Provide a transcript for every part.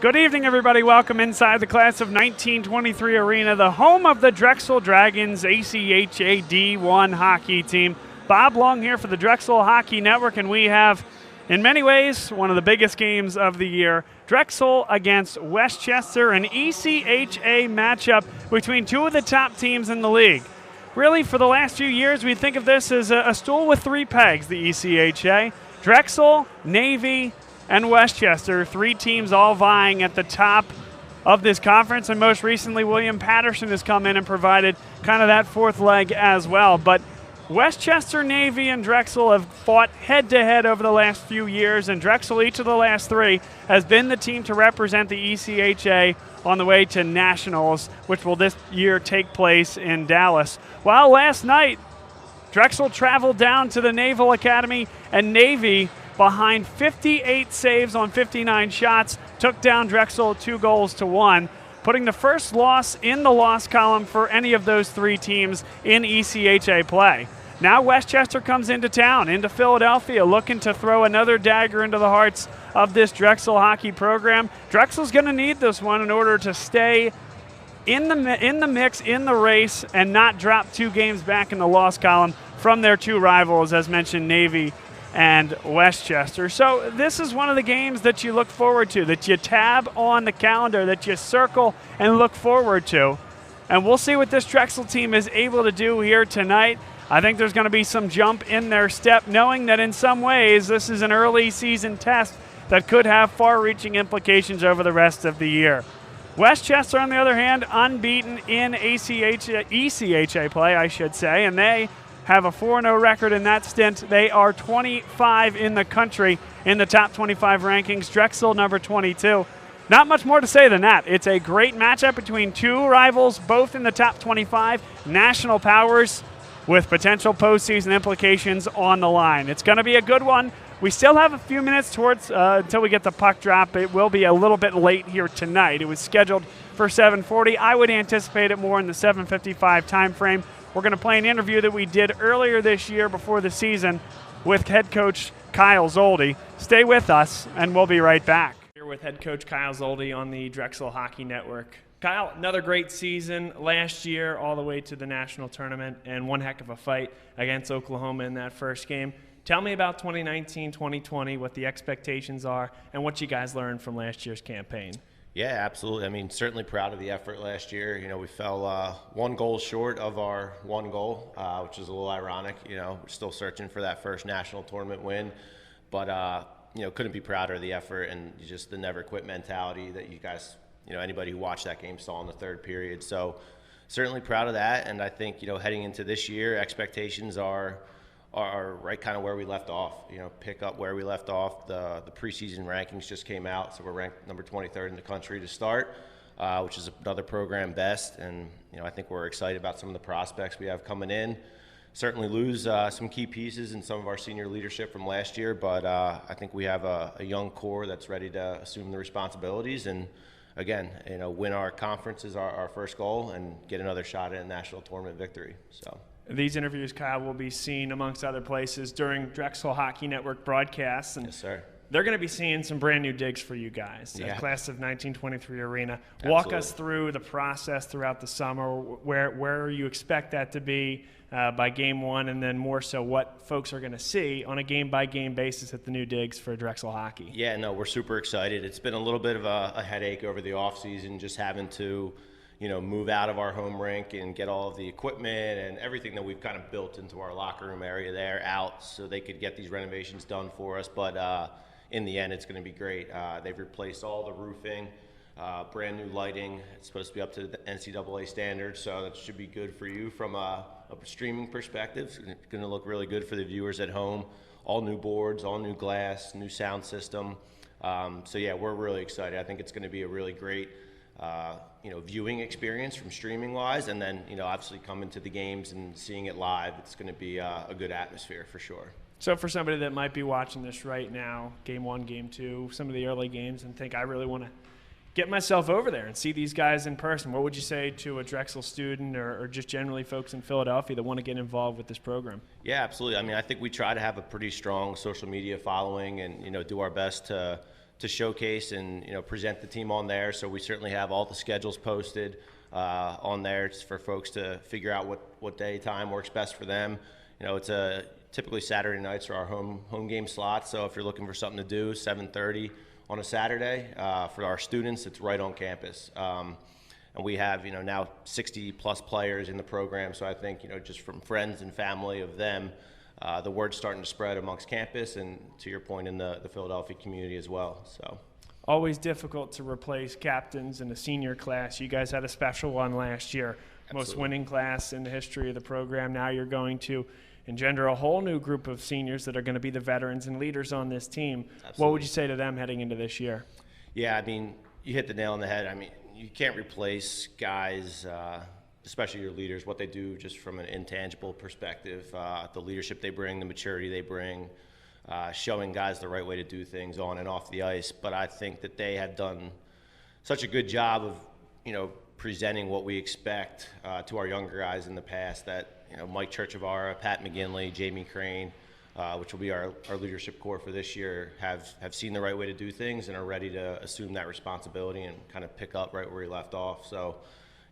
Good evening, everybody. Welcome inside the class of 1923 arena, the home of the Drexel Dragons ACHA D1 hockey team. Bob Long here for the Drexel Hockey Network, and we have, in many ways, one of the biggest games of the year. Drexel against Westchester, an ECHA matchup between two of the top teams in the league. Really, for the last few years, we think of this as a stool with three pegs, the ECHA. Drexel, Navy, and Westchester, three teams all vying at the top of this conference, and most recently William Patterson has come in and provided kind of that fourth leg as well. But Westchester, Navy, and Drexel have fought head-to-head over the last few years, and Drexel, each of the last three, has been the team to represent the ECHA on the way to Nationals, which will this year take place in Dallas. While last night, Drexel traveled down to the Naval Academy, and Navy, behind 58 saves on 59 shots, took down Drexel 2-1, putting the first loss in the loss column for any of those three teams in ECHA play. Now Westchester comes into town, into Philadelphia, looking to throw another dagger into the hearts of this Drexel hockey program. Drexel's going to need this one in order to stay in the mix, in the race, and not drop two games back in the loss column from their two rivals, as mentioned, Navy and Westchester. So this is one of the games that you look forward to, that you tab on the calendar, that you circle and look forward to. And we'll see what this Drexel team is able to do here tonight. I think there's going to be some jump in their step, knowing that in some ways this is an early season test that could have far-reaching implications over the rest of the year. Westchester, on the other hand, unbeaten in ECHA play, I should say, and they have a 4-0 record in that stint. They are 25 in the country in the top 25 rankings. Drexel, number 22. Not much more to say than that. It's a great matchup between two rivals, both in the top 25, national powers with potential postseason implications on the line. It's going to be a good one. We still have a few minutes towards until we get the puck drop. It will be a little bit late here tonight. It was scheduled for 7:40. I would anticipate it more in the 7:55 time frame. We're going to play an interview that we did earlier this year before the season with head coach Kyle Soldie. Stay with us, and we'll be right back. Here with head coach Kyle Soldie on the Drexel Hockey Network. Kyle, another great season last year, all the way to the national tournament, and one heck of a fight against Oklahoma in that first game. Tell me about 2019-2020, what the expectations are, and what you guys learned from last year's campaign. Yeah, absolutely. I mean, certainly proud of the effort last year. You know, we fell one goal short of our one goal, which is a little ironic. You know, we're still searching for that first national tournament win. But, you know, couldn't be prouder of the effort and just the never quit mentality that you guys, you know, anybody who watched that game saw in the third period. So certainly proud of that. And I think, you know, heading into this year, expectations are right kind of where we left off, you know, pick up where we left off. The preseason rankings just came out, so we're ranked number 23rd in the country to start, which is another program best. And, you know, I think we're excited about some of the prospects we have coming in. Certainly lose some key pieces in some of our senior leadership from last year, but I think we have a young core that's ready to assume the responsibilities and, again, you know, win our conference is our first goal and get another shot at a national tournament victory. So. These interviews, Kyle, will be seen amongst other places during Drexel Hockey Network broadcasts. And yes, sir. They're going to be seeing some brand new digs for you guys. Yeah. Class of 1923 arena. Absolutely. Walk us through the process throughout the summer, where you expect that to be by game one, and then more so what folks are going to see on a game-by-game basis at the new digs for Drexel hockey. Yeah, no, we're super excited. It's been a little bit of a headache over the offseason, just having to, you know, move out of our home rink and get all of the equipment and everything that we've kind of built into our locker room area there out so they could get these renovations done for us. But in the end, it's going to be great. They've replaced all the roofing, brand new lighting. It's supposed to be up to the NCAA standards, so that should be good for you from a streaming perspective. It's going to look really good for the viewers at home. All new boards, all new glass, new sound system. So yeah, we're really excited. I think it's going to be a really great you know, viewing experience from streaming wise, and then, you know, obviously coming to the games and seeing it live, it's going to be a good atmosphere for sure. So for somebody that might be watching this right now, game one, game two, some of the early games, and think I really want to get myself over there and see these guys in person. What would you say to a Drexel student or just generally folks in Philadelphia that want to get involved with this program? Yeah, absolutely. I mean, I think we try to have a pretty strong social media following and, do our best to showcase and, present the team on there. So we certainly have all the schedules posted on there just for folks to figure out what day time works best for them. It's typically Saturday nights are our home game slots. So if you're looking for something to do, 7:30 on a Saturday. For our students, it's right on campus. And we have, now 60-plus players in the program. So I think, just from friends and family of them, the word's starting to spread amongst campus and, to your point, in the Philadelphia community as well. So always difficult to replace captains in a senior class. You guys had a special one last year. Absolutely. Most winning class in the history of the program. Now you're going to engender a whole new group of seniors that are going to be the veterans and leaders on this team. Absolutely. What would you say to them heading into this year? Yeah, I mean, you hit the nail on the head. I mean, you can't replace guys, especially your leaders, what they do just from an intangible perspective, the leadership they bring, the maturity they bring, showing guys the right way to do things on and off the ice. But I think that they have done such a good job of, presenting what we expect to our younger guys in the past that, Mike Churchavara, Pat McGinley, Jamie Crane, which will be our leadership core for this year, have seen the right way to do things and are ready to assume that responsibility and kind of pick up right where we left off. So,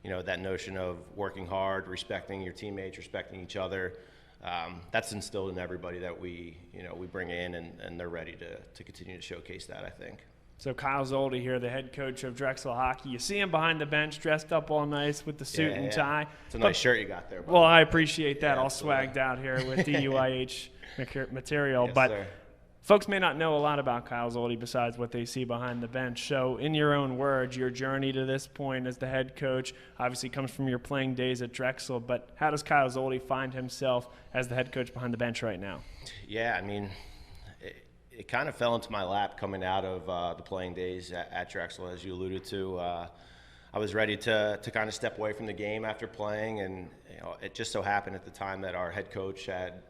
that notion of working hard, respecting your teammates, respecting each other, that's instilled in everybody that we bring in, and they're ready to continue to showcase that, I think. So Kyle Soldie here, the head coach of Drexel Hockey. You see him behind the bench, dressed up all nice with the suit and tie. It's a nice shirt you got there, buddy. Well, I appreciate that. Yeah, all absolutely. swagged out here with the UIH material. Yes, but sir. folks may not know a lot about Kyle Soldie besides what they see behind the bench. So in your own words, your journey to this point as the head coach obviously comes from your playing days at Drexel. But how does Kyle Soldie find himself as the head coach behind the bench right now? Yeah, I mean, it kind of fell into my lap coming out of the playing days at Drexel, as you alluded to. I was ready to kind of step away from the game after playing, and it just so happened at the time that our head coach had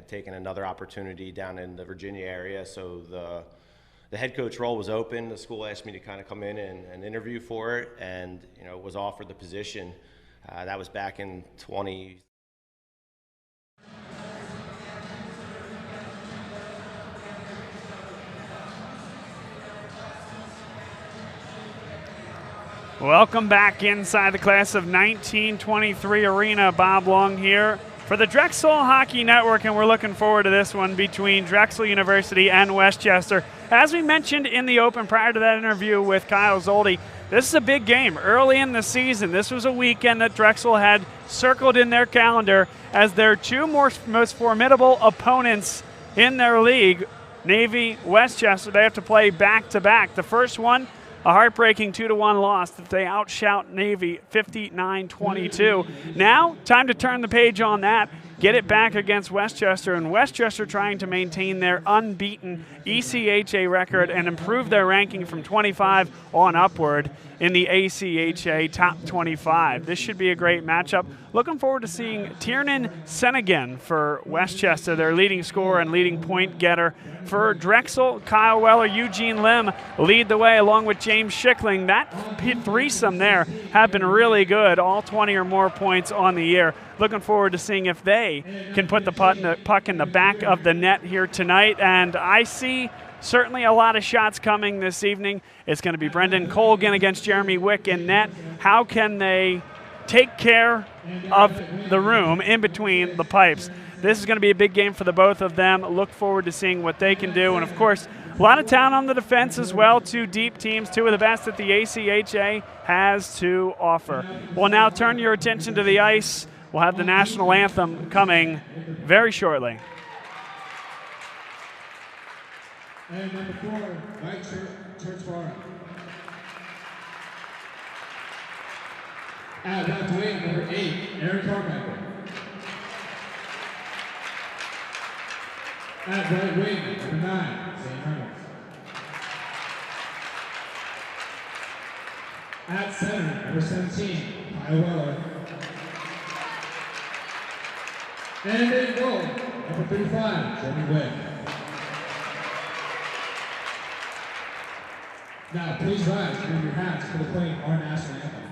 taken another opportunity down in the Virginia area, so the head coach role was open. The school asked me to kind of come in and interview for it, and was offered the position. That was back in 20. Welcome back inside the class of 1923 arena. Bob Long here for the Drexel Hockey Network, and we're looking forward to this one between Drexel University and Westchester. As we mentioned in the open prior to that interview with Kyle Soldie, this is a big game early in the season. This was a weekend that Drexel had circled in their calendar as their two most formidable opponents in their league, Navy, Westchester. They have to play back-to-back. The first one, a heartbreaking 2-1 loss that they outshout Navy 59-22. Now, time to turn the page on that, get it back against Westchester, and Westchester trying to maintain their unbeaten ECHA record and improve their ranking from 25 on upward in the ACHA top 25. This should be a great matchup. Looking forward to seeing Tiernan Senegan for Westchester, their leading scorer and leading point getter. For Drexel, Kyle Weller, Eugene Lim lead the way along with James Schickling. That threesome there have been really good, all 20 or more points on the year. Looking forward to seeing if they can put the puck in the back of the net here tonight. And I see certainly a lot of shots coming this evening. It's going to be Brendan Colgan against Jeremy Wick in net. How can they take care of the room in between the pipes? This is going to be a big game for the both of them. Look forward to seeing what they can do. And, of course, a lot of talent on the defense as well. Two deep teams, two of the best that the ACHA has to offer. We'll now turn your attention to the ice. We'll have the national anthem coming very shortly. And number 4, Mike Churchwara. At left wing, number 8, Aaron Carmichael. At right wing, number 9, St. Reynolds. At center, number 17, Kyle Weller. And in goal, number 35, Jeremy Wick. Now, please rise and move your hats for the playing our national anthem.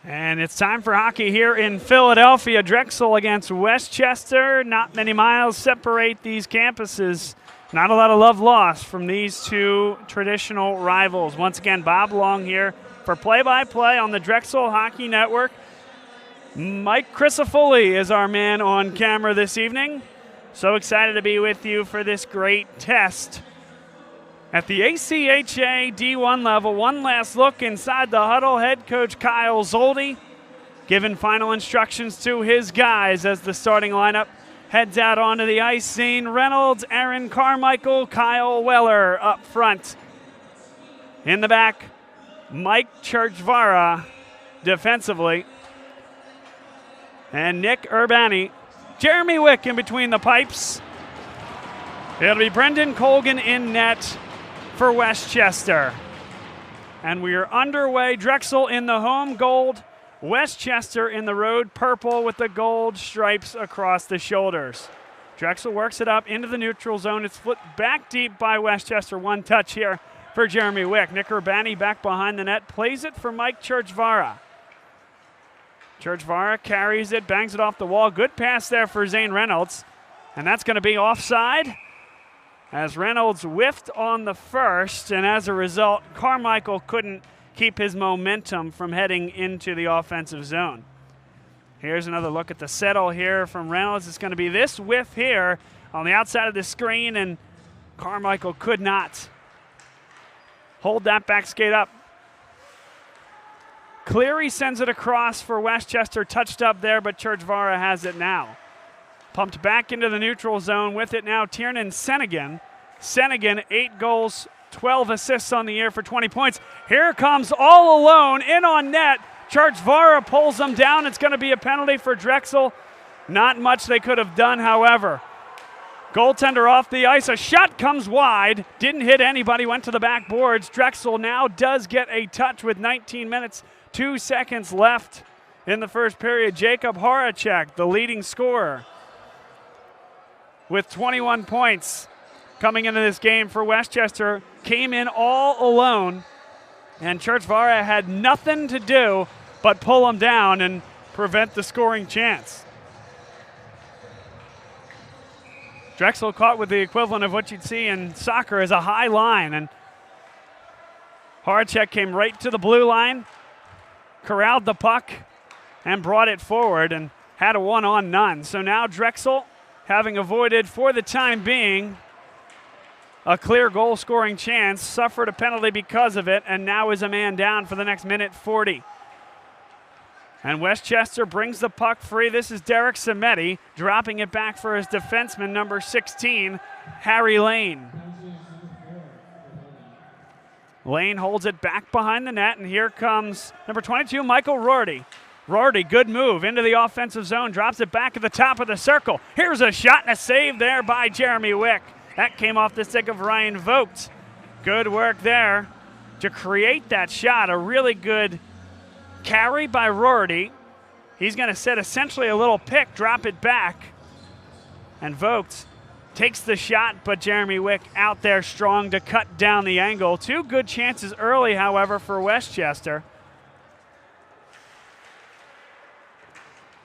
And it's time for hockey here in Philadelphia. Drexel against Westchester. Not many miles separate these campuses. Not a lot of love lost from these two traditional rivals. Once again, Bob Long here for play-by-play on the Drexel Hockey Network. Mike Crisafulli is our man on camera this evening. So excited to be with you for this great test at the ACHA D1 level. One last look inside the huddle. Head coach Kyle Soldie giving final instructions to his guys as the starting lineup heads out onto the ice. Zane Reynolds, Aaron Carmichael, Kyle Weller up front. In the back, Mike Churchvara defensively. And Nick Urbani. Jeremy Wick in between the pipes. It'll be Brendan Colgan in net for Westchester. And we are underway. Drexel in the home gold, Westchester in the road purple with the gold stripes across the shoulders. Drexel works it up into the neutral zone. It's flipped back deep by Westchester. One touch here for Jeremy Wick. Nick Urbani back behind the net, plays it for Mike Churchvara. Churchvara carries it, bangs it off the wall. Good pass there for Zane Reynolds. And that's going to be offside, as Reynolds whiffed on the first, and as a result, Carmichael couldn't keep his momentum from heading into the offensive zone. Here's another look at the settle here from Reynolds. It's going to be this whiff here on the outside of the screen, and Carmichael could not hold that back skate up. Cleary sends it across for Westchester, touched up there, but Churchvara has it now. Pumped back into the neutral zone with it now, Tiernan Senegan. Senegan, 8 goals, 12 assists on the year for 20 points. Here comes all alone, in on net. Churchvara pulls him down. It's going to be a penalty for Drexel. Not much they could have done, however. Goaltender off the ice. A shot comes wide. Didn't hit anybody, went to the backboards. Drexel now does get a touch with 19 minutes, 2 seconds left in the first period. Jacob Horacek, the leading scorer, with 21 points coming into this game for Westchester, came in all alone, and Churchvara had nothing to do but pull him down and prevent the scoring chance. Drexel caught with the equivalent of what you'd see in soccer as a high line, and Horacek came right to the blue line, corralled the puck, and brought it forward and had a one-on-none. So now Drexel, having avoided for the time being a clear goal-scoring chance, suffered a penalty because of it, and now is a man down for the next minute 40. And Westchester brings the puck free. This is Derek Samedi dropping it back for his defenseman, number 16, Harry Lane. Lane holds it back behind the net, and here comes number 22, Michael Rorty. Rorty, good move into the offensive zone, drops it back at the top of the circle. Here's a shot and a save there by Jeremy Wick. That came off the stick of Ryan Vogt. Good work there to create that shot. A really good carry by Rorty. He's going to set essentially a little pick, drop it back. And Vogt takes the shot, but Jeremy Wick out there strong to cut down the angle. Two good chances early, however, for Westchester.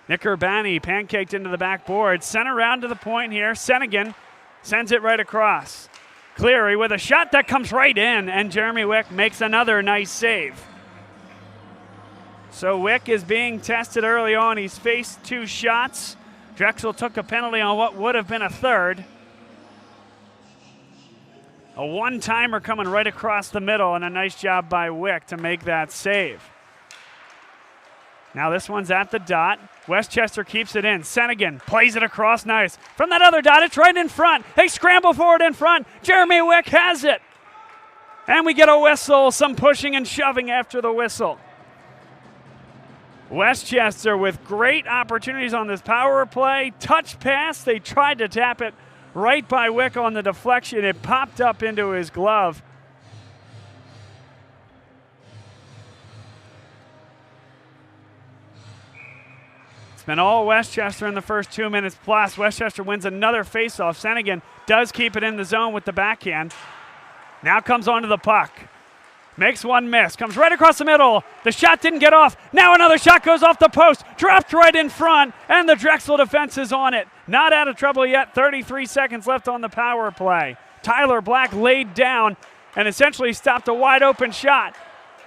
Nick Urbani pancaked into the backboard. Sent around to the point here. Senegan sends it right across. Cleary with a shot that comes right in, and Jeremy Wick makes another nice save. So Wick is being tested early on. He's faced 2 shots. Drexel took a penalty on what would have been a third. A one-timer coming right across the middle, and a nice job by Wick to make that save. Now this one's at the dot. Westchester keeps it in. Senegan plays it across nice. From that other dot, it's right in front. They scramble forward in front. Jeremy Wick has it. And we get a whistle, some pushing and shoving after the whistle. Westchester with great opportunities on this power play. Touch pass. They tried to tap it right by Wick on the deflection. It popped up into his glove. It's been all Westchester in the first 2 minutes plus. Westchester wins another faceoff. Senegan does keep it in the zone with the backhand. Now comes onto the puck. Makes one miss. Comes right across the middle. The shot didn't get off. Now another shot goes off the post. Dropped right in front. And the Drexel defense is on it. Not out of trouble yet. 33 seconds left on the power play. Tyler Black laid down and essentially stopped a wide open shot.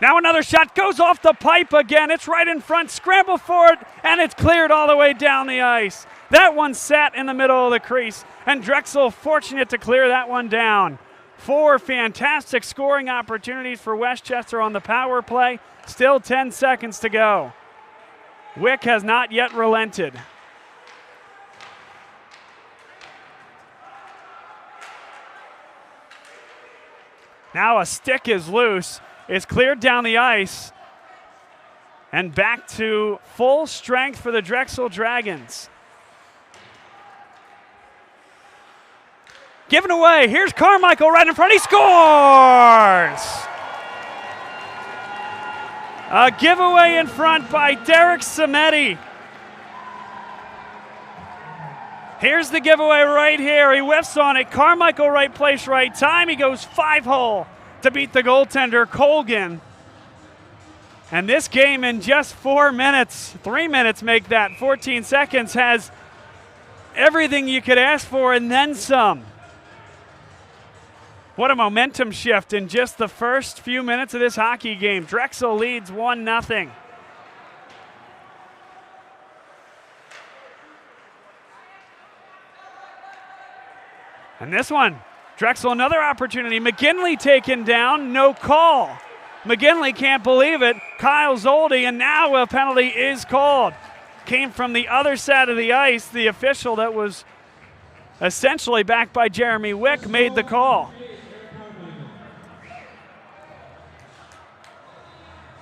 Now another shot goes off the pipe again. It's right in front. Scramble for it. And it's cleared all the way down the ice. That one sat in the middle of the crease. And Drexel fortunate to clear that one down. 4 fantastic scoring opportunities for Westchester on the power play. Still 10 seconds to go. Wick has not yet relented. Now a stick is loose. It's cleared down the ice. And back to full strength for the Drexel Dragons. Given away. Here's Carmichael right in front. He scores! A giveaway in front by Derek Samedi. Here's the giveaway right here. He whiffs on it. Carmichael right place, right time. He goes 5-hole to beat the goaltender, Colgan. And this game in just 4 minutes, 3 minutes make that, 14 seconds, has everything you could ask for and then some. What a momentum shift in just the first few minutes of this hockey game. Drexel leads 1-0. And this one, Drexel another opportunity. McGinley taken down, no call. McGinley can't believe it. Kyle Soldie, and now a penalty is called. Came from the other side of the ice. The official that was essentially backed by Jeremy Wick made the call.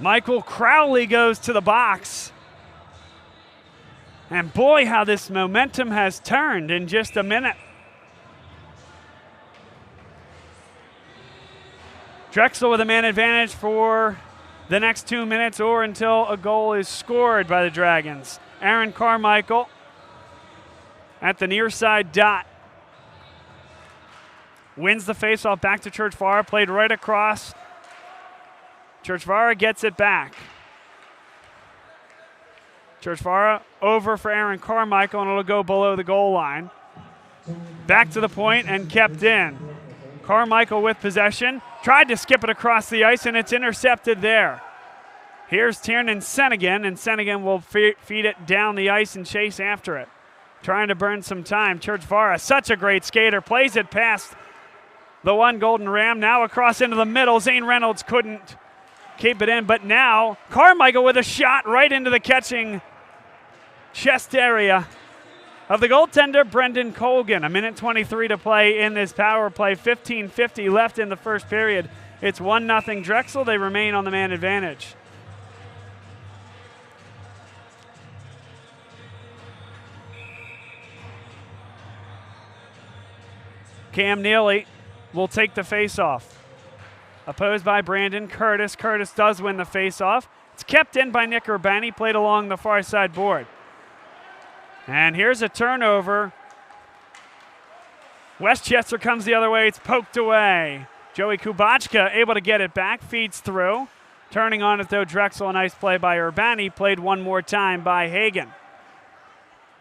Michael Crowley goes to the box. And boy, how this momentum has turned in just a minute. Drexel with a man advantage for the next 2 minutes or until a goal is scored by the Dragons. Aaron Carmichael at the near side dot. Wins the faceoff back to Churchvara, played right across. Churchvara gets it back. Churchvara over for Aaron Carmichael, and it'll go below the goal line. Back to the point and kept in. Carmichael with possession. Tried to skip it across the ice, and it's intercepted there. Here's Tiernan Senegan, and Senegan will feed it down the ice and chase after it. Trying to burn some time. Churchvara, such a great skater, plays it past the one golden ram. Now across into the middle. Zane Reynolds couldn't keep it in, but now Carmichael with a shot right into the catching chest area of the goaltender, Brendan Colgan. 1:23 to play in this power play. 15:50 left in the first period. It's 1-0 Drexel. They remain on the man advantage. Cam Neely will take the faceoff. Opposed by Brandon Curtis. Curtis does win the faceoff. It's kept in by Nick Urbani, played along the far side board. And here's a turnover. Westchester comes the other way. It's poked away. Joey Kubachka able to get it back, feeds through. Turning on it though, Drexel, a nice play by Urbani, played one more time by Hagan.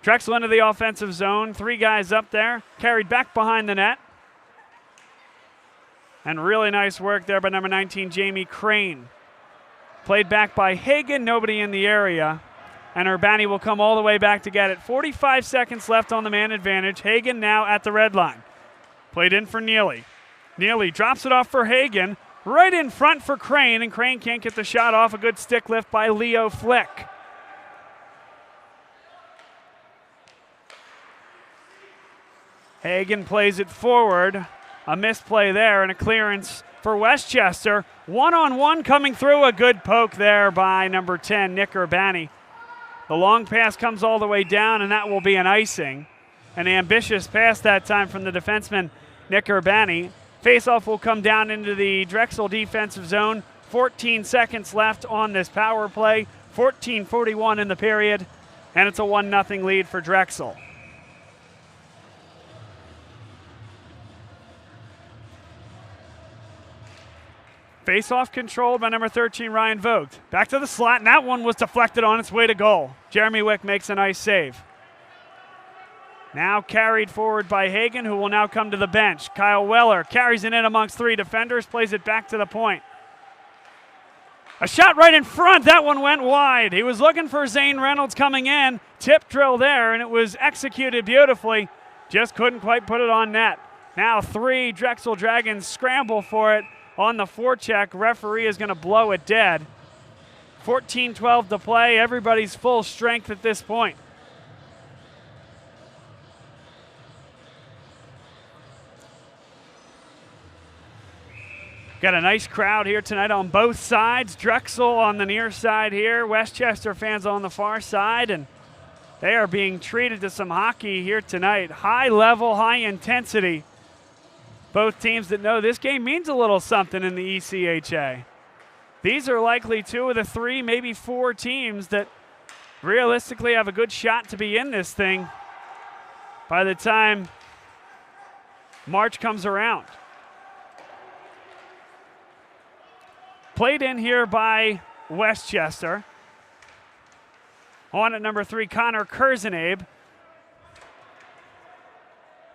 Drexel into the offensive zone, 3 guys up there, carried back behind the net. And really nice work there by number 19, Jamie Crane. Played back by Hagan, nobody in the area. And Urbani will come all the way back to get it. 45 seconds left on the man advantage. Hagan now at the red line. Played in for Neely. Neely drops it off for Hagan. Right in front for Crane, and Crane can't get the shot off. A good stick lift by Leo Flick. Hagan plays it forward. A misplay there and a clearance for Westchester. One-on-one coming through. A good poke there by number 10, Nick Urbani. The long pass comes all the way down, and that will be an icing. An ambitious pass that time from the defenseman, Nick Urbani. Faceoff will come down into the Drexel defensive zone. 14 seconds left on this power play. 14:41 in the period, and it's a 1-0 lead for Drexel. Face-off controlled by number 13, Ryan Vogt. Back to the slot, and that one was deflected on its way to goal. Jeremy Wick makes a nice save. Now carried forward by Hagan, who will now come to the bench. Kyle Weller carries it in amongst 3 defenders, plays it back to the point. A shot right in front. That one went wide. He was looking for Zane Reynolds coming in. Tip drill there, and it was executed beautifully. Just couldn't quite put it on net. Now 3 Drexel Dragons scramble for it. On the forecheck, referee is going to blow it dead. 14:12 to play. Everybody's full strength at this point. Got a nice crowd here tonight on both sides. Drexel on the near side here. Westchester fans on the far side. And they are being treated to some hockey here tonight. High level, high intensity. Both teams that know this game means a little something in the ECHA. These are likely 2 of the 3, maybe 4 teams that realistically have a good shot to be in this thing by the time March comes around. Played in here by Westchester. On at number 3, Connor Kurzenabe.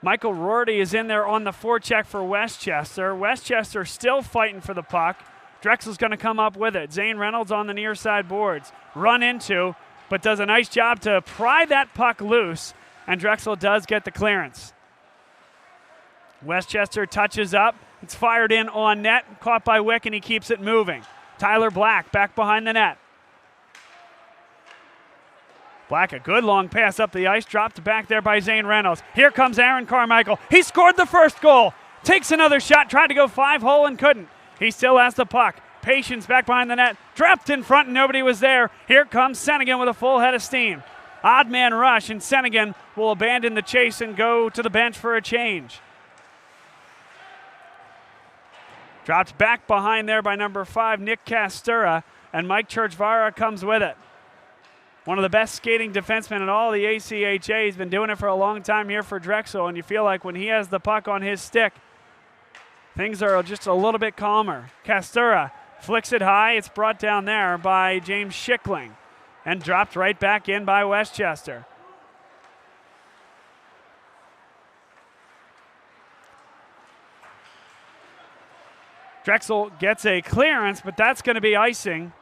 Michael Rorty is in there on the forecheck for Westchester. Westchester still fighting for the puck. Drexel's going to come up with it. Zane Reynolds on the near side boards. Run into, but does a nice job to pry that puck loose, and Drexel does get the clearance. Westchester touches up. It's fired in on net, caught by Wick, and he keeps it moving. Tyler Black back behind the net. Black, a good long pass up the ice, dropped back there by Zane Reynolds. Here comes Aaron Carmichael. He scored the first goal. Takes another shot, tried to go 5-hole and couldn't. He still has the puck. Patience back behind the net. Dropped in front and nobody was there. Here comes Sennigan with a full head of steam. Odd man rush, and Sennigan will abandon the chase and go to the bench for a change. Dropped back behind there by number 5, Nick Castura, and Mike Churchvara comes with it. One of the best skating defensemen in all the ACHA. He's been doing it for a long time here for Drexel, and you feel like when he has the puck on his stick, things are just a little bit calmer. Castura flicks it high. It's brought down there by James Schickling and dropped right back in by Westchester. Drexel gets a clearance, but that's going to be icing.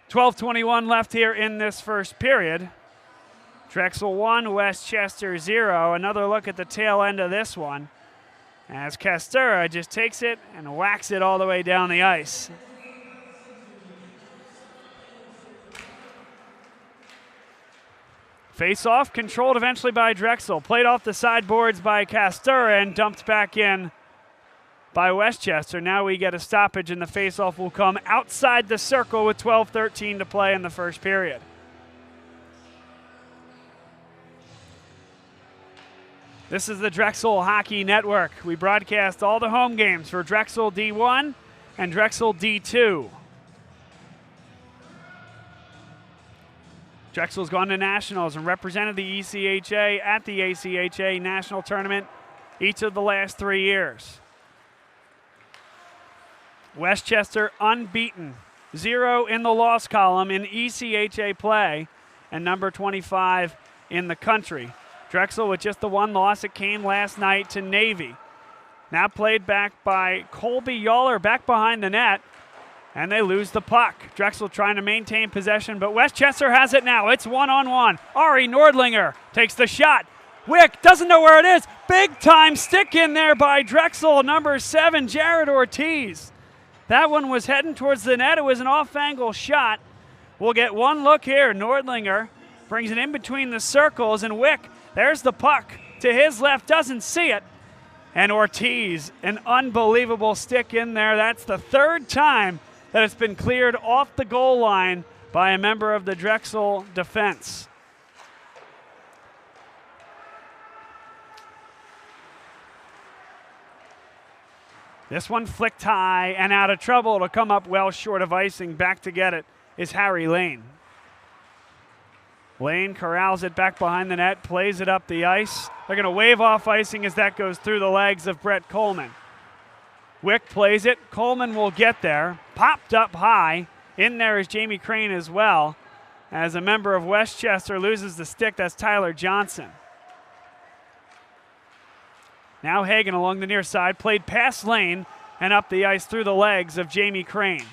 12:21 left here in this first period. Drexel 1, Westchester 0. Another look at the tail end of this one. as Castura just takes it and whacks it all the way down the ice. Face-off controlled eventually by Drexel. Played off the sideboards by Castura and dumped back in by Westchester. Now we get a stoppage, and the face-off will come outside the circle with 12:13 to play in the first period. This is the Drexel Hockey Network. We broadcast all the home games for Drexel D1 and Drexel D2. Drexel's gone to nationals and represented the ECHA at the ACHA National Tournament each of the last 3 years. Westchester unbeaten, 0 in the loss column in ECHA play, and number 25 in the country. Drexel with just the 1 loss. It came last night to Navy. Now played back by Colby Yaller back behind the net, and they lose the puck. Drexel trying to maintain possession, but Westchester has it now. It's 1-on-1. Ari Nordlinger takes the shot. Wick doesn't know where it is. Big time stick in there by Drexel, number 7, Jared Ortiz. That one was heading towards the net. It was an off-angle shot. We'll get one look here. Nordlinger brings it in between the circles, and Wick, there's the puck to his left, doesn't see it. And Ortiz, an unbelievable stick in there. That's the 3rd time that it's been cleared off the goal line by a member of the Drexel defense. This one flicked high and out of trouble to come up well short of icing. Back to get it is Harry Lane. Lane corrals it back behind the net, plays it up the ice. They're going to wave off icing as that goes through the legs of Brett Coleman. Wick plays it. Coleman will get there. Popped up high. In there is Jamie Crane as well. As a member of Westchester loses the stick, that's Tyler Johnson. Now Hagan along the near side. Played past Lane and up the ice through the legs of Jamie Crane.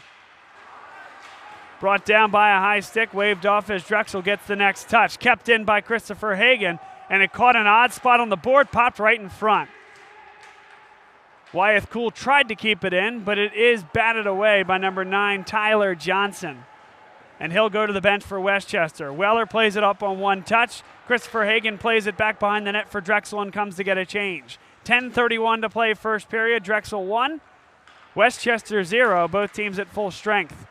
Brought down by a high stick. Waved off as Drexel gets the next touch. Kept in by Christopher Hagan. And it caught an odd spot on the board. Popped right in front. Wyeth Kuhl tried to keep it in, but it is batted away by number 9, Tyler Johnson. And he'll go to the bench for Westchester. Weller plays it up on one touch. Christopher Hagan plays it back behind the net for Drexel and comes to get a change. 10:31 to play first period. Drexel 1, Westchester 0. Both teams at full strength.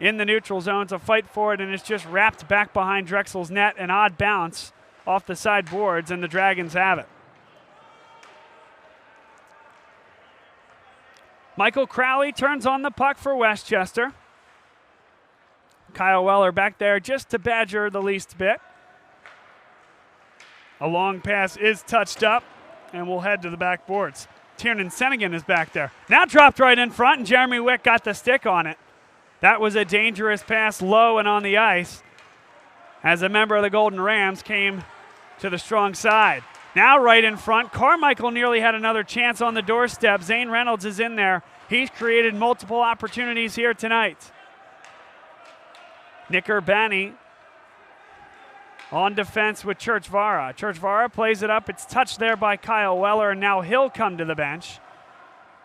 In the neutral zone, it's a fight for it, and it's just wrapped back behind Drexel's net. An odd bounce off the sideboards, and the Dragons have it. Michael Crowley turns on the puck for Westchester. Kyle Weller back there just to badger the least bit. A long pass is touched up, and we'll head to the backboards. Tiernan Senegan is back there. Now dropped right in front, and Jeremy Wick got the stick on it. That was a dangerous pass low and on the ice as a member of the Golden Rams came to the strong side. Now right in front, Carmichael nearly had another chance on the doorstep. Zane Reynolds is in there. He's created multiple opportunities here tonight. Nick Urbani on defense with Churchvara. Churchvara plays it up. It's touched there by Kyle Weller, and now he'll come to the bench.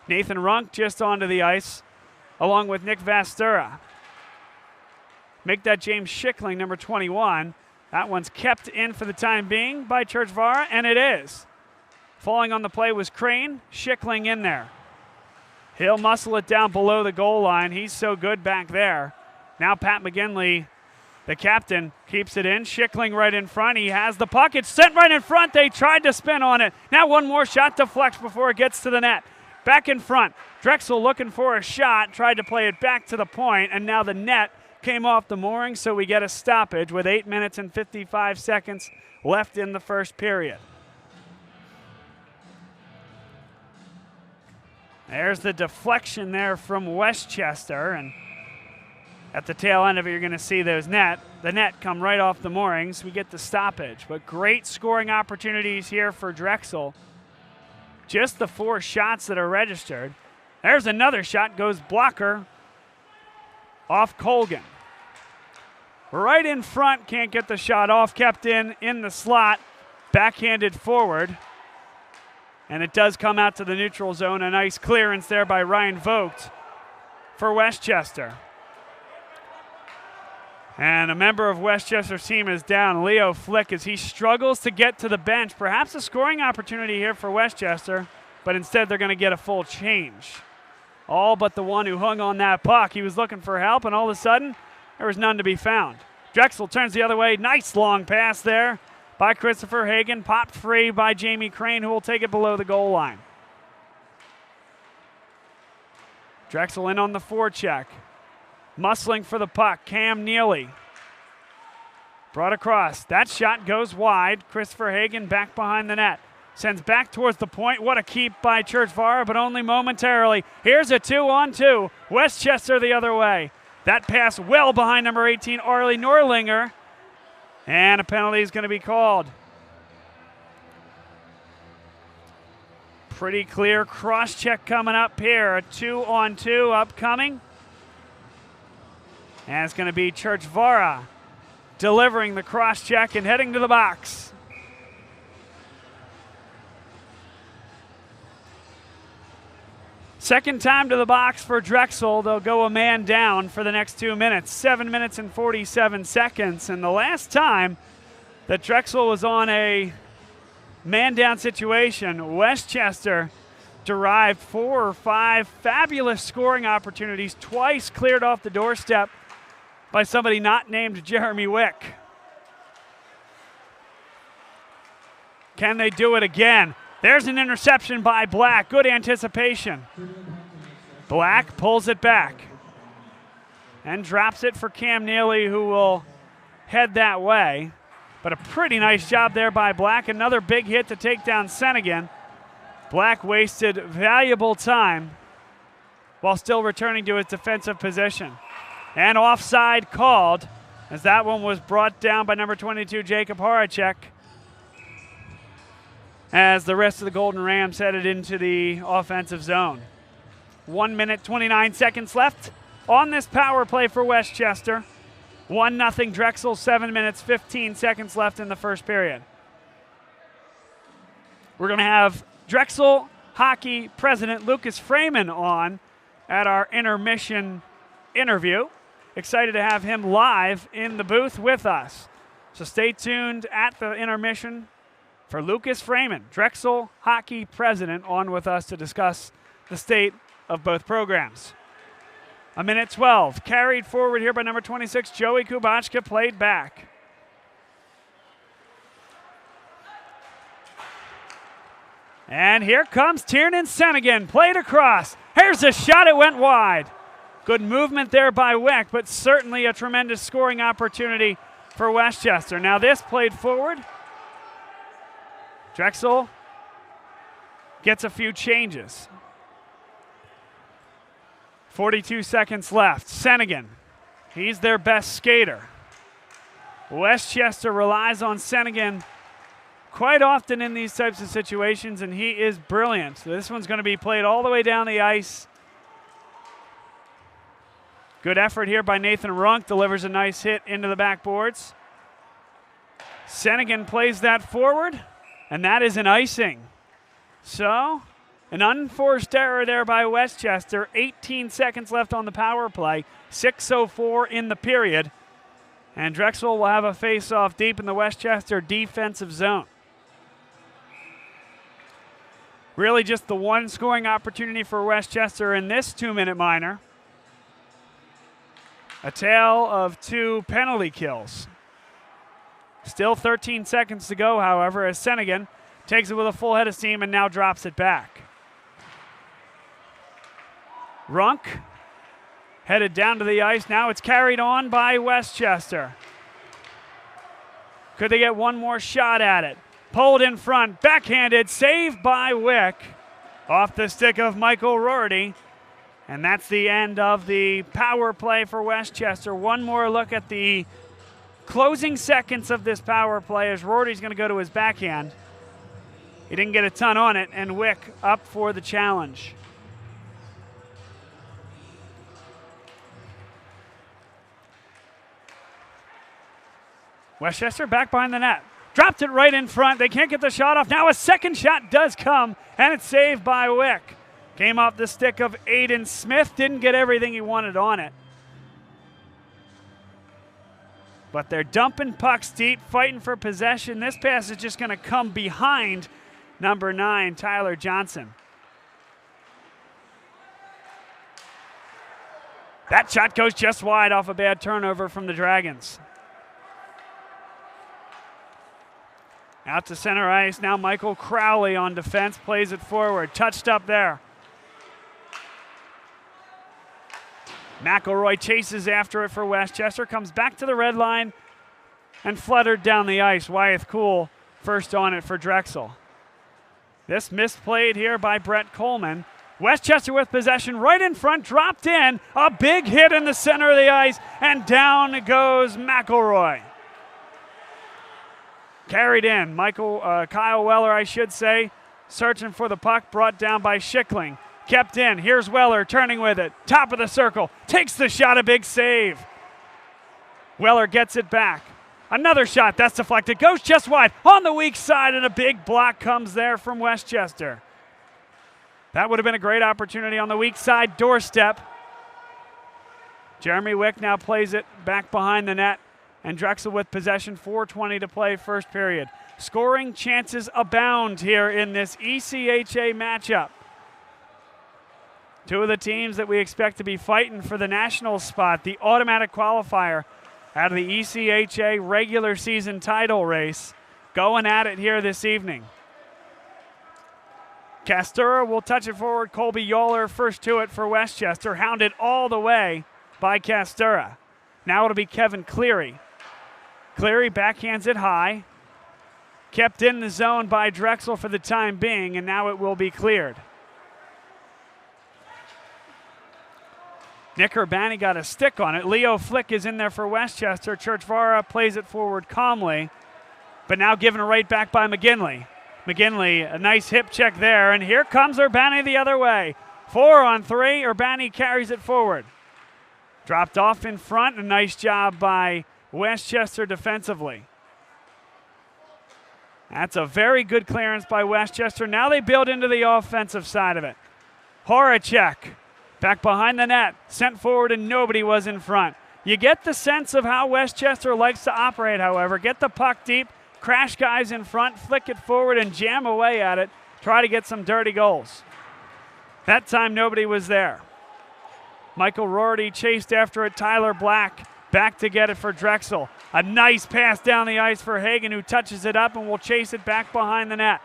Nathan Runk just onto the ice, along with Nick Vastura. Make that James Schickling, number 21. That one's kept in for the time being by Churchvara, and it is. Falling on the play was Crane. Schickling in there. He'll muscle it down below the goal line. He's so good back there. Now Pat McGinley, the captain, keeps it in. Schickling right in front. He has the puck. It's sent right in front. They tried to spin on it. Now one more shot deflects before it gets to the net. Back in front. Drexel looking for a shot. Tried to play it back to the point, and now the net came off the mooring, so we get a stoppage with 8 minutes and 55 seconds left in the first period. There's the deflection there from Westchester, and at the tail end of it, you're going to see the net come right off the moorings. We get the stoppage, but great scoring opportunities here for Drexel. Just the 4 shots that are registered. There's another shot, goes blocker off Colgan. Right in front, can't get the shot off, kept in the slot, backhanded forward. And it does come out to the neutral zone. A nice clearance there by Ryan Vogt for Westchester. And a member of Westchester's team is down, Leo Flick, as he struggles to get to the bench. Perhaps a scoring opportunity here for Westchester, but instead they're going to get a full change. All but the one who hung on that puck. He was looking for help, and all of a sudden, there was none to be found. Drexel turns the other way. Nice long pass there by Christopher Hagan. Popped free by Jamie Crane, who will take it below the goal line. Drexel in on the forecheck. Muscling for the puck, Cam Neely. Brought across. That shot goes wide. Christopher Hagan back behind the net. Sends back towards the point. What a keep by Churchvara, but only momentarily. Here's a 2-on-2. Westchester the other way. That pass well behind number 18, Arlie Norlinger. And a penalty is going to be called. Pretty clear cross-check coming up here. A 2-on-2 upcoming. And it's going to be Churchvara delivering the cross-check and heading to the box. Second time to the box for Drexel. They'll go a man down for the next 2 minutes. 7 minutes and 47 seconds. And the last time that Drexel was on a man-down situation, Westchester derived 4 or 5 fabulous scoring opportunities, twice cleared off the doorstep by somebody not named Jeremy Wick. Can they do it again? There's an interception by Black. Good anticipation. Black pulls it back and drops it for Cam Neely, who will head that way. But a pretty nice job there by Black. Another big hit to take down Senegan. Black wasted valuable time while still returning to his defensive position. And offside called, as that one was brought down by number 22, Jacob Horacek, as the rest of the Golden Rams headed into the offensive zone. 1 minute, 29 seconds left on this power play for Westchester. 1-0 Drexel, 7 minutes, 15 seconds left in the first period. We're going to have Drexel hockey president Lucas Freeman on at our intermission interview. Excited to have him live in the booth with us. So stay tuned at the intermission for Lucas Freeman, Drexel hockey president, on with us to discuss the state of both programs. 1 minute 12, carried forward here by number 26, Joey Kubachka, played back. And here comes Tiernan Senegan, played across. Here's a shot, it went wide. Good movement there by Wick, but certainly a tremendous scoring opportunity for Westchester. Now this played forward. Drexel gets a few changes. 42 seconds left. Senegan, he's their best skater. Westchester relies on Senegan quite often in these types of situations, and he is brilliant. So this one's going to be played all the way down the ice. Good effort here by Nathan Runk, delivers a nice hit into the backboards. Senegan plays that forward, and that is an icing. So, an unforced error there by Westchester. 18 seconds left on the power play. 6:04 in the period. And Drexel will have a face-off deep in the Westchester defensive zone. Really just the one scoring opportunity for Westchester in this 2-minute minor. A tale of 2 penalty kills. Still 13 seconds to go, however, as Senegan takes it with a full head of steam and now drops it back. Runk headed down to the ice. Now it's carried on by Westchester. Could they get one more shot at it? Pulled in front, backhanded, saved by Wick. Off the stick of Michael Rorty. And that's the end of the power play for Westchester. One more look at the closing seconds of this power play as Rorty's going to go to his backhand. He didn't get a ton on it, and Wick up for the challenge. Westchester back behind the net. Dropped it right in front. They can't get the shot off. Now a second shot does come, and it's saved by Wick. Came off the stick of Aiden Smith. Didn't get everything he wanted on it. But they're dumping pucks deep, fighting for possession. This pass is just going to come behind number 9, Tyler Johnson. That shot goes just wide off a bad turnover from the Dragons. Out to center ice. Now Michael Crowley on defense, plays it forward. Touched up there. McElroy chases after it for Westchester, comes back to the red line and fluttered down the ice. Wyeth Cool first on it for Drexel. This misplayed here by Brett Coleman. Westchester with possession right in front, dropped in. A big hit in the center of the ice, and down goes McElroy. Carried in. Kyle Weller, I should say, searching for the puck, brought down by Schickling. Kept in. Here's Weller turning with it. Top of the circle. Takes the shot. A big save. Weller gets it back. Another shot. That's deflected. Goes just wide on the weak side, and a big block comes there from Westchester. That would have been a great opportunity on the weak side doorstep. Jeremy Wick now plays it back behind the net, and Drexel with possession. 4:20 to play first period. Scoring chances abound here in this ECHA matchup. Two of the teams that we expect to be fighting for the national spot, the automatic qualifier out of the ECHA regular season title race, going at it here this evening. Castura will touch it forward. Colby Yoller first to it for Westchester, hounded all the way by Castura. Now it'll be Kevin Cleary. Cleary backhands it high. Kept in the zone by Drexel for the time being, and now it will be cleared. Nick Urbani got a stick on it. Leo Flick is in there for Westchester. Churchvara plays it forward calmly, but now given right back by McGinley. McGinley, a nice hip check there, and here comes Urbani the other way. 4-on-3, Urbani carries it forward. Dropped off in front, a nice job by Westchester defensively. That's a very good clearance by Westchester. Now they build into the offensive side of it. Horacek. Back behind the net, sent forward, and nobody was in front. You get the sense of how Westchester likes to operate, however. Get the puck deep, crash guys in front, flick it forward, and jam away at it. Try to get some dirty goals. That time, nobody was there. Michael Rorty chased after it. Tyler Black back to get it for Drexel. A nice pass down the ice for Hagen, who touches it up and will chase it back behind the net.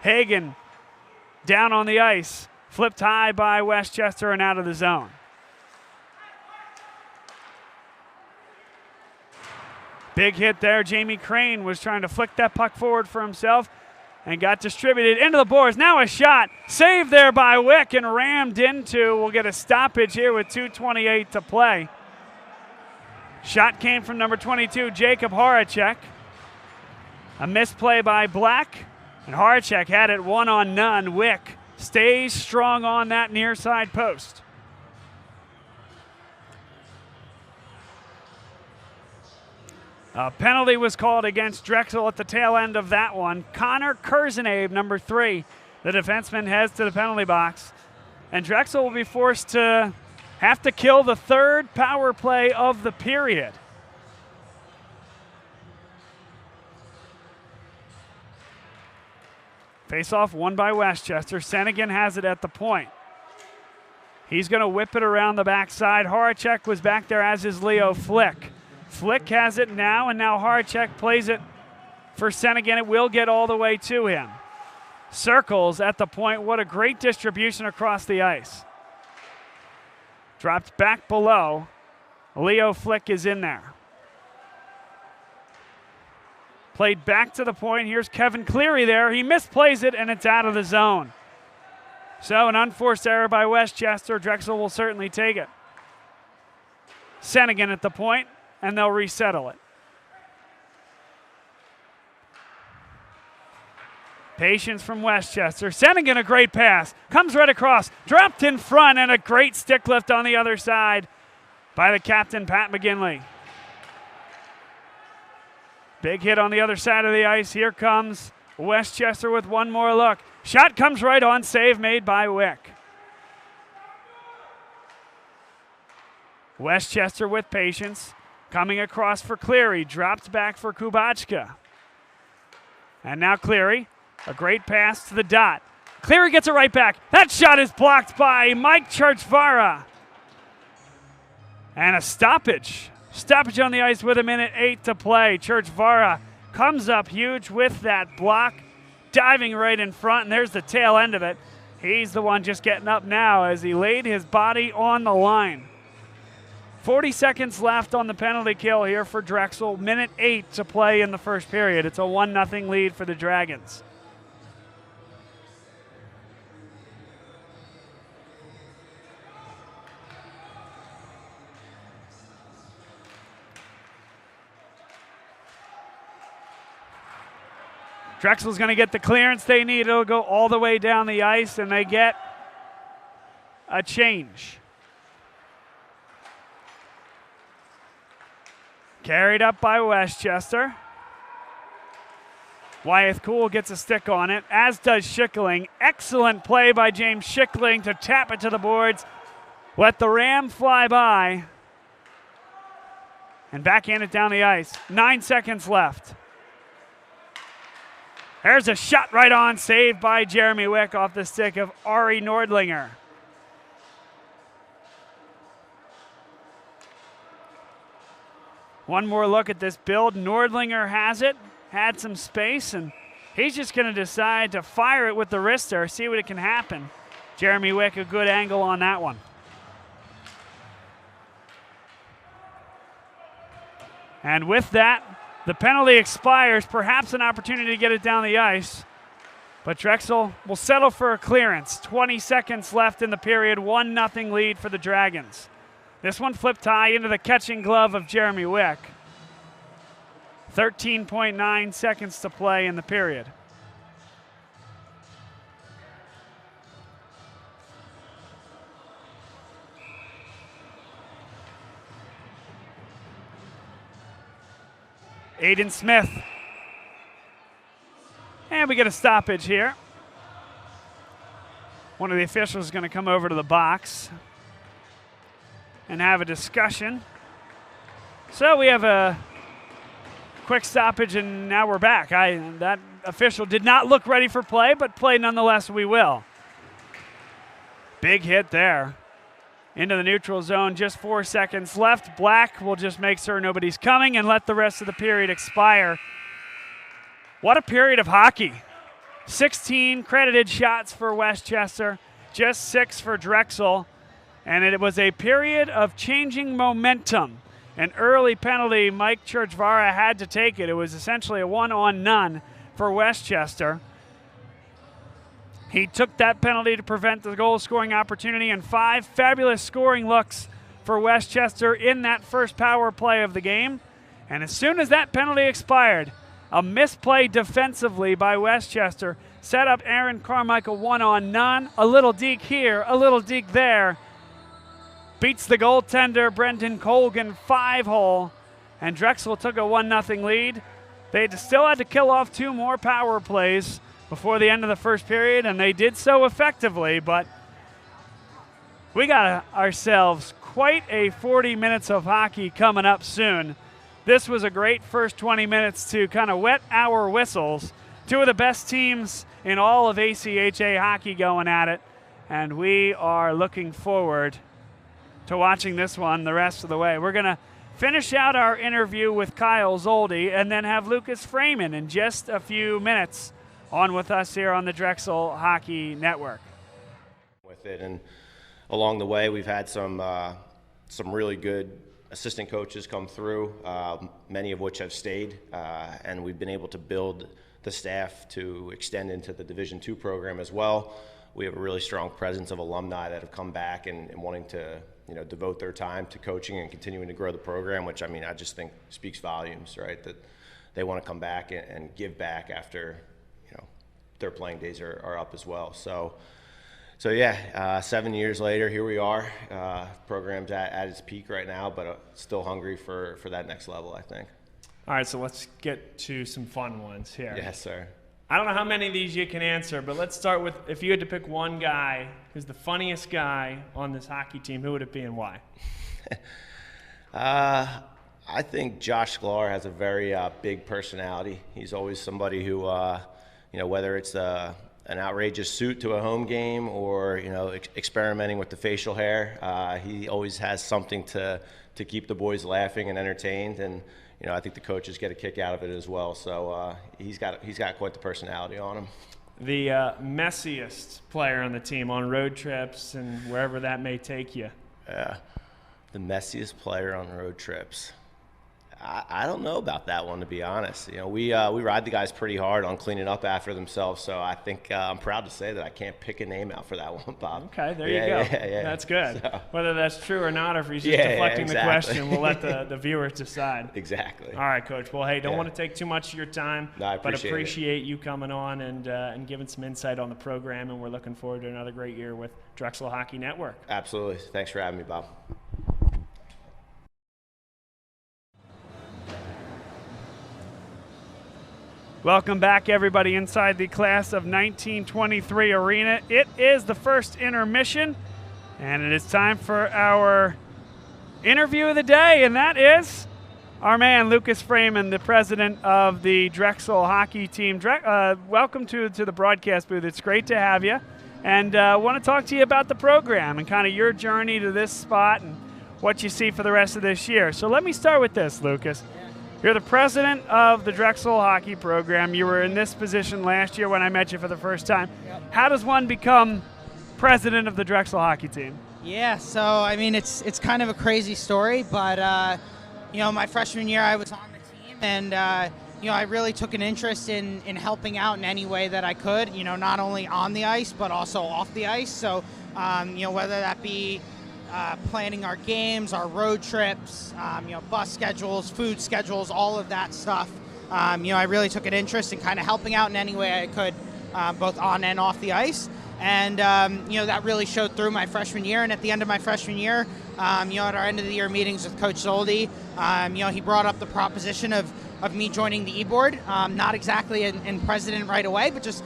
Hagen down on the ice. Flipped high by Westchester and out of the zone. Big hit there. Jamie Crane was trying to flick that puck forward for himself and got distributed into the boards. Now a shot. Saved there by Wick and rammed into. We'll get a stoppage here with 2:28 to play. Shot came from number 22, Jacob Horacek. A misplay by Black, and Horacek had it 1-on-none. Wick stays strong on that near side post. A penalty was called against Drexel at the tail end of that one. Connor Kurzenabe, number 3, the defenseman, heads to the penalty box. And Drexel will be forced to have to kill the third power play of the period. Face-off won by Westchester. Senegan has it at the point. He's going to whip it around the backside. Horacek was back there, as is Leo Flick. Flick has it now, and now Horacek plays it for Senegan. It will get all the way to him. Circles at the point. What a great distribution across the ice. Dropped back below. Leo Flick is in there. Played back to the point. Here's Kevin Cleary there. He misplays it, and it's out of the zone. So an unforced error by Westchester. Drexel will certainly take it. Senegan at the point, and they'll resettle it. Patience from Westchester. Senegan, a great pass. Comes right across. Dropped in front, and a great stick lift on the other side by the captain, Pat McGinley. Big hit on the other side of the ice. Here comes Westchester with one more look. Shot comes right on, save made by Wick. Westchester with patience. Coming across for Cleary. Dropped back for Kubachka. And now Cleary. A great pass to the dot. Cleary gets it right back. That shot is blocked by Mike Charchvara. And a stoppage. Stoppage on the ice with 1:08 to play. Charchvara comes up huge with that block. Diving right in front, and there's the tail end of it. He's the one just getting up now as he laid his body on the line. 40 seconds left on the penalty kill here for Drexel. 1:08 to play in the first period. It's a 1-0 lead for the Dragons. Drexel's going to get the clearance they need. It'll go all the way down the ice, and they get a change. Carried up by Westchester. Wyeth Cool gets a stick on it, as does Schickling. Excellent play by James Schickling to tap it to the boards. Let the ram fly by. And backhand it down the ice. 9 seconds left. There's a shot right on, saved by Jeremy Wick off the stick of Ari Nordlinger. One more look at this build. Nordlinger has it, had some space, and he's just going to decide to fire it with the wrister, see what it can happen. Jeremy Wick, a good angle on that one. And with that, the penalty expires, perhaps an opportunity to get it down the ice. But Drexel will settle for a clearance. 20 seconds left in the period, 1-0 lead for the Dragons. This one flipped high into the catching glove of Jeremy Wick. 13.9 seconds to play in the period. Aiden Smith. And we get a stoppage here. One of the officials is going to come over to the box and have a discussion. So we have a quick stoppage, and now we're back. That official did not look ready for play, but play nonetheless we will. Big hit there. Into the neutral zone, just 4 seconds left. Black will just make sure nobody's coming and let the rest of the period expire. What a period of hockey. 16 credited shots for Westchester, just 6 for Drexel. And it was a period of changing momentum. An early penalty, Mike Charchvara had to take it. It was essentially a 1-on-none for Westchester. He took that penalty to prevent the goal-scoring opportunity, and 5 fabulous scoring looks for Westchester in that first power play of the game. And as soon as that penalty expired, a misplay defensively by Westchester set up Aaron Carmichael 1-on-none. A little deke here, a little deke there. Beats the goaltender, Brendan Colgan, 5-hole, and Drexel took a 1-0 lead. They still had to kill off 2 more power plays before the end of the first period, and they did so effectively, but we got ourselves quite a 40 minutes of hockey coming up soon. This was a great first 20 minutes to kind of wet our whistles. 2 of the best teams in all of ACHA hockey going at it, and we are looking forward to watching this one the rest of the way. We're going to finish out our interview with Kyle Soldie and then have Lucas Freeman in just a few minutes on with us here on the Drexel Hockey Network. With it, and along the way, we've had some really good assistant coaches come through, many of which have stayed, and we've been able to build the staff to extend into the Division II program as well. We have a really strong presence of alumni that have come back and wanting to devote their time to coaching and continuing to grow the program, which I just think speaks volumes, right? That they want to come back and give back after their playing days are up as well. So yeah, 7 years later, here we are. Program's at its peak right now, but still hungry for that next level, I think. All right, so let's get to some fun ones here. Yes, sir. I don't know how many of these you can answer, but let's start with, if you had to pick one guy who's the funniest guy on this hockey team, who would it be and why? I think Josh Sklar has a very big personality. He's always somebody who, whether it's an outrageous suit to a home game or, experimenting with the facial hair, he always has something to keep the boys laughing and entertained. And, I think the coaches get a kick out of it as well. So he's got quite the personality on him. The messiest player on the team on road trips and wherever that may take you. Yeah, the messiest player on road trips. I don't know about that one, to be honest. We ride the guys pretty hard on cleaning up after themselves, so I think I'm proud to say that I can't pick a name out for that one, Bob. Okay, there you go. Yeah. That's good. So. Whether that's true or not, or if he's just deflecting the question, we'll let the viewers decide. Exactly. All right, Coach. Well, hey, don't want to take too much of your time, no, I but appreciate appreciate you coming on and giving some insight on the program, and we're looking forward to another great year with Drexel Hockey Network. Absolutely. Thanks for having me, Bob. Welcome back, everybody, inside the class of 1923 arena. It is the first intermission, and it is time for our interview of the day, and that is our man, Lucas Freeman, the president of the Drexel hockey team. Welcome to the broadcast booth. It's great to have you, and I want to talk to you about the program and kind of your journey to this spot and what you see for the rest of this year. So let me start with this, Lucas. You're the president of the Drexel hockey program. You were in this position last year when I met you for the first time. Yep. How does one become president of the Drexel hockey team? Yeah, so I mean it's kind of a crazy story, but my freshman year I was on the team, and I really took an interest in helping out in any way that I could. Not only on the ice but also off the ice. So whether that be planning our games, our road trips, bus schedules, food schedules, all of that stuff. I really took an interest in kind of helping out in any way I could, both on and off the ice. And, that really showed through my freshman year. And at the end of my freshman year, at our end of the year meetings with Coach Soldie, he brought up the proposition of me joining the e-board, not exactly in president right away, but just,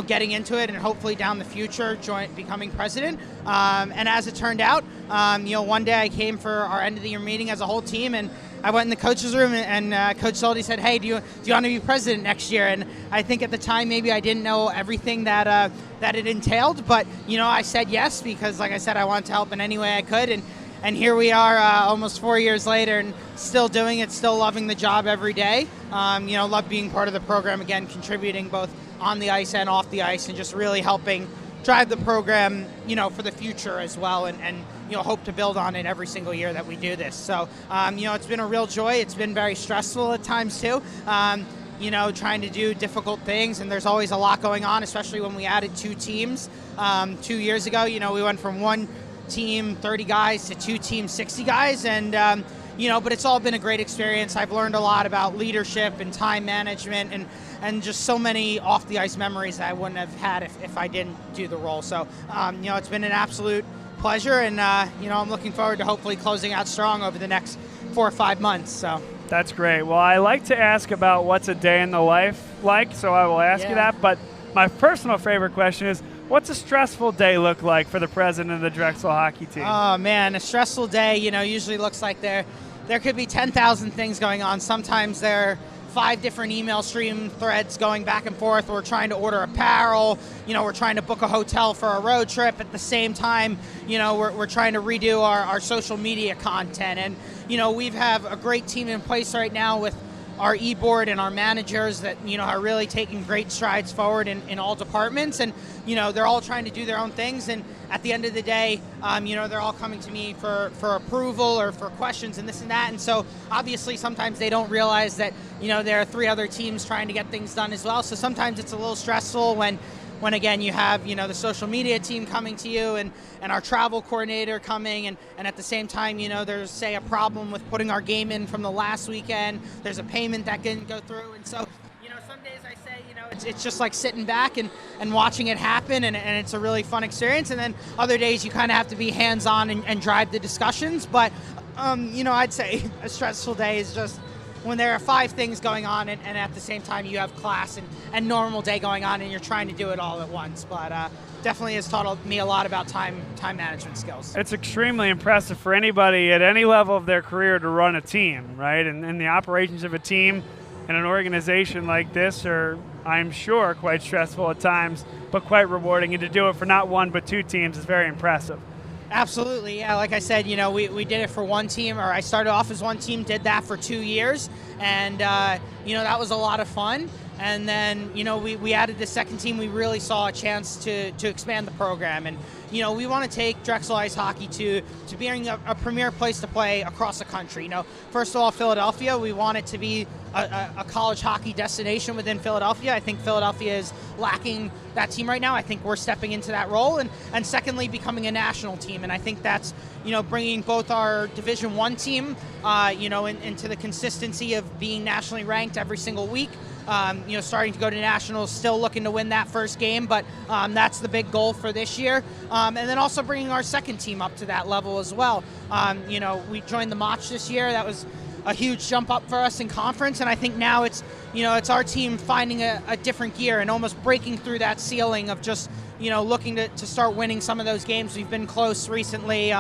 getting into it and hopefully down the future becoming president. And as it turned out, one day I came for our end of the year meeting as a whole team, and I went in the coach's room, and Coach Soldie said, "Hey, do you want to be president next year?" And I think at the time maybe I didn't know everything that it entailed, but I said yes because, like I said, I wanted to help in any way I could, and here we are almost 4 years later and still doing it, still loving the job every day. Love being part of the program again, contributing both on the ice and off the ice, and just really helping drive the program, for the future as well, and hope to build on it every single year that we do this. So, it's been a real joy. It's been very stressful at times too, trying to do difficult things, and there's always a lot going on, especially when we added 2 teams 2 years ago. We went from 1 team 30 guys to 2 teams 60 guys, and but it's all been a great experience. I've learned a lot about leadership and time management and just so many off the ice memories that I wouldn't have had if I didn't do the role. So it's been an absolute pleasure, and I'm looking forward to hopefully closing out strong over the next 4 or 5 months. So That's great. Well, I like to ask about what's a day in the life like, so I will ask you that, but my personal favorite question is, what's a stressful day look like for the president of the Drexel hockey team? Oh man, a stressful day, usually looks like there could be 10,000 things going on. Sometimes there are 5 different email stream threads going back and forth. We're trying to order apparel, we're trying to book a hotel for a road trip. At the same time, we're trying to redo our social media content. And, we have a great team in place right now with our e-board and our managers that, are really taking great strides forward in all departments. And, they're all trying to do their own things. And at the end of the day, they're all coming to me for approval or for questions and this and that. And so obviously sometimes they don't realize that, there are 3 other teams trying to get things done as well. So sometimes it's a little stressful when again you have the social media team coming to you and our travel coordinator coming, and at the same time there's say a problem with putting our game in from the last weekend, there's a payment that didn't go through, and so some days I say it's just like sitting back and watching it happen, and it's a really fun experience, and then other days you kind of have to be hands-on and drive the discussions. But I'd say a stressful day is just when there are 5 things going on and at the same time you have class and normal day going on and you're trying to do it all at once. But definitely has taught me a lot about time management skills. It's extremely impressive for anybody at any level of their career to run a team, right? And the operations of a team and an organization like this are, I'm sure, quite stressful at times, but quite rewarding. And to do it for not 1 but 2 teams is very impressive. Absolutely, yeah. Like I said, we did it for 1 team, or I started off as 1 team, did that for 2 years, and that was a lot of fun. And then, we added the second team. We really saw a chance to expand the program. And, we want to take Drexel Ice Hockey to being a premier place to play across the country. First of all, Philadelphia, we want it to be a college hockey destination within Philadelphia. I think Philadelphia is lacking that team right now. I think we're stepping into that role. And secondly, becoming a national team. And I think that's, bringing both our Division I team, into the consistency of being nationally ranked every single week. Starting to go to nationals, still looking to win that first game, but that's the big goal for this year. And then also bringing our second team up to that level as well. We joined the Mach this year. That was a huge jump up for us in conference, and I think now it's our team finding a different gear and almost breaking through that ceiling of just looking to start winning some of those games. We've been close recently.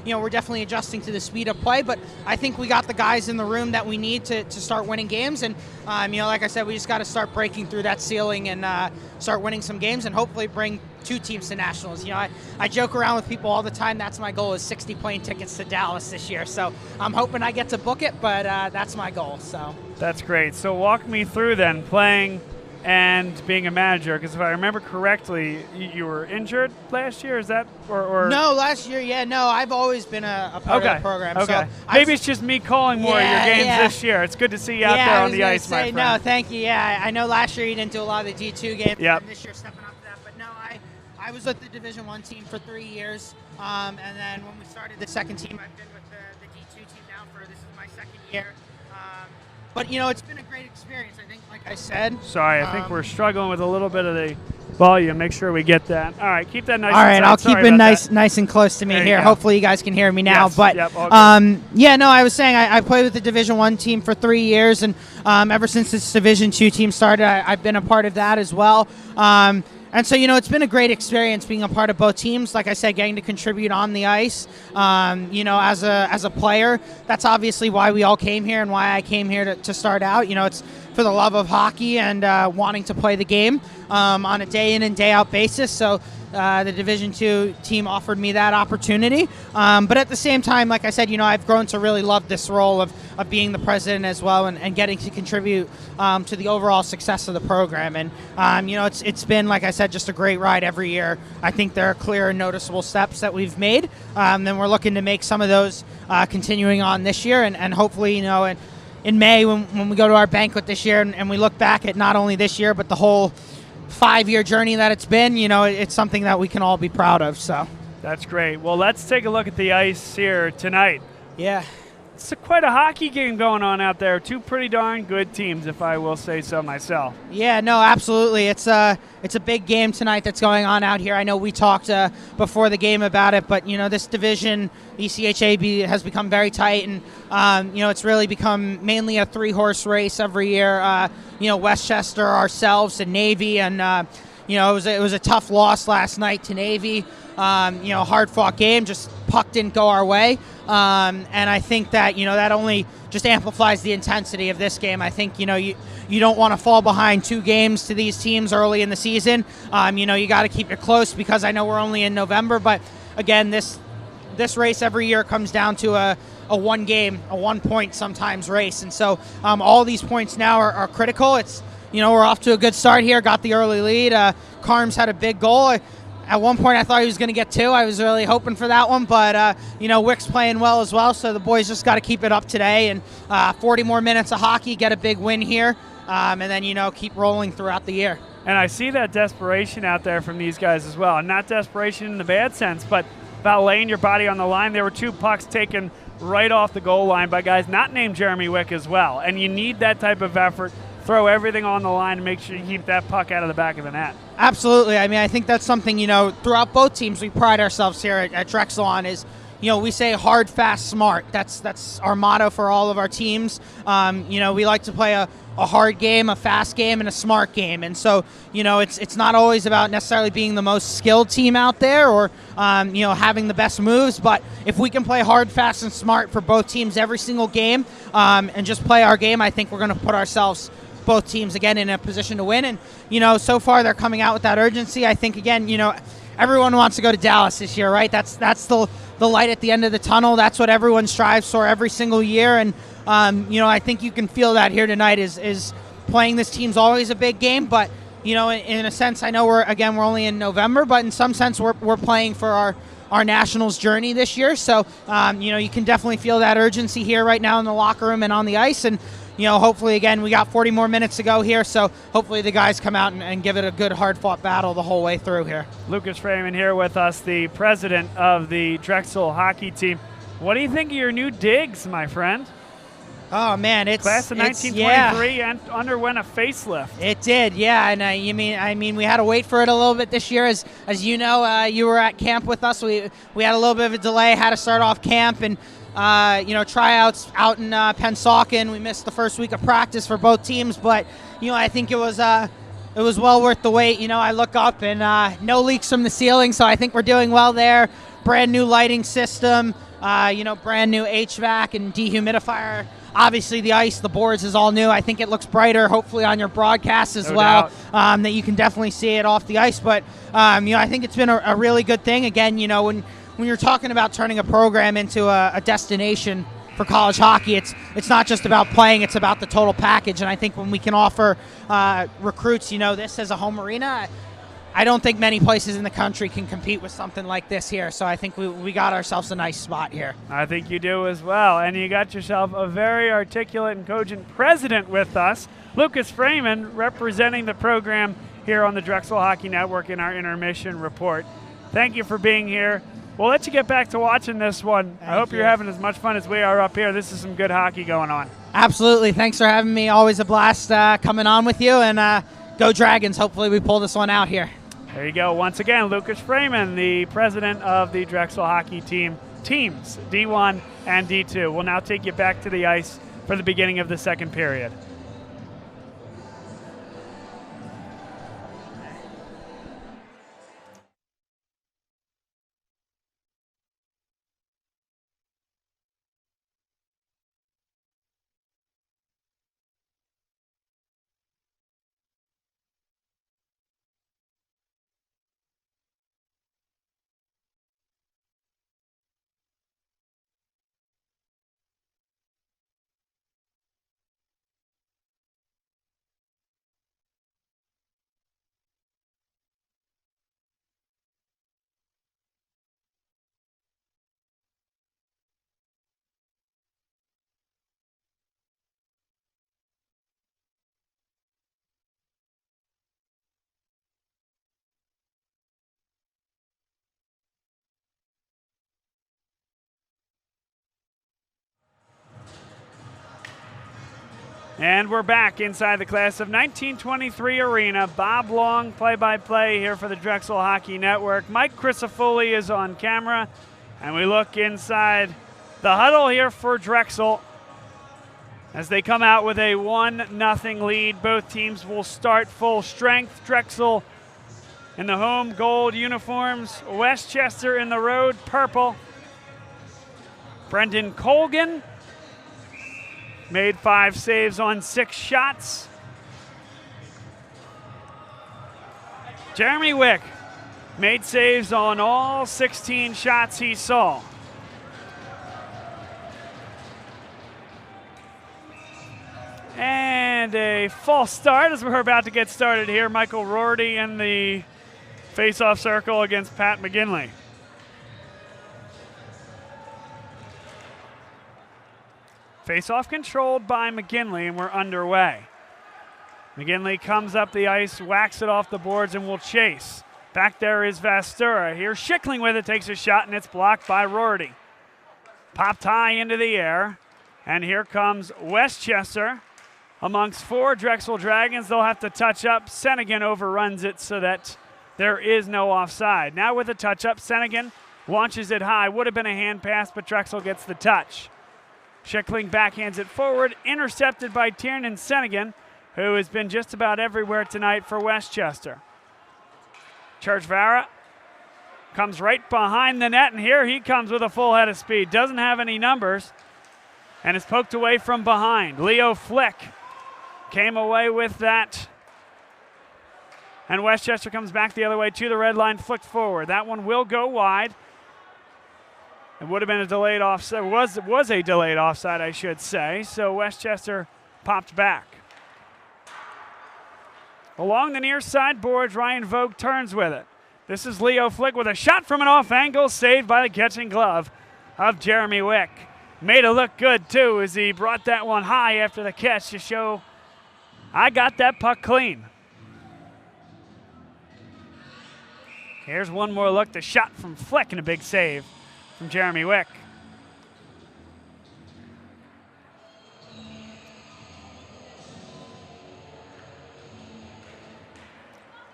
We're definitely adjusting to the speed of play, but I think we got the guys in the room that we need to start winning games. And, like I said, we just got to start breaking through that ceiling and start winning some games and hopefully bring 2 teams to nationals. I joke around with people all the time. That's my goal, is 60 plane tickets to Dallas this year. So I'm hoping I get to book it, but that's my goal. So that's great. So walk me through then playing and being a manager, because if I remember correctly, you were injured last year. Is that or no? Last year, yeah. No, I've always been a part of the program. Okay. So maybe it's just me calling more of your games this year. It's good to see you out there on the ice, my friend. No, thank you. Yeah, I know last year you didn't do a lot of the D2 games. Yep. This year stepping up to that, but no, I was with the Division I team for 3 years, and then when we started the second team, I've been with the D2 team now for this is my second year. But it's been a great experience. I think, like I said. Sorry, I think we're struggling with a little bit of the volume. Make sure we get that. All right, keep that nice. All right, I'll keep it nice and close to me here. Hopefully, you guys can hear me now. Yes. But yep, I was saying I played with the Division I team for 3 years, and ever since this Division II team started, I've been a part of that as well. And so, it's been a great experience being a part of both teams. Like I said, getting to contribute on the ice, as a player. That's obviously why we all came here and why I came here to start out. It's for the love of hockey and wanting to play the game on a day in and day out basis. So the Division II team offered me that opportunity. But at the same time, like I said, I've grown to really love this role of being the president as well and getting to contribute to the overall success of the program. And, it's been, like I said, just a great ride every year. I think there are clear and noticeable steps that we've made. And we're looking to make some of those continuing on this year. And hopefully, in May when we go to our banquet this year and we look back at not only this year but the whole 5-year journey that it's been, it's something that we can all be proud of. So that's great. Well, let's take a look at the ice here tonight. Yeah. It's quite a hockey game going on out there. 2 pretty darn good teams, if I will say so myself. Yeah, no, absolutely. It's a big game tonight that's going on out here. I know we talked before the game about it, but this division, ECHAB, has become very tight, and it's really become mainly a 3-horse race every year. Westchester, ourselves, and Navy, and it was a tough loss last night to Navy. Hard-fought game, just puck didn't go our way. And I think that, that only just amplifies the intensity of this game. I think, you don't want to fall behind 2 games to these teams early in the season. You got to keep it close because I know we're only in November. But, again, this race every year comes down to a 1-point sometimes race. And so all these points now are critical. It's, we're off to a good start here, got the early lead. Carms had a big goal. At one point, I thought he was going to get 2. I was really hoping for that one, but, Wick's playing well as well, so the boys just got to keep it up today, and 40 more minutes of hockey, get a big win here, and then, keep rolling throughout the year. And I see that desperation out there from these guys as well. Not desperation in the bad sense, but about laying your body on the line. There were 2 pucks taken right off the goal line by guys not named Jeremy Wick as well, and you need that type of effort. Throw everything on the line and make sure you keep that puck out of the back of the net. Absolutely. I mean, I think that's something, throughout both teams we pride ourselves here at Drexel on is, we say hard, fast, smart. That's our motto for all of our teams. We like to play a hard game, a fast game, and a smart game. And so, it's not always about necessarily being the most skilled team out there or, having the best moves. But if we can play hard, fast, and smart for both teams every single game and just play our game, I think we're going to put ourselves, both teams, again, in a position to win. And, so far they're coming out with that urgency. I think, again, everyone wants to go to Dallas this year, right? That's the light at the end of the tunnel. That's what everyone strives for every single year. And, I think you can feel that here tonight is playing this team's always a big game. But, in a sense, I know we're only in November, but in some sense we're playing for our Nationals journey this year. So, you can definitely feel that urgency here right now in the locker room and on the ice. And, hopefully, again, we got 40 more minutes to go here, so hopefully the guys come out and give it a good, hard-fought battle the whole way through here. Lucas Freeman here with us, the president of the Drexel hockey team. What do you think of your new digs, my friend? Oh, man, Class of 1923 and underwent a facelift. It did, yeah, and I mean, we had to wait for it a little bit this year. As you know, you were at camp with us. We had a little bit of a delay, had to start off camp, and tryouts out in Pennsauken. We missed the first week of practice for both teams, but I think it was well worth the wait. I look up and no leaks from the ceiling, so I think we're doing well there. Brand new lighting system, brand new HVAC and dehumidifier. Obviously, the ice, the boards is all new. I think it looks brighter, hopefully on your broadcast as well, that you can definitely see it off the ice. But I think it's been a really good thing. Again, when you're talking about turning a program into a destination for college hockey, it's not just about playing, it's about the total package. And I think when we can offer recruits, this as a home arena, I don't think many places in the country can compete with something like this here. So I think we got ourselves a nice spot here. I think you do as well. And you got yourself a very articulate and cogent president with us, Lucas Freeman, representing the program here on the Drexel Hockey Network in our intermission report. Thank you for being here. We'll let you get back to watching this one. I hope you're having as much fun as we are up here. This is some good hockey going on. Absolutely. Thanks for having me. Always a blast coming on with you. And go Dragons. Hopefully we pull this one out here. There you go. Once again, Lucas Freeman, the president of the Drexel hockey teams D1 and D2. We'll now take you back to the ice for the beginning of the second period. And we're back inside the class of 1923 arena. Bob Long, play-by-play here for the Drexel Hockey Network. Mike Crisafulli is on camera. And we look inside the huddle here for Drexel as they come out with a 1-0 lead. Both teams will start full strength. Drexel in the home gold uniforms. Westchester in the road purple. Brendan Colgan made 5 saves on 6 shots. Jeremy Wick made saves on all 16 shots he saw. And a false start as we're about to get started here. Michael Rorty in the face-off circle against Pat McGinley. Face-off controlled by McGinley, and we're underway. McGinley comes up the ice, whacks it off the boards, and will chase. Back there is Vastura. Here Schickling with it, takes a shot, and it's blocked by Rorty. Popped high into the air, and here comes Westchester. Amongst 4 Drexel Dragons, they'll have to touch up. Senegan overruns it so that there is no offside. Now with a touch-up, Senegan Launches it high. Would have been a hand pass, but Drexel gets the touch. Schickling backhands it forward. Intercepted by Tiernan Senegan, who has been just about everywhere tonight for Westchester. Churchvara comes right behind the net, and here he comes with a full head of speed. Doesn't have any numbers, and is poked away from behind. Leo Flick came away with that. And Westchester comes back the other way to the red line, flicked forward. That one will go wide. It would have been a delayed offside. Was a delayed offside, I should say. So Westchester popped back. Along the near side boards, Ryan Vogt turns with it. This is Leo Flick with a shot from an off angle, saved by the catching glove of Jeremy Wick. Made it look good, too, as he brought that one high after the catch to show I got that puck clean. Here's one more look. The shot from Flick and a big save from Jeremy Wick.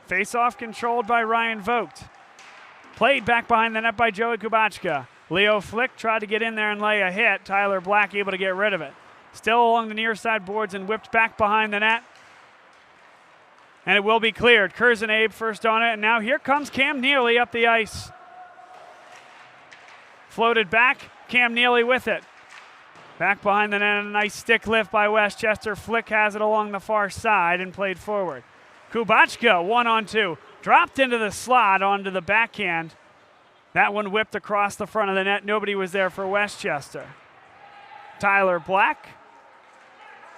Face-off controlled by Ryan Vogt. Played back behind the net by Joey Kubachka. Leo Flick tried to get in there and lay a hit. Tyler Black able to get rid of it. Still along the near side boards and whipped back behind the net. And it will be cleared. Kurzenabe first on it, and now here comes Cam Neely up the ice. Floated back, Cam Neely with it. Back behind the net, a nice stick lift by Westchester. Flick has it along the far side and played forward. Kubachka, 1-on-2. Dropped into the slot onto the backhand. That one whipped across the front of the net. Nobody was there for Westchester. Tyler Black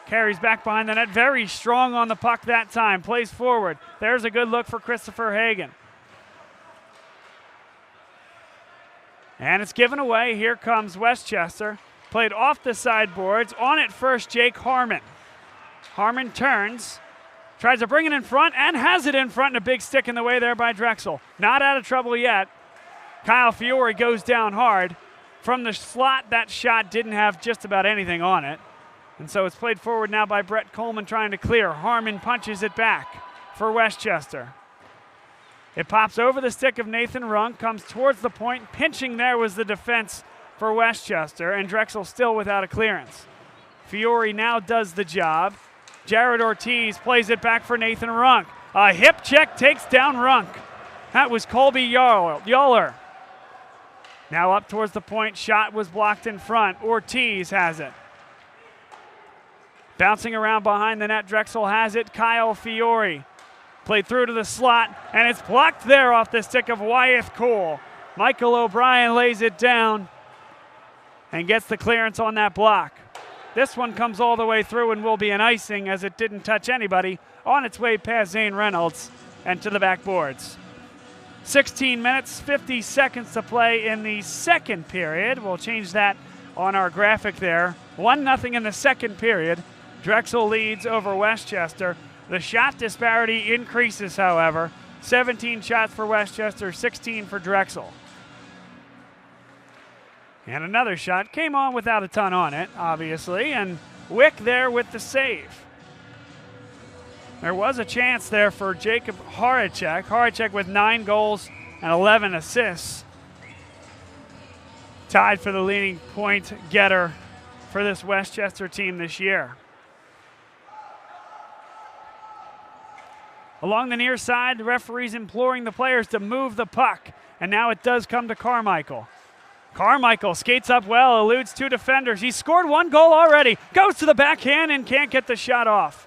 carries back behind the net. Very strong on the puck that time. Plays forward. There's a good look for Christopher Hagan. And it's given away. Here comes Westchester. Played off the sideboards. On it first, Jake Harmon. Harmon turns. Tries to bring it in front and has it in front, and a big stick in the way there by Drexel. Not out of trouble yet. Kyle Fiore goes down hard. From the slot, that shot didn't have just about anything on it. And so it's played forward now by Brett Coleman trying to clear. Harmon punches it back for Westchester. It pops over the stick of Nathan Runk, comes towards the point. Pinching there was the defense for Westchester, and Drexel still without a clearance. Fiore now does the job. Jared Ortiz plays it back for Nathan Runk. A hip check takes down Runk. That was Colby Yaller. Now up towards the point. Shot was blocked in front. Ortiz has it. Bouncing around behind the net. Drexel has it. Kyle Fiore. Played through to the slot, and it's blocked there off the stick of Wyeth Cole. Michael O'Brien lays it down and gets the clearance on that block. This one comes all the way through and will be an icing as it didn't touch anybody on its way past Zane Reynolds and to the backboards. 16 minutes, 50 seconds to play in the second period. We'll change that on our graphic there. 1-0 in the second period. Drexel leads over Westchester. The shot disparity increases, however. 17 shots for Westchester, 16 for Drexel. And another shot came on without a ton on it, obviously, and Wick there with the save. There was a chance there for Jacob Horacek. Horacek with 9 goals and 11 assists. Tied for the leading point getter for this Westchester team this year. Along the near side, the referee's imploring the players to move the puck, and now it does come to Carmichael. Carmichael skates up well, eludes 2 defenders. He scored 1 goal already. Goes to the backhand and can't get the shot off.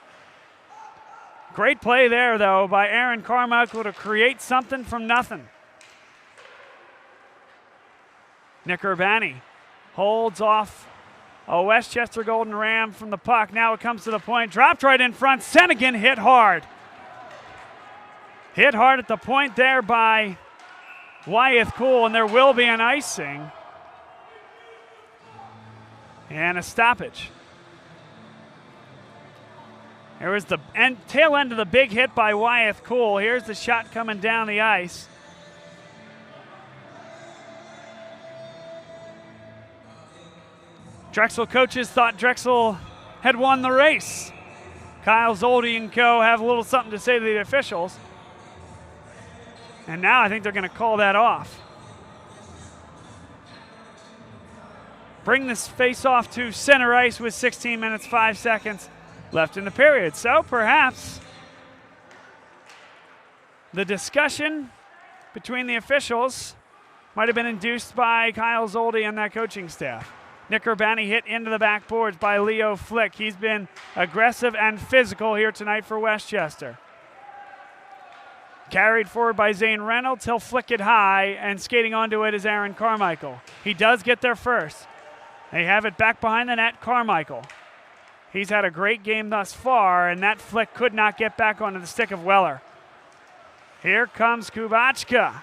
Great play there, though, by Aaron Carmichael to create something from nothing. Nick Urbani holds off a Westchester Golden Ram from the puck. Now it comes to the point. Dropped right in front. Senegan hit hard. Hit hard at the point there by Wyeth Cool, and there will be an icing and a stoppage. There was the tail end of the big hit by Wyeth Cool. Here's the shot coming down the ice. Drexel coaches thought Drexel had won the race. Kyle Soldie and co. have a little something to say to the officials. And now I think they're going to call that off. bring this face-off to center ice with 16 minutes, 5 seconds left in the period. So perhaps the discussion between the officials might have been induced by Kyle Soldie and that coaching staff. Nick Urbani hit into the backboards by Leo Flick. He's been aggressive and physical here tonight for Westchester. Carried forward by Zane Reynolds. He'll flick it high, and skating onto it is Aaron Carmichael. He does get there first. They have it back behind the net, Carmichael. He's had a great game thus far, and that flick could not get back onto the stick of Weller. Here comes Kubachka.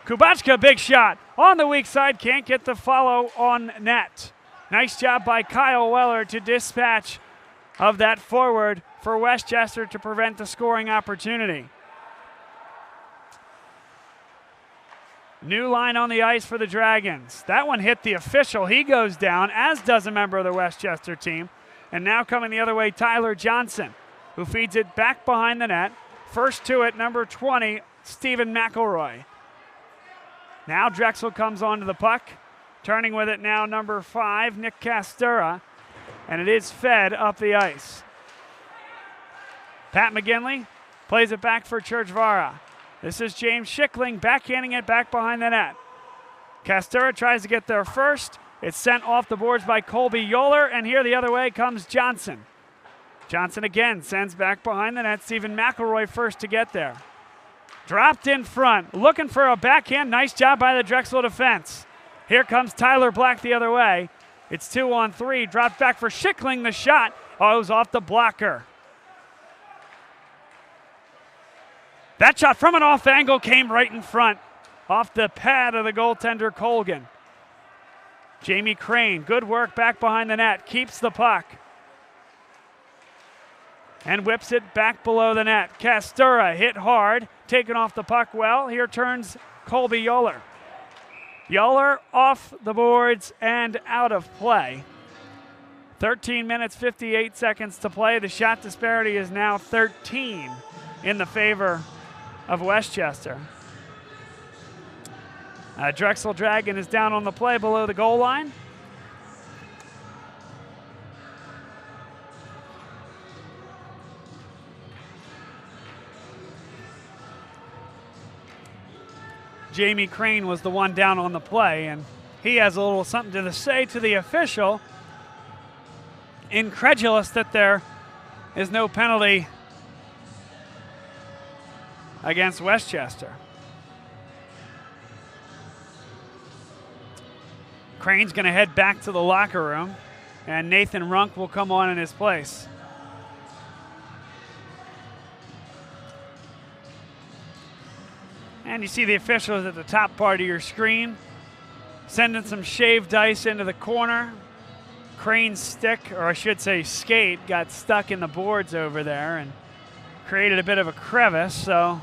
Kubachka, big shot. On the weak side, can't get the follow on net. Nice job by Kyle Weller to dispatch of that forward for Westchester to prevent the scoring opportunity. New line on the ice for the Dragons. That one hit the official. He goes down, as does a member of the Westchester team. And now coming the other way, Tyler Johnson, who feeds it back behind the net. First to it, number 20, Stephen McElroy. Now Drexel comes onto the puck. Turning with it now, number 5, Nick Castura. And it is fed up the ice. Pat McGinley plays it back for Churchvara. This is James Schickling backhanding it back behind the net. Castura tries to get there first. It's sent off the boards by Colby Yoler, and here the other way comes Johnson. Johnson again sends back behind the net. Stephen McElroy first to get there. Dropped in front, looking for a backhand. Nice job by the Drexel defense. Here comes Tyler Black the other way. It's 2-on-3. Dropped back for Schickling. The shot. Oh, it was off the blocker. That shot from an off angle came right in front, off the pad of the goaltender Colgan. Jamie Crane, good work back behind the net, keeps the puck. And whips it back below the net. Castura hit hard, taken off the puck well. Here turns Colby Yoler. Yoler off the boards and out of play. 13 minutes, 58 seconds to play. The shot disparity is now 13 in the favor of Westchester. Drexel Dragon is down on the play below the goal line. Jamie Crane was the one down on the play, and he has a little something to say to the official. Incredulous that there is no penalty against Westchester. Crane's going to head back to the locker room, and Nathan Runk will come on in his place. And you see the officials at the top part of your screen sending some shaved ice into the corner. Crane's stick, or I should say skate, got stuck in the boards over there and created a bit of a crevice, so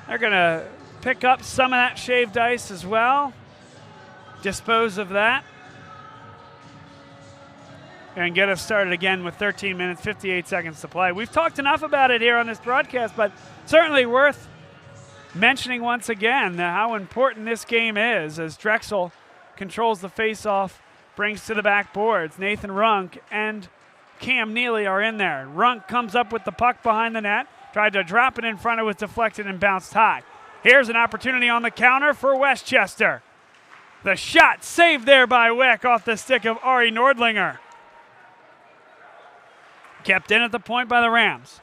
they're going to pick up some of that shaved ice as well, dispose of that, and get us started again with 13 minutes, 58 seconds to play. We've talked enough about it here on this broadcast, but certainly worth mentioning once again how important this game is as Drexel controls the faceoff, brings to the backboards. Nathan Runk and Cam Neely are in there. Runk comes up with the puck behind the net, tried to drop it in front, it was deflected and bounced high. Here's an opportunity on the counter for Westchester. The shot saved there by Wick off the stick of Ari Nordlinger. Kept in at the point by the Rams.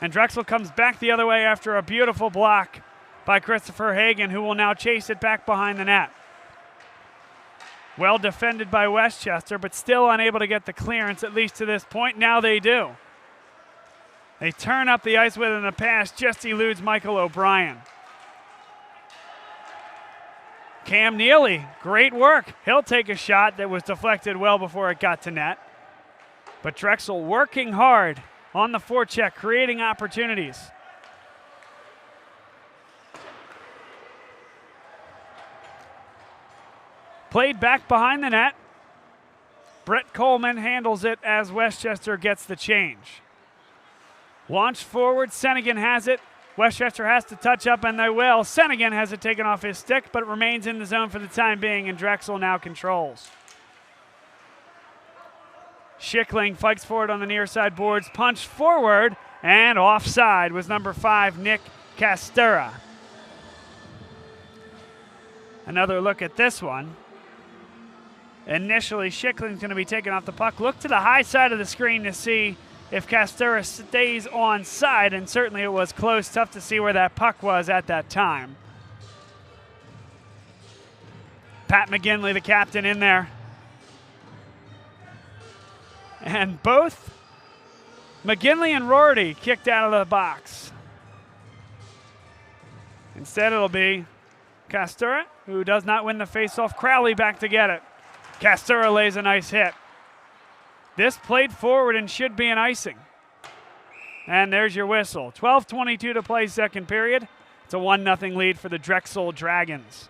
And Drexel comes back the other way after a beautiful block by Christopher Hagan, who will now chase it back behind the net. Well defended by Westchester, but still unable to get the clearance, at least to this point. Now they do. They turn up the ice with it in a pass, just eludes Michael O'Brien. Cam Neely, great work. He'll take a shot that was deflected well before it got to net. But Drexel working hard on the forecheck, creating opportunities. Played back behind the net. Brett Coleman handles it as Westchester gets the change. Launched forward, Senegan has it. Westchester has to touch up, and they will. Sennigan has it taken off his stick, but it remains in the zone for the time being, and Drexel now controls. Schickling fights forward on the near side boards, punched forward, and offside was number 5, Nick Castura. Another look at this one. Initially, Schickling's going to be taken off the puck. Look to the high side of the screen to see if Castura stays on side, and certainly it was close. Tough to see where that puck was at that time. Pat McGinley, the captain, in there. And both McGinley and Rorty kicked out of the box. Instead, it'll be Castura, who does not win the faceoff. Crowley back to get it. Castura lays a nice hit. This played forward and should be an icing. And there's your whistle. 12:22 to play second period. It's a 1-0 lead for the Drexel Dragons.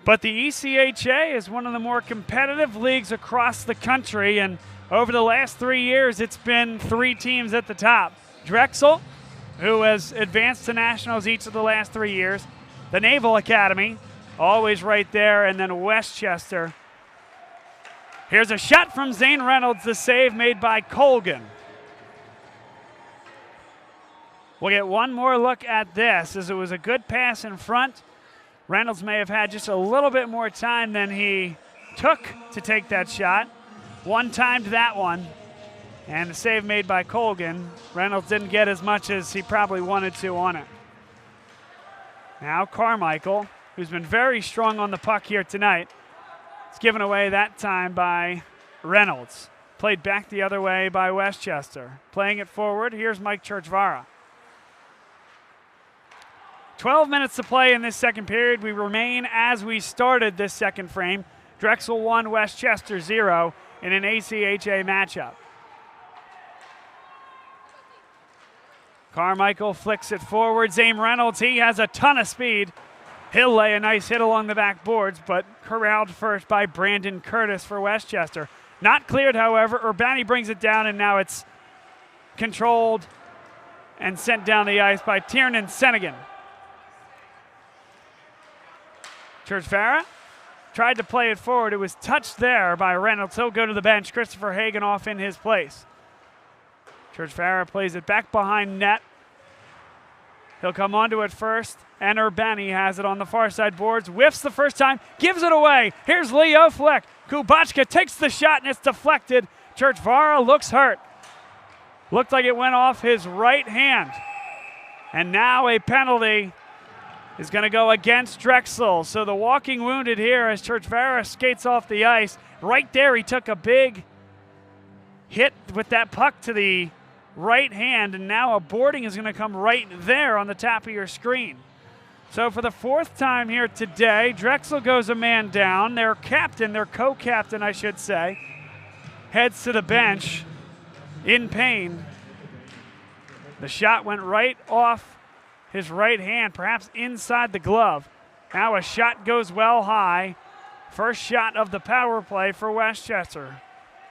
But the ECHA is one of the more competitive leagues across the country, and over the last 3 years, it's been 3 teams at the top. Drexel, who has advanced to nationals each of the last 3 years. The Naval Academy, always right there, and then Westchester. Here's a shot from Zane Reynolds, the save made by Colgan. We'll get one more look at this, as it was a good pass in front. Reynolds may have had just a little bit more time than he took to take that shot. One-timed that one, and the save made by Colgan. Reynolds didn't get as much as he probably wanted to on it. Now Carmichael, who's been very strong on the puck here tonight. It's given away that time by Reynolds. Played back the other way by Westchester. Playing it forward, here's Mike Churchvara. 12 minutes to play in this second period. We remain as we started this second frame. Drexel 1, Westchester 0 in an ACHA matchup. Carmichael flicks it forward. Zane Reynolds, he has a ton of speed. He'll lay a nice hit along the backboards, but corralled first by Brandon Curtis for Westchester. Not cleared, however. Urbani brings it down, and now it's controlled and sent down the ice by Tiernan Sennigan. Churchvara tried to play it forward. It was touched there by Reynolds. He'll go to the bench. Christopher Hagen off in his place. Churchvara plays it back behind net. He'll come onto it first, and Urbani has it on the far side boards. Whiffs the first time, gives it away. Here's Leo Fleck. Kubachka takes the shot, and it's deflected. Churchvara looks hurt. Looked like it went off his right hand. And now a penalty is going to go against Drexel. So the walking wounded here as Churchvara skates off the ice. Right there, he took a big hit with that puck to the right hand, and now a boarding is going to come right there on the top of your screen. So for the 4th time here today, Drexel goes a man down. Their captain, their co-captain, I should say, heads to the bench in pain. The shot went right off his right hand, perhaps inside the glove. Now a shot goes well high. First shot of the power play for Westchester.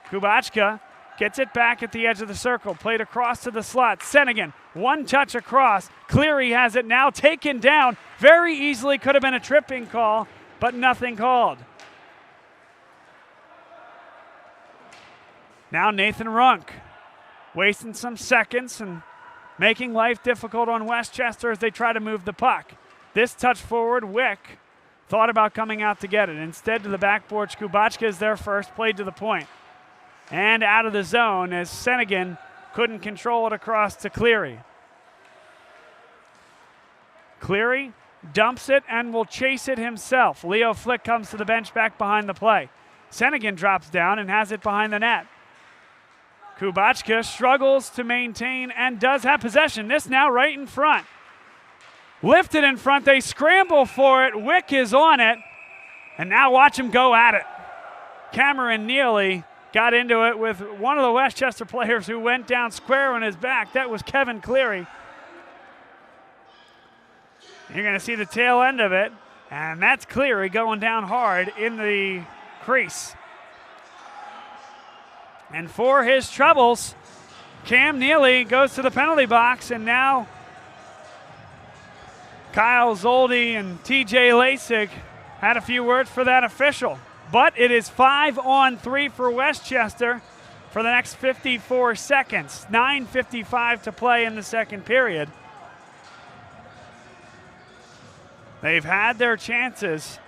Kubachka gets it back at the edge of the circle. Played across to the slot. Sennigan, one touch across. Cleary has it now taken down. Very easily could have been a tripping call, but nothing called. Now Nathan Runk wasting some seconds and making life difficult on Westchester as they try to move the puck. This touch forward, Wick thought about coming out to get it. Instead to the backboard, Kubachka is there first, played to the point. And out of the zone as Sennigan couldn't control it across to Cleary. Cleary dumps it and will chase it himself. Leo Flick comes to the bench back behind the play. Sennigan drops down and has it behind the net. Kubachka struggles to maintain and does have possession. This now right in front. Lifted in front, they scramble for it. Wick is on it, and now watch him go at it. Cameron Neely got into it with one of the Westchester players who went down square on his back. That was Kevin Cleary. You're going to see the tail end of it, and that's Cleary going down hard in the crease. And for his troubles, Cam Neely goes to the penalty box, and now Kyle Soldie and TJ Lasik had a few words for that official. But it is 5-on-3 for Westchester for the next 54 seconds. 9:55 to play in the second period. They've had their chances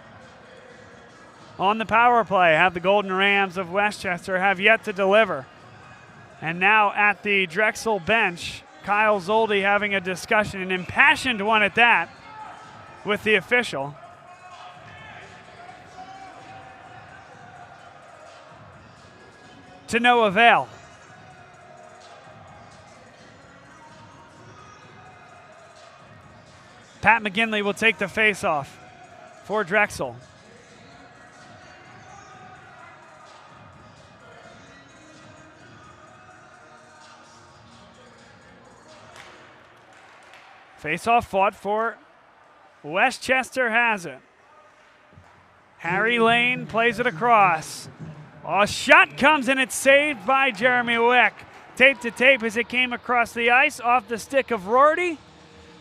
on the power play. Have the Golden Rams of Westchester have yet to deliver. And now at the Drexel bench, Kyle Soldie having a discussion, an impassioned one at that, with the official. To no avail. Pat McGinley will take the face-off for Drexel. Face-off fought for. Westchester has it. Harry Lane plays it across. A shot comes and it's saved by Jeremy Wick. Tape to tape as it came across the ice off the stick of Rorty.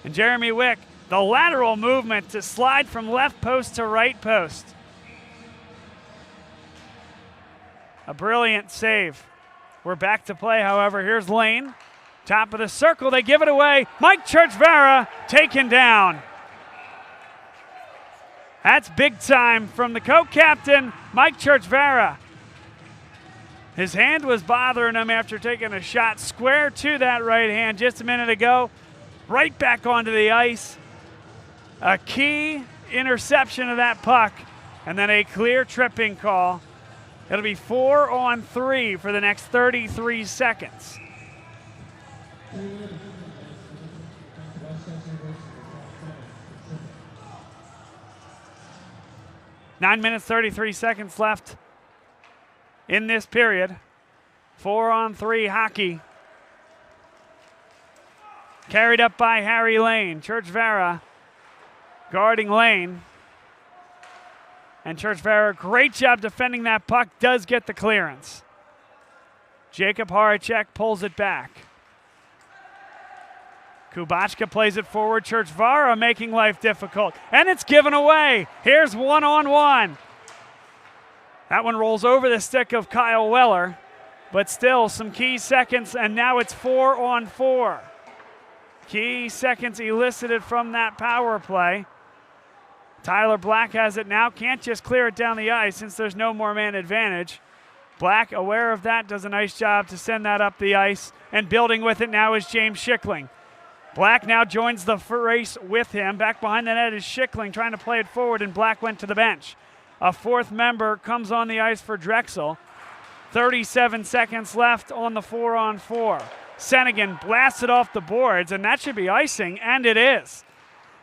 And Jeremy Wick, the lateral movement to slide from left post to right post. A brilliant save. We're back to play, however. Here's Lane. Top of the circle, they give it away. Mike Churchvara taken down. That's big time from the co-captain, Mike Churchvara. His hand was bothering him after taking a shot square to that right hand just a minute ago. Right back onto the ice. A key interception of that puck, and then a clear tripping call. It'll be 4-on-3 for the next 33 seconds. 9 minutes, 33 seconds left in this period. 4-on-3 hockey. Carried up by Harry Lane. Churchvara guarding Lane. And Churchvara, great job defending that puck, does get the clearance. Jacob Horacek pulls it back. Kubachka plays it forward. Churchvara making life difficult. And it's given away. Here's 1-on-1. That one rolls over the stick of Kyle Weller. But still some key seconds, and now it's 4-on-4. Key seconds elicited from that power play. Tyler Black has it now. Can't just clear it down the ice since there's no more man advantage. Black, aware of that, does a nice job to send that up the ice. And building with it now is James Schickling. Black now joins the race with him. Back behind the net is Schickling trying to play it forward, and Black went to the bench. A fourth member comes on the ice for Drexel. 37 seconds left on the 4-on-4. Senegan blasted off the boards, and that should be icing, and it is.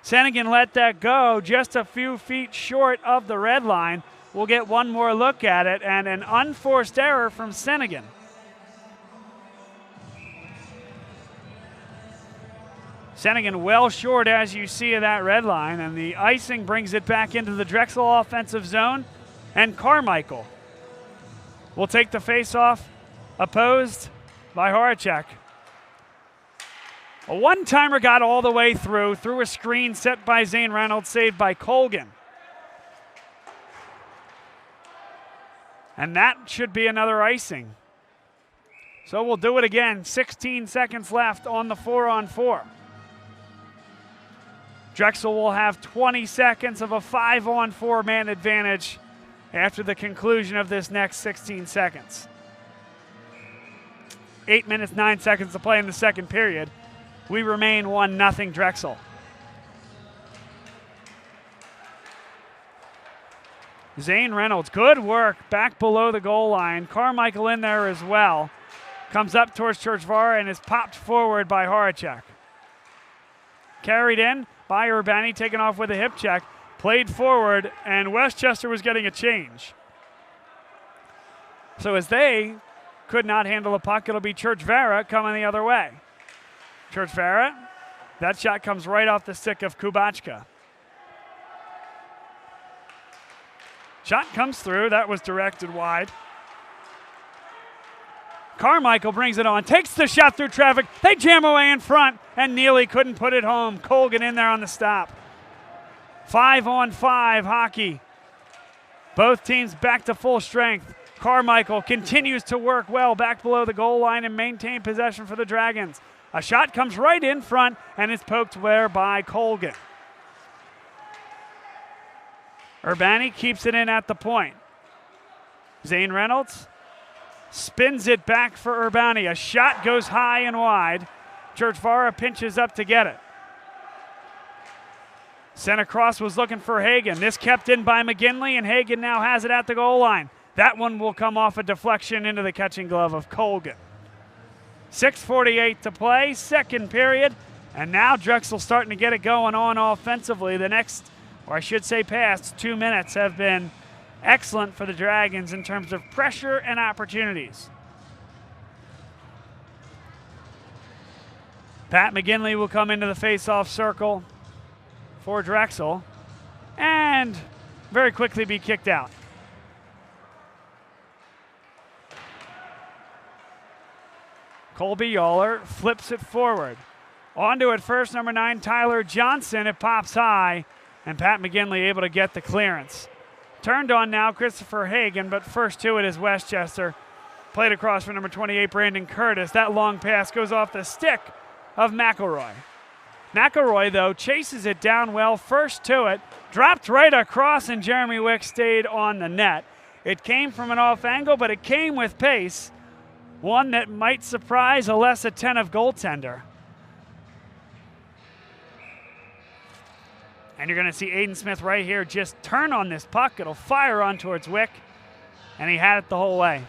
Senegan let that go just a few feet short of the red line. We'll get one more look at it, and an unforced error from Senegan. Senegan well short, as you see, of that red line, and the icing brings it back into the Drexel offensive zone, and Carmichael will take the face-off, opposed by Horacek. A one-timer got all the way through a screen set by Zane Reynolds, saved by Colgan. And that should be another icing. So we'll do it again. 16 seconds left on the 4-on-4. Drexel will have 20 seconds of a 5-on-4 man advantage after the conclusion of this next 16 seconds. 8 minutes, 9 seconds to play in the second period. We remain 1-0 Drexel. Zane Reynolds, good work back below the goal line. Carmichael in there as well. Comes up towards Churchvara and is popped forward by Horacek. Carried in by Urbani, taken off with a hip check. Played forward, and Westchester was getting a change. So as they could not handle the puck, it'll be Churchvara coming the other way. Churchvara, that shot comes right off the stick of Kubachka. Shot comes through, that was directed wide. Carmichael brings it on, takes the shot through traffic. They jam away in front, and Neely couldn't put it home. Colgan in there on the stop. 5-on-5 hockey. Both teams back to full strength. Carmichael continues to work well back below the goal line and maintain possession for the Dragons. A shot comes right in front and is poked there by Colgan. Urbani keeps it in at the point. Zane Reynolds spins it back for Urbani. A shot goes high and wide. Churchvara pinches up to get it. Sent across was looking for Hagan. This kept in by McGinley, and Hagan now has it at the goal line. That one will come off a deflection into the catching glove of Colgan. 6:48 to play, second period, and now Drexel starting to get it going on offensively. The next, or I should say past, 2 minutes have been excellent for the Dragons in terms of pressure and opportunities. Pat McGinley will come into the face-off circle for Drexel and very quickly be kicked out. Colby Yaller flips it forward. Onto it first, number 9, Tyler Johnson. It pops high, and Pat McGinley able to get the clearance. Turned on now, Christopher Hagan, but first to it is Westchester. Played across for number 28, Brandon Curtis. That long pass goes off the stick of McElroy. McElroy, though, chases it down well, first to it, dropped right across, and Jeremy Wick stayed on the net. It came from an off angle, but it came with pace, one that might surprise a less attentive goaltender. And you're going to see Aiden Smith right here just turn on this puck. It'll fire on towards Wick, and he had it the whole way.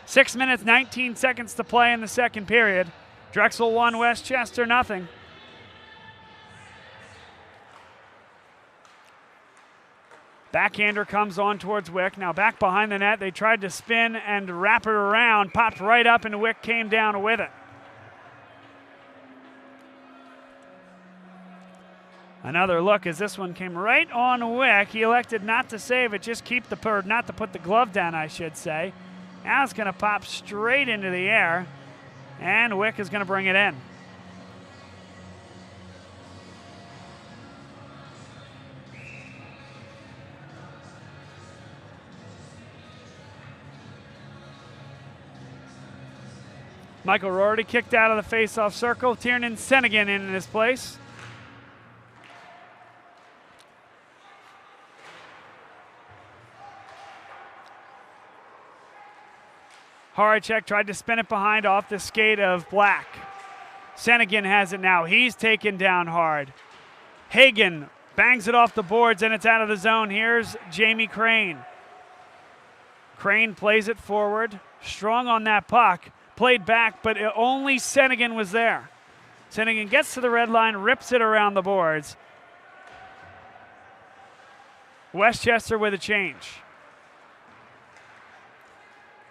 6 minutes, 19 seconds to play in the second period. Drexel 1, Westchester 0. Backhander comes on towards Wick. Now back behind the net. They tried to spin and wrap it around. Popped right up, and Wick came down with it. Another look as this one came right on Wick. He elected not to save it, just keep the not to put the glove down, I should say. Now it's going to pop straight into the air, and Wick is going to bring it in. Michael Rorty kicked out of the face-off circle. Tiernan Senegan in his place. Horacek tried to spin it behind off the skate of Black. Senegan has it now. He's taken down hard. Hagan bangs it off the boards, and it's out of the zone. Here's Jamie Crane. Crane plays it forward. Strong on that puck. Played back, but only Senegan was there. Senegan gets to the red line, rips it around the boards. Westchester with a change.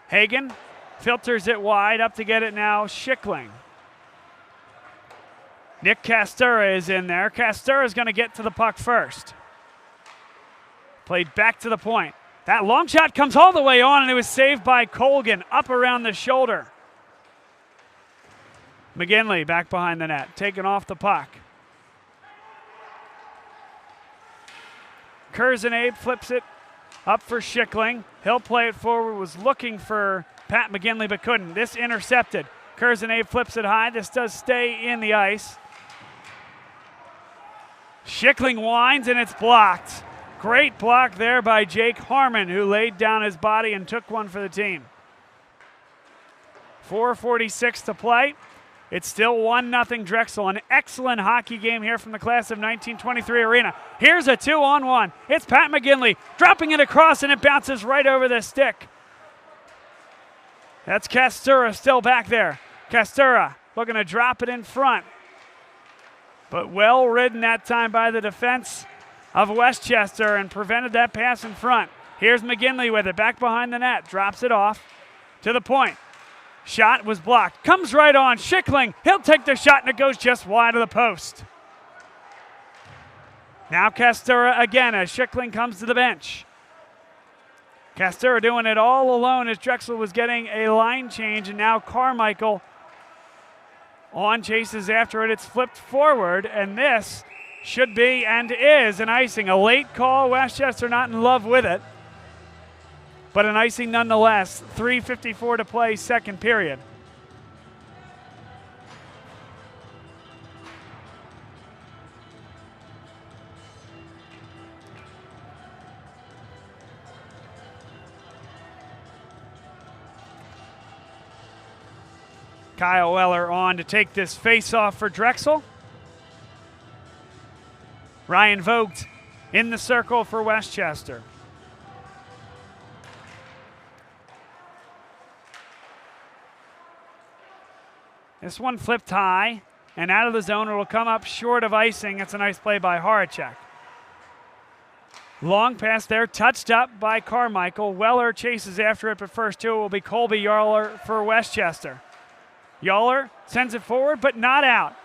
Hagan filters it wide, up to get it now, Schickling. Nick Castura is in there. Castura is going to get to the puck first. Played back to the point. That long shot comes all the way on, and it was saved by Colgan, up around the shoulder. McGinley back behind the net, taking off the puck. Kurzenabe flips it up for Schickling. He'll play it forward, was looking for Pat McGinley but couldn't. This intercepted. Kurzenabe flips it high. This does stay in the ice. Schickling winds, and it's blocked. Great block there by Jake Harmon, who laid down his body and took one for the team. 4:46 to play. It's still 1-0 Drexel. An excellent hockey game here from the class of 1923 arena. Here's a 2-on-1. It's Pat McGinley dropping it across, and it bounces right over the stick. That's Castura still back there. Castura looking to drop it in front. But well ridden that time by the defense of Westchester and prevented that pass in front. Here's McGinley with it back behind the net. Drops it off to the point. Shot was blocked. Comes right on. Schickling. He'll take the shot, and it goes just wide of the post. Now Castura again as Schickling comes to the bench. Castura doing it all alone as Drexel was getting a line change, and now Carmichael on chases after it. It's flipped forward, and this should be and is an icing. A late call, Westchester not in love with it, but an icing nonetheless. 3:54 to play, second period. Kyle Weller on to take this face-off for Drexel. Ryan Vogt in the circle for Westchester. This one flipped high and out of the zone. It will come up short of icing. It's a nice play by Horacek. Long pass there, touched up by Carmichael. Weller chases after it, but first to it will be Colby Yarler for Westchester. Yarler sends it forward, but not out.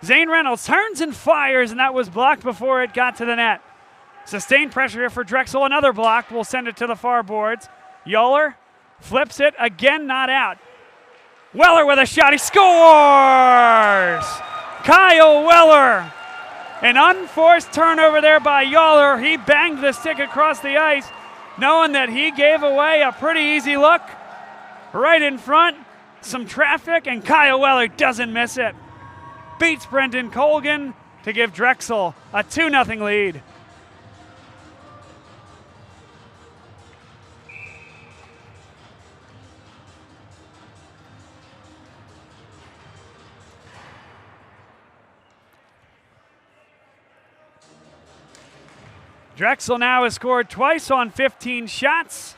Zane Reynolds turns and fires, and that was blocked before it got to the net. Sustained pressure here for Drexel. Another block will send it to the far boards. Yarler flips it, again not out. Weller with a shot, he scores! Kyle Weller. An unforced turnover there by Yarler. He banged the stick across the ice, knowing that he gave away a pretty easy look. Right in front, some traffic, and Kyle Weller doesn't miss it. Beats Brendan Colgan to give Drexel a 2-0 lead. Drexel now has scored twice on 15 shots.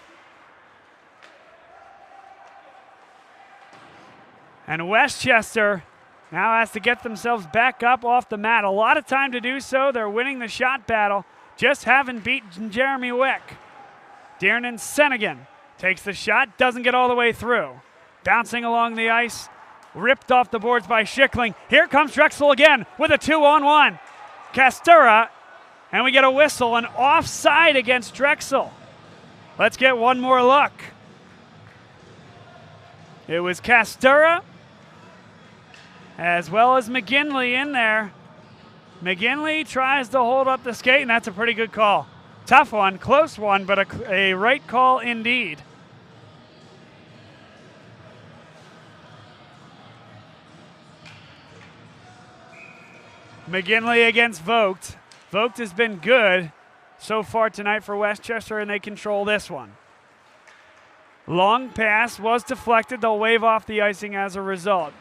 And Westchester now has to get themselves back up off the mat. A lot of time to do so. They're winning the shot battle. Just haven't beaten Jeremy Wick. Dearnon Senegan takes the shot, doesn't get all the way through. Bouncing along the ice, ripped off the boards by Schickling. Here comes Drexel again with a 2-on-1. Castura, and we get a whistle, an offside against Drexel. Let's get one more look. It was Castura as well as McGinley in there. McGinley tries to hold up the skate, and that's a pretty good call. Tough one, close one, but a right call indeed. McGinley against Vogt. Vogt has been good so far tonight for Westchester, and they control this one. Long pass was deflected. They'll wave off the icing as a result.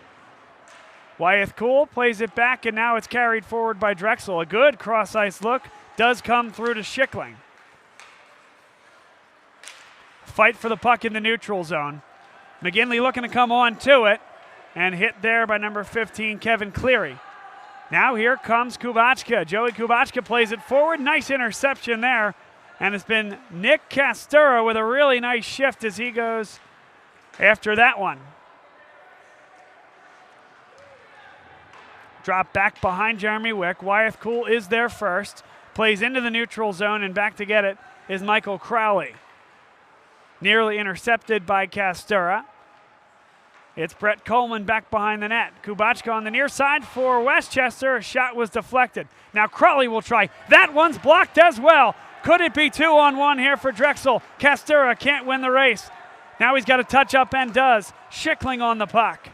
Wyeth Cool plays it back, and now it's carried forward by Drexel. A good cross-ice look does come through to Schickling. Fight for the puck in the neutral zone. McGinley looking to come on to it, and hit there by number 15, Kevin Cleary. Now here comes Kubachka. Joey Kubachka plays it forward. Nice interception there. And it's been Nick Castura with a really nice shift as he goes after that one. Drop back behind Jeremy Wick. Wyeth Cool is there first. Plays into the neutral zone, and back to get it is Michael Crowley. Nearly intercepted by Castura. It's Brett Coleman back behind the net. Kubachka on the near side for Westchester. A shot was deflected. Now Crowley will try. That one's blocked as well. Could it be 2-on-1 here for Drexel? Castura can't win the race. Now he's got a touch up and does. Schickling on the puck.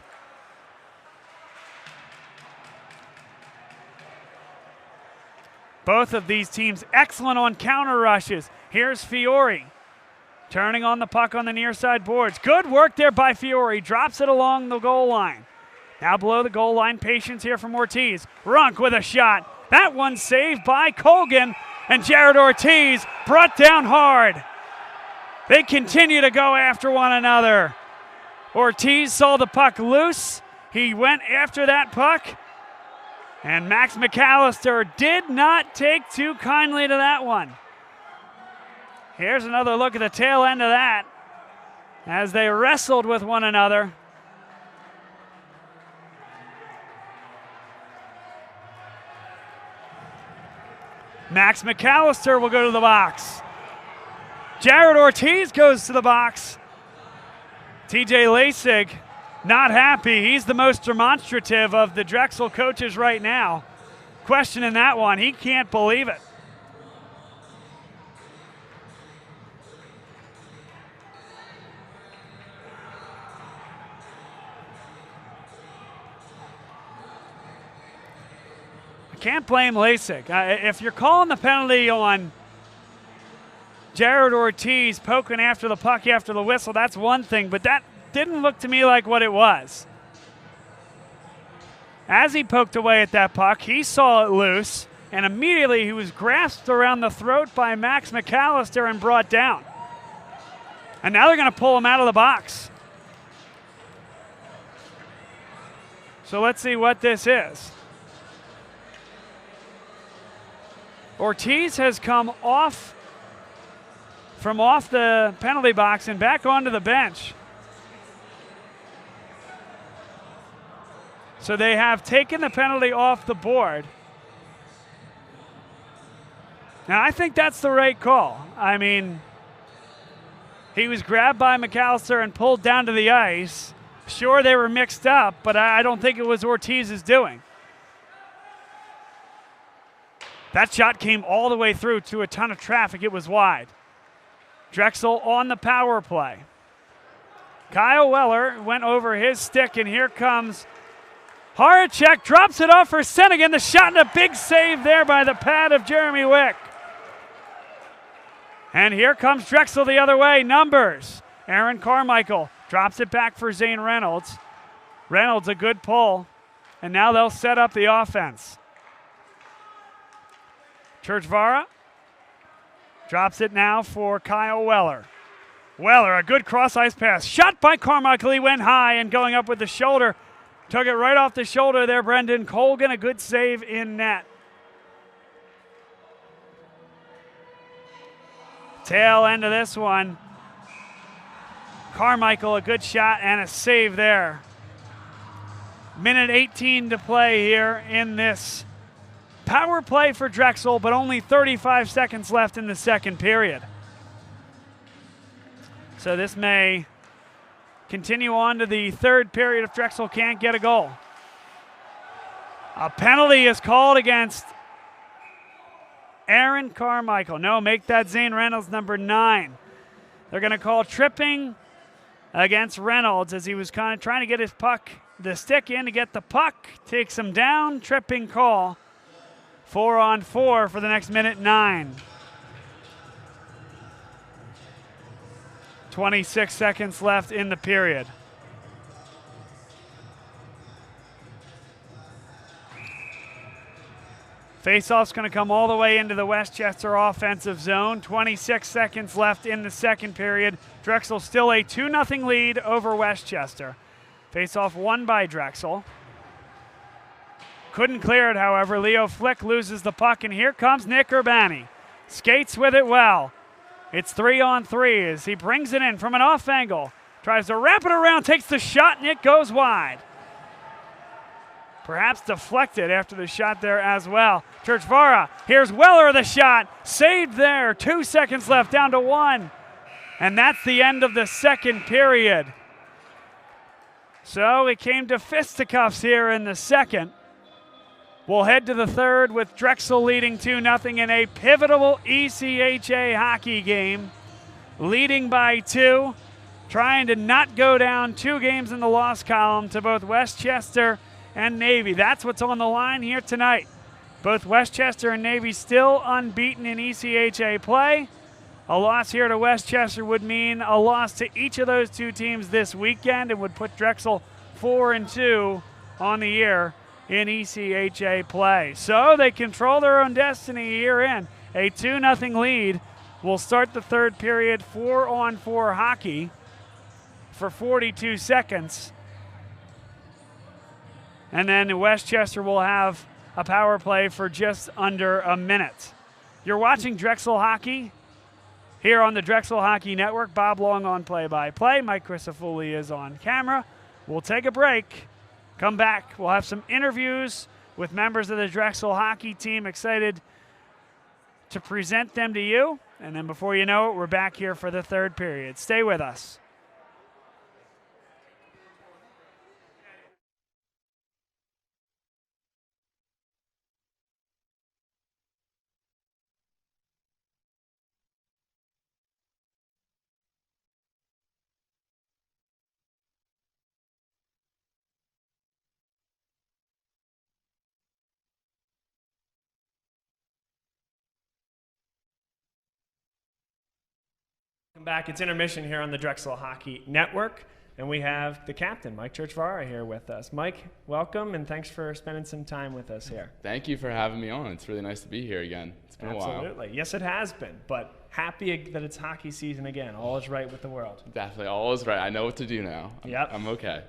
Both of these teams excellent on counter rushes. Here's Fiore. Turning on the puck on the near side boards. Good work there by Fiore. Drops it along the goal line. Now below the goal line, patience here from Ortiz. Runk with a shot. That one saved by Colgan, and Jared Ortiz brought down hard. They continue to go after one another. Ortiz saw the puck loose. He went after that puck, and Max McAllister did not take too kindly to that one. Here's another look at the tail end of that as they wrestled with one another. Max McAllister will go to the box. Jared Ortiz goes to the box. TJ Lasig not happy. He's the most demonstrative of the Drexel coaches right now. questioning that one. He can't believe it. Can't blame Lasik. If you're calling the penalty on Jared Ortiz poking after the puck after the whistle, that's one thing, but that didn't look to me like what it was. As he poked away at that puck, he saw it loose, and immediately he was grasped around the throat by Max McAllister and brought down. And now they're going to pull him out of the box. So let's see what this is. Ortiz has come off the penalty box and back onto the bench. So they have taken the penalty off the board. Now, I think that's the right call. I mean, he was grabbed by McAllister and pulled down to the ice. Sure, they were mixed up, but I don't think it was Ortiz's doing. That shot came all the way through to a ton of traffic. It was wide. Drexel on the power play. Kyle Weller went over his stick, and here comes Horacek. Drops it off for Sennigan. The shot and a big save there by the pad of Jeremy Wick. And here comes Drexel the other way. Numbers. Aaron Carmichael drops it back for Zane Reynolds. Reynolds, a good pull. And now they'll set up the offense. Churchvara drops it now for Kyle Weller. Weller, a good cross-ice pass. Shot by Carmichael. He went high and going up with the shoulder. Took it right off the shoulder there, Brendan Colgan. A good save in net. Tail end of this one. Carmichael, a good shot and a save there. Minute 18 to play here in this power play for Drexel, but only 35 seconds left in the second period. So this may continue on to the third period if Drexel can't get a goal. A penalty is called against Aaron Carmichael. No, make that Zane Reynolds number 9. They're going to call tripping against Reynolds as he was kind of trying to get his puck, the stick in to get the puck. Takes him down, tripping call. 4-on-4 for the next minute 9. 26 seconds left in the period. Faceoff's going to come all the way into the Westchester offensive zone. 26 seconds left in the second period. Drexel still a 2-0 lead over Westchester. Faceoff won by Drexel. Couldn't clear it, however. Leo Flick loses the puck, and here comes Nick Urbani. Skates with it well. It's 3-on-3 as he brings it in from an off angle. Tries to wrap it around, takes the shot, and it goes wide. Perhaps deflected after the shot there as well. Churchvara, here's Weller, the shot. Saved there. 2 seconds left, down to 1. And that's the end of the second period. So it came to fisticuffs here in the second. We'll head to the third with Drexel leading 2-0 in a pivotal ECHA hockey game. Leading by 2, trying to not go down 2 games in the loss column to both Westchester and Navy. That's what's on the line here tonight. Both Westchester and Navy still unbeaten in ECHA play. A loss here to Westchester would mean a loss to each of those 2 teams this weekend and would put Drexel 4-2 on the year in ECHA play. So they control their own destiny here in a 2-0 lead. We'll start the third period 4-on-4 hockey for 42 seconds. And then Westchester will have a power play for just under a minute. You're watching Drexel Hockey here on the Drexel Hockey Network. Bob Long on play-by-play. Mike Crisafulli is on camera. We'll take a break. Come back. We'll have some interviews with members of the Drexel hockey team. Excited to present them to you. And then before you know it, we're back here for the third period. Stay with us. Welcome back. It's intermission here on the Drexel Hockey Network, and we have the captain, Mike Churchvara, here with us. Mike, welcome, and thanks for spending some time with us here. Thank you for having me on. It's really nice to be here again. It's been a while. Absolutely. Yes, it has been, but happy that it's hockey season again. All is right with the world. Definitely. All is right. I know what to do now. Yep. I'm okay.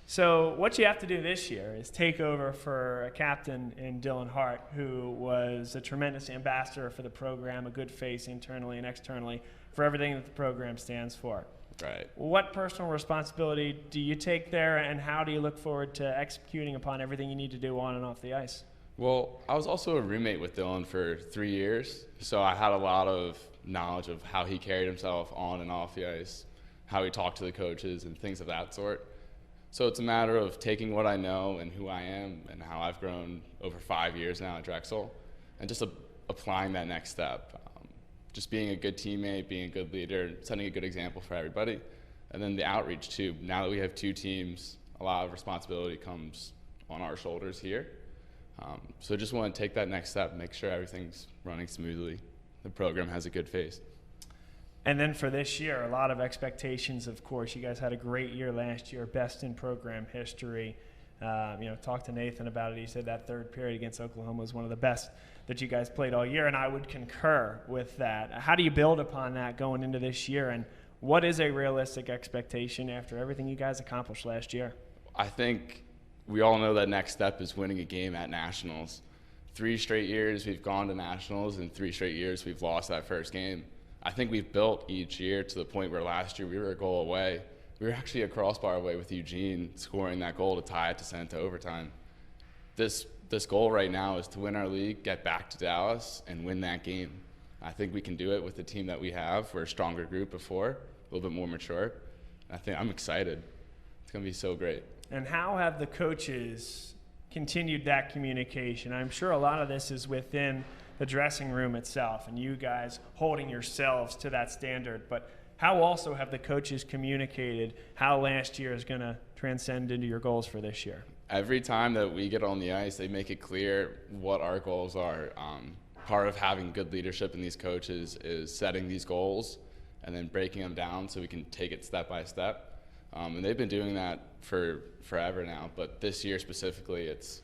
So what you have to do this year is take over for a captain in Dylan Hart, who was a tremendous ambassador for the program, a good face internally and externally for everything that the program stands for. Right. What personal responsibility do you take there, and how do you look forward to executing upon everything you need to do on and off the ice? Well, I was also a roommate with Dylan for 3 years, so I had a lot of knowledge of how he carried himself on and off the ice, how he talked to the coaches and things of that sort. So it's a matter of taking what I know and who I am and how I've grown over 5 years now at Drexel, and just applying that next step. Just being a good teammate, being a good leader, setting a good example for everybody. And then the outreach too. Now that we have 2 teams, a lot of responsibility comes on our shoulders here. So just want to take that next step, make sure everything's running smoothly. The program has a good face. And then for this year, a lot of expectations, of course. You guys had a great year last year, best in program history. Talked to Nathan about it. He said that third period against Oklahoma was one of the best that you guys played all year, and I would concur with that. How do you build upon that going into this year, and what is a realistic expectation after everything you guys accomplished last year? I think we all know that next step is winning a game at Nationals. 3 straight years we've gone to Nationals, and 3 straight years we've lost that first game. I think we've built each year to the point where last year we were a goal away. We were actually a crossbar away with Eugene scoring that goal to tie it to send it to overtime. This goal right now is to win our league, get back to Dallas, and win that game. I think we can do it with the team that we have. We're a stronger group before, a little bit more mature. I'm excited. It's going to be so great. And how have the coaches continued that communication? I'm sure a lot of this is within the dressing room itself and you guys holding yourselves to that standard, but how also have the coaches communicated how last year is going to transcend into your goals for this year? Every time that we get on the ice, they make it clear what our goals are. Part of having good leadership in these coaches is setting these goals and then breaking them down so we can take it step by step. And they've been doing that for forever now, but this year specifically, it's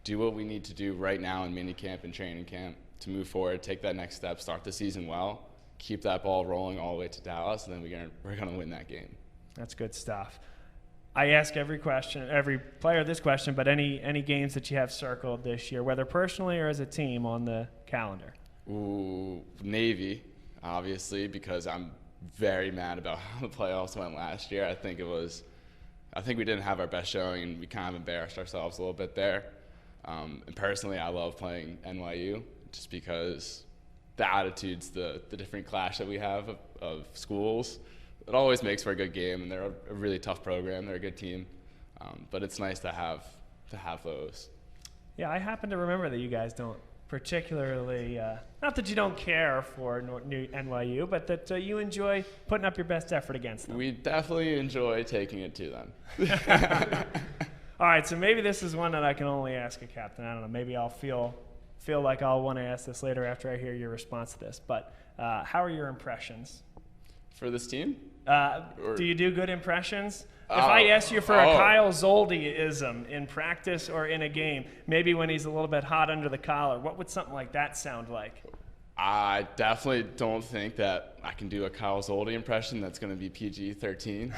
do what we need to do right now in minicamp and training camp to move forward, take that next step, start the season well, keep that ball rolling all the way to Dallas, and then we're gonna win that game. That's good stuff. I ask every player this question, but any games that you have circled this year, whether personally or as a team, on the calendar? Ooh, Navy, obviously, because I'm very mad about how the playoffs went last year. I think we didn't have our best showing, and we kind of embarrassed ourselves a little bit there. And personally, I love playing NYU just because the attitudes, the different clash that we have of schools, it always makes for a good game, and they're a really tough program. They're a good team, but it's nice to have those. Yeah, I happen to remember that you guys don't particularly, not that you don't care for new NYU, but that you enjoy putting up your best effort against them. We definitely enjoy taking it to them. All right, so maybe this is one that I can only ask a captain. I don't know, maybe I'll feel like I'll want to ask this later after I hear your response to this, but how are your impressions? For this team? Do you do good impressions? If I ask you for a Kyle Soldie-ism in practice or in a game, maybe when he's a little bit hot under the collar, what would something like that sound like? I definitely don't think that I can do a Kyle Soldie impression that's going to be PG-13,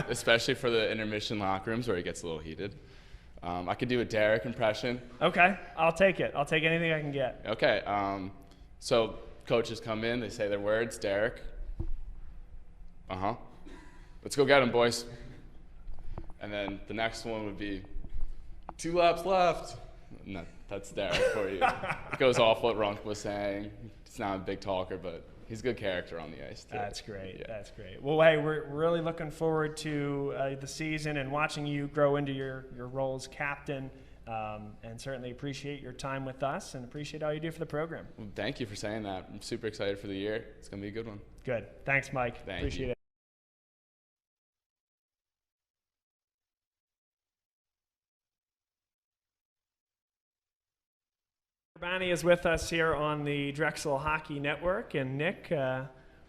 especially for the intermission locker rooms where it gets a little heated. I could do a Derek impression. Okay, I'll take it. I'll take anything I can get. Okay, so coaches come in, they say their words, Derek. Let's go get him, boys. And then the next one would be 2 laps left. No, that's Derek for you. It goes off what Runk was saying. He's not a big talker, but he's a good character on the ice, too. That's great. Yeah. That's great. Well, hey, we're really looking forward to the season and watching you grow into your role as captain, and certainly appreciate your time with us and appreciate all you do for the program. Well, thank you for saying that. I'm super excited for the year. It's going to be a good one. Good. Thanks, Mike. Appreciate it. Urbani is with us here on the Drexel Hockey Network, and Nick,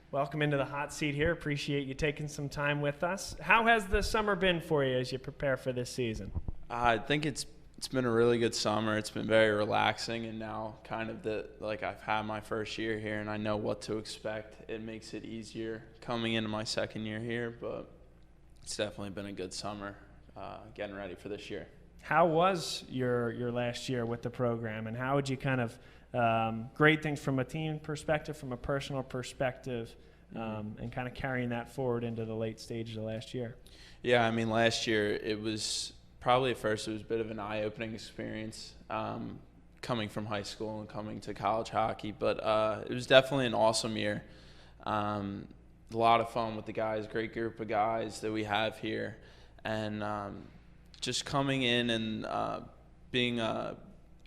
Welcome into the hot seat here. Appreciate you taking some time with us. How has the summer been for you as you prepare for this season? I think it's been a really good summer. It's been very relaxing, and now kind of I've had my first year here and I know what to expect. It makes it easier coming into my second year here, but it's definitely been a good summer getting ready for this year. How was your last year with the program, and how would you kind of grade things from a team perspective, from a personal perspective, and kind of carrying that forward into the late stages of last year? Yeah, I mean, last year it was probably at first it was a bit of an eye-opening experience coming from high school and coming to college hockey, but it was definitely an awesome year. A lot of fun with the guys, great group of guys that we have here, and just coming in and being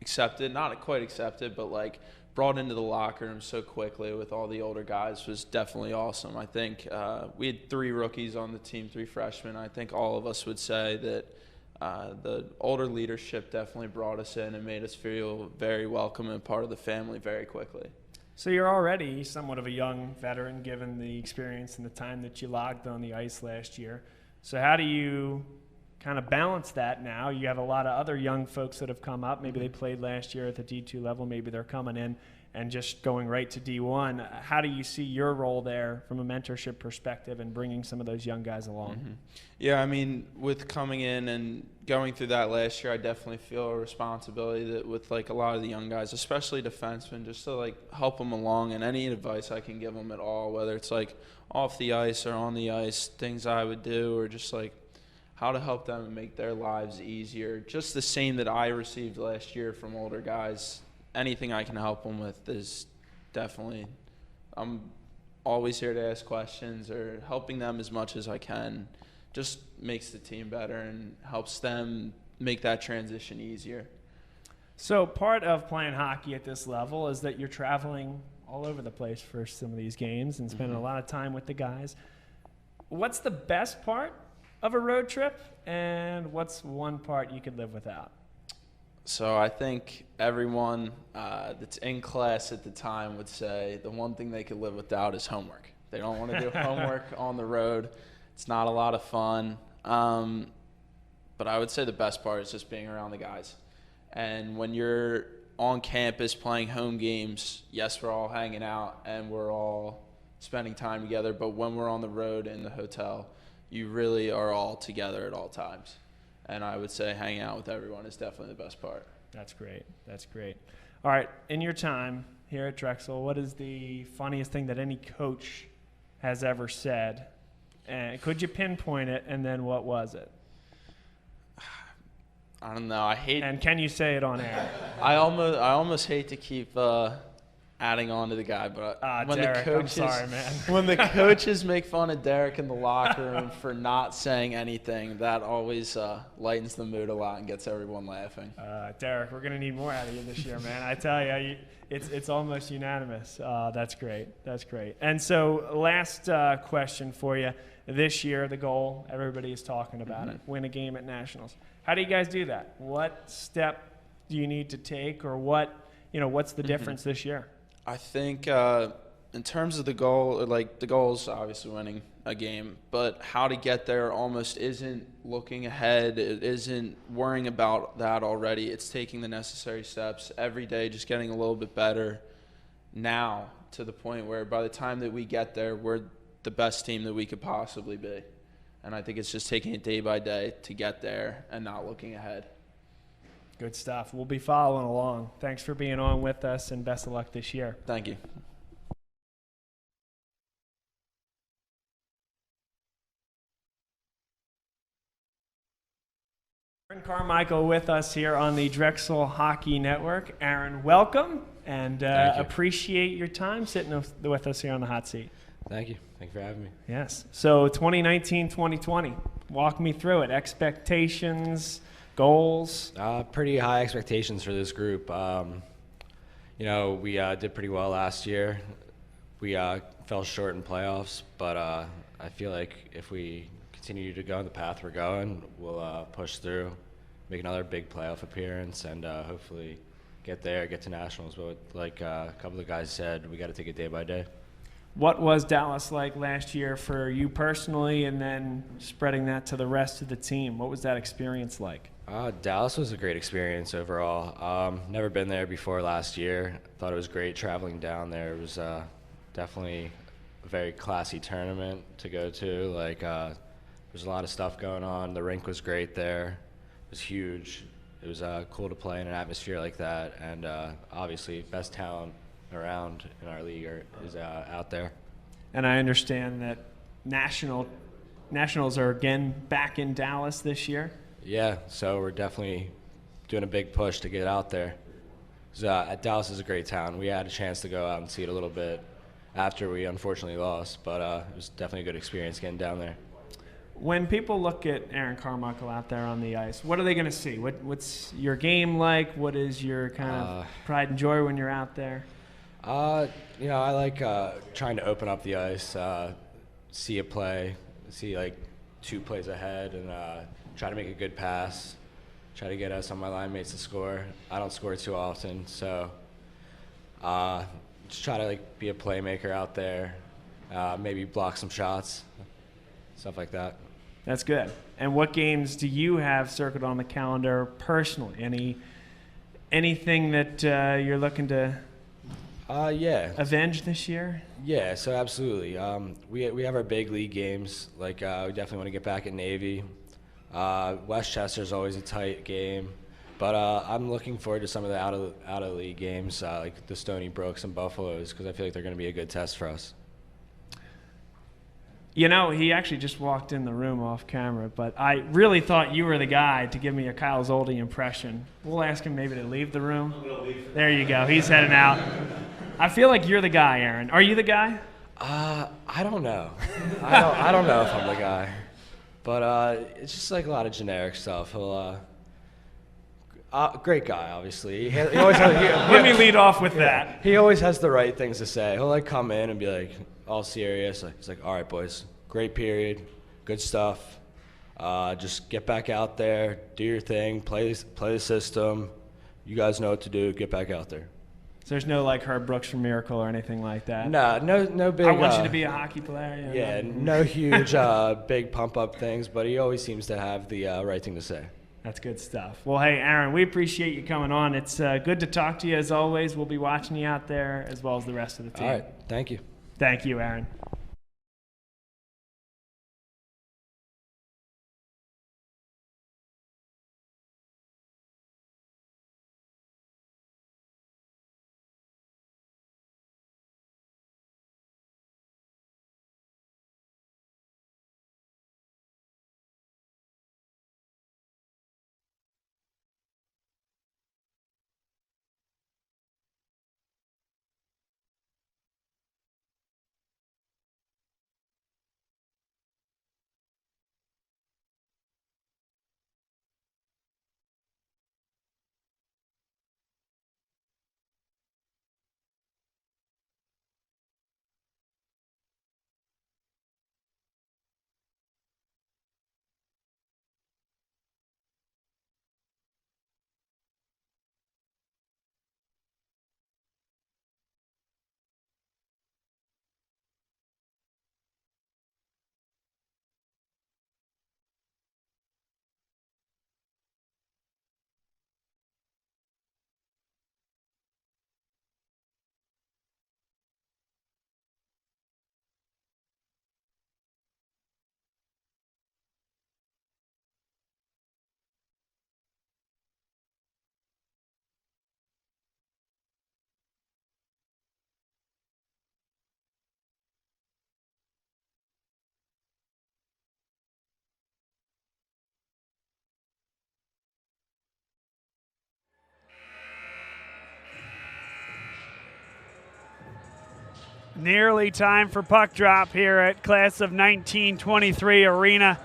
accepted, not quite accepted, but like brought into the locker room so quickly with all the older guys was definitely awesome. I think we had 3 rookies on the team, 3 freshmen. I think all of us would say that the older leadership definitely brought us in and made us feel very welcome and part of the family very quickly. So you're already somewhat of a young veteran given the experience and the time that you logged on the ice last year. So how do you kind of balance that now? You have a lot of other young folks that have come up. Maybe they played last year at the D2 level. Maybe they're coming in and just going right to D1. How do you see your role there from a mentorship perspective and bringing some of those young guys along? Mm-hmm. Yeah, I mean, with coming in and going through that last year, I definitely feel a responsibility that with like a lot of the young guys, especially defensemen, just to like help them along, and any advice I can give them at all, whether it's like off the ice or on the ice, things I would do, or just like how to help them and make their lives easier. Just the same that I received last year from older guys. Anything I can help them with is definitely, I'm always here to ask questions or helping them as much as I can. Just makes the team better and helps them make that transition easier. So part of playing hockey at this level is that you're traveling all over the place for some of these games and spending a lot of time with the guys. What's the best part of a road trip, and what's one part you could live without? So I think everyone that's in class at the time would say the one thing they could live without is homework. They don't want to do homework on the road. It's not a lot of fun. But I would say the best part is just being around the guys. And when you're on campus playing home games, yes, we're all hanging out and we're all spending time together, but when we're on the road in the hotel, you really are all together at all times. And I would say hanging out with everyone is definitely the best part. That's great. That's great. All right, in your time here at Drexel, what is the funniest thing that any coach has ever said? And could you pinpoint it, and then what was it? I don't know. And can you say it on air? I almost hate to keep adding on to the guy, but when Derek, the coaches, I'm sorry, man. when the coaches make fun of Derek in the locker room for not saying anything, that always lightens the mood a lot and gets everyone laughing. Derek, we're gonna need more out of you this year, man. I tell you, it's almost unanimous. That's great. That's great. And so, last question for you. This year, the goal, everybody is talking about it, win a game at Nationals. How do you guys do that? What step do you need to take, or what's the difference this year? I think in terms of the goal, like the goal is obviously winning a game, but how to get there almost isn't looking ahead. It isn't worrying about that already. It's taking the necessary steps every day, just getting a little bit better now to the point where by the time that we get there, we're the best team that we could possibly be. And I think it's just taking it day by day to get there and not looking ahead. Good stuff. We'll be following along. Thanks for being on with us, and best of luck this year. Thank you. Aaron Carmichael with us here on the Drexel Hockey Network. Aaron, welcome, and appreciate your time sitting with us here on the hot seat. Thank you. Thank you for having me. Yes. So 2019-2020, walk me through it. Expectations, goals? Pretty high expectations for this group. We did pretty well last year. We fell short in playoffs, but I feel like if we continue to go on the path we're going, we'll push through, make another big playoff appearance, and hopefully get to Nationals. But like a couple of guys said, we got to take it day by day. What was Dallas like last year for you personally, and then spreading that to the rest of the team? What was that experience like? Dallas was a great experience overall. Never been there before last year. Thought it was great traveling down there. It was definitely a very classy tournament to go to. Like, there's a lot of stuff going on. The rink was great there. It was huge. It was cool to play in an atmosphere like that, and obviously best talent around in our league is out there. And I understand that Nationals are again back in Dallas this year. Yeah, so we're definitely doing a big push to get out there. Dallas is a great town. We had a chance to go out and see it a little bit after we unfortunately lost, but it was definitely a good experience getting down there. When people look at Aaron Carmichael out there on the ice, what are they going to see? What's your game like? What is your kind of pride and joy when you're out there? I like trying to open up the ice, see a play, see like 2 plays ahead, and try to make a good pass, try to get some of my line mates to score. I don't score too often, so just try to be a playmaker out there, maybe block some shots, stuff like that. That's good. And what games do you have circled on the calendar personally? Anything that you're looking to avenge this year? Yeah, so absolutely. We have our big league games. We definitely want to get back at Navy. Westchester's always a tight game, but I'm looking forward to some of the out of league games, like the Stony Brooks and Buffaloes, because I feel like they're going to be a good test for us. He actually just walked in the room off camera, but I really thought you were the guy to give me a Kyle Soldie impression. We'll ask him maybe to leave the room. There you go. He's heading out. I feel like you're the guy, Aaron. Are you the guy? I don't know. I don't know if I'm the guy. But it's just a lot of generic stuff. He'll great guy, obviously. He always Let me lead off with that. He always has the right things to say. He'll come in and be all serious. He's all right, boys, great period, good stuff. Just get back out there, do your thing, play the system. You guys know what to do. Get back out there. So there's no Herb Brooks from Miracle or anything like that? No big. I want you to be a hockey player. Yeah, no huge big pump up things, but he always seems to have the right thing to say. That's good stuff. Well, hey, Aaron, we appreciate you coming on. It's good to talk to you as always. We'll be watching you out there as well as the rest of the team. All right, thank you. Thank you, Aaron. Nearly time for puck drop here at Class of 1923 Arena.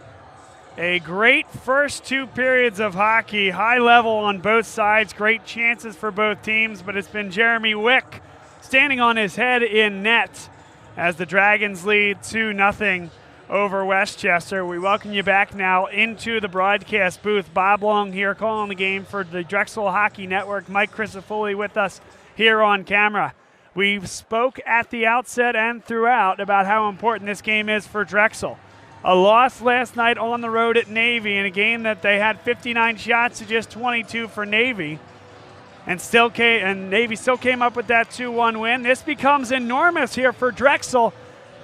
A great first 2 periods of hockey, high level on both sides, great chances for both teams, but it's been Jeremy Wick standing on his head in net as the Dragons lead 2-0 over Westchester. We welcome you back now into the broadcast booth. Bob Long here calling the game for the Drexel Hockey Network. Mike Crisafulli with us here on camera. We spoke at the outset and throughout about how important this game is for Drexel. A loss last night on the road at Navy in a game that they had 59 shots to just 22 for Navy. And Navy still came up with that 2-1 win. This becomes enormous here for Drexel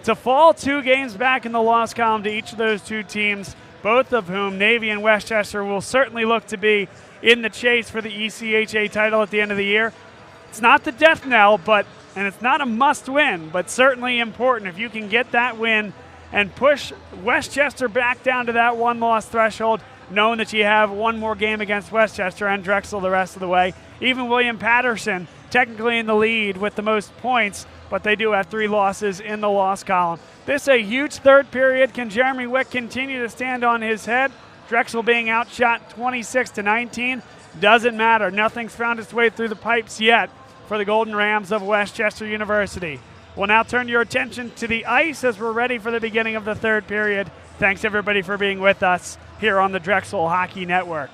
to fall 2 games back in the loss column to each of those 2 teams, both of whom, Navy and Westchester, will certainly look to be in the chase for the ECHA title at the end of the year. It's not the death knell, and it's not a must win, but certainly important if you can get that win and push Westchester back down to that 1-loss threshold, knowing that you have 1 more game against Westchester and Drexel the rest of the way. Even William Patterson technically in the lead with the most points, but they do have 3 losses in the loss column. This is a huge third period. Can Jeremy Wick continue to stand on his head? Drexel being outshot 26-19. Doesn't matter. Nothing's found its way through the pipes yet for the Golden Rams of Westchester University. We'll now turn your attention to the ice as we're ready for the beginning of the third period. Thanks, everybody, for being with us here on the Drexel Hockey Network.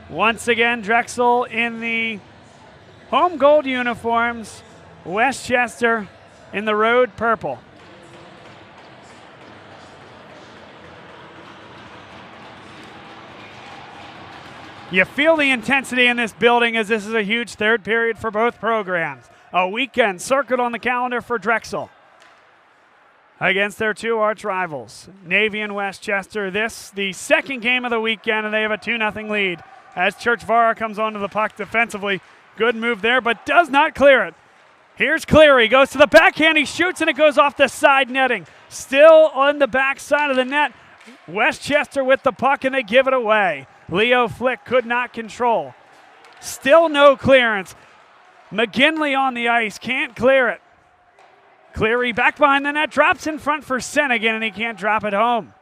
Once again, Drexel in the home gold uniforms, Westchester in the road purple. You feel the intensity in this building as this is a huge third period for both programs. A weekend circled on the calendar for Drexel against their 2 arch rivals, Navy and Westchester. This, the second game of the weekend, and they have a 2-0 lead as Churchvara comes onto the puck defensively. Good move there, but does not clear it. Here's Cleary, goes to the backhand, he shoots, and it goes off the side netting. Still on the back side of the net, Westchester with the puck, and they give it away. Leo Flick could not control. Still no clearance. McGinley on the ice, can't clear it. Cleary back behind the net, drops in front for Sennigan, and he can't drop it home.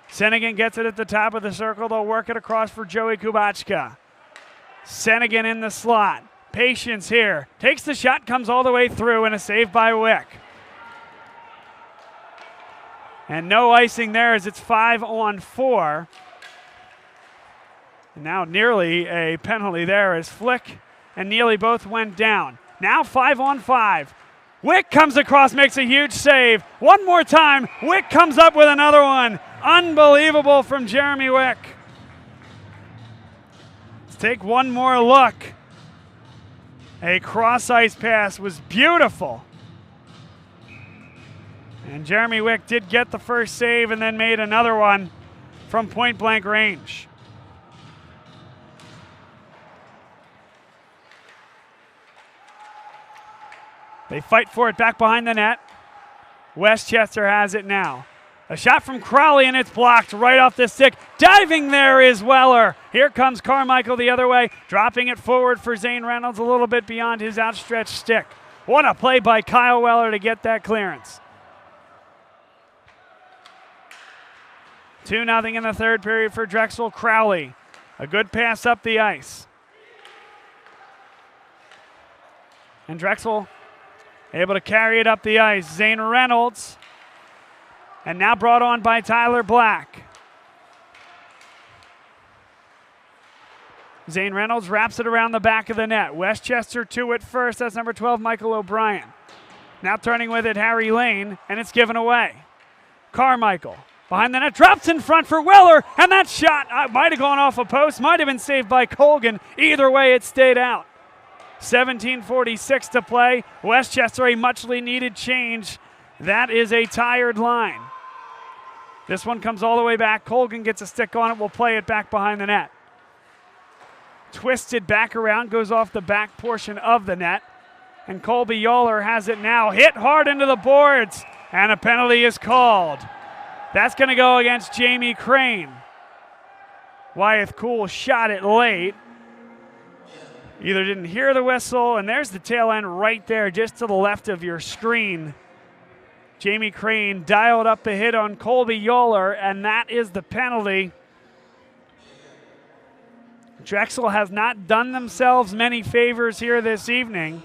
Sennigan gets it at the top of the circle. They'll work it across for Joey Kubachka. Sennigan in the slot. Patience here. Takes the shot, comes all the way through, and a save by Wick. And no icing there as it's 5-on-4. And now nearly a penalty there as Flick and Neely both went down. Now 5-on-5. Wick comes across, makes a huge save. One more time, Wick comes up with another one. Unbelievable from Jeremy Wick. Let's take one more look. A cross-ice pass was beautiful. And Jeremy Wick did get the first save and then made another one from point-blank range. They fight for it back behind the net. Westchester has it now. A shot from Crowley, and it's blocked right off the stick. Diving there is Weller. Here comes Carmichael the other way, dropping it forward for Zane Reynolds a little bit beyond his outstretched stick. What a play by Kyle Weller to get that clearance. 2-0 in the third period for Drexel. Crowley, a good pass up the ice. And Drexel able to carry it up the ice. Zane Reynolds, and now brought on by Tyler Black. Zane Reynolds wraps it around the back of the net. Westchester 2 at first. That's number 12, Michael O'Brien. Now turning with it, Harry Lane, and it's given away. Carmichael behind the net, drops in front for Weller, and that shot might have gone off a post, might have been saved by Colgan. Either way, it stayed out. 17:46 to play. Westchester, a muchly needed change. That is a tired line. This one comes all the way back. Colgan gets a stick on it. We'll play it back behind the net. Twisted back around, goes off the back portion of the net. And Colby Yoller has it now. Hit hard into the boards, and a penalty is called. That's going to go against Jamie Crane. Wyeth Cool shot it late. Either didn't hear the whistle, and there's the tail end right there just to the left of your screen. Jamie Crane dialed up the hit on Colby Yoller, and that is the penalty. Drexel has not done themselves many favors here this evening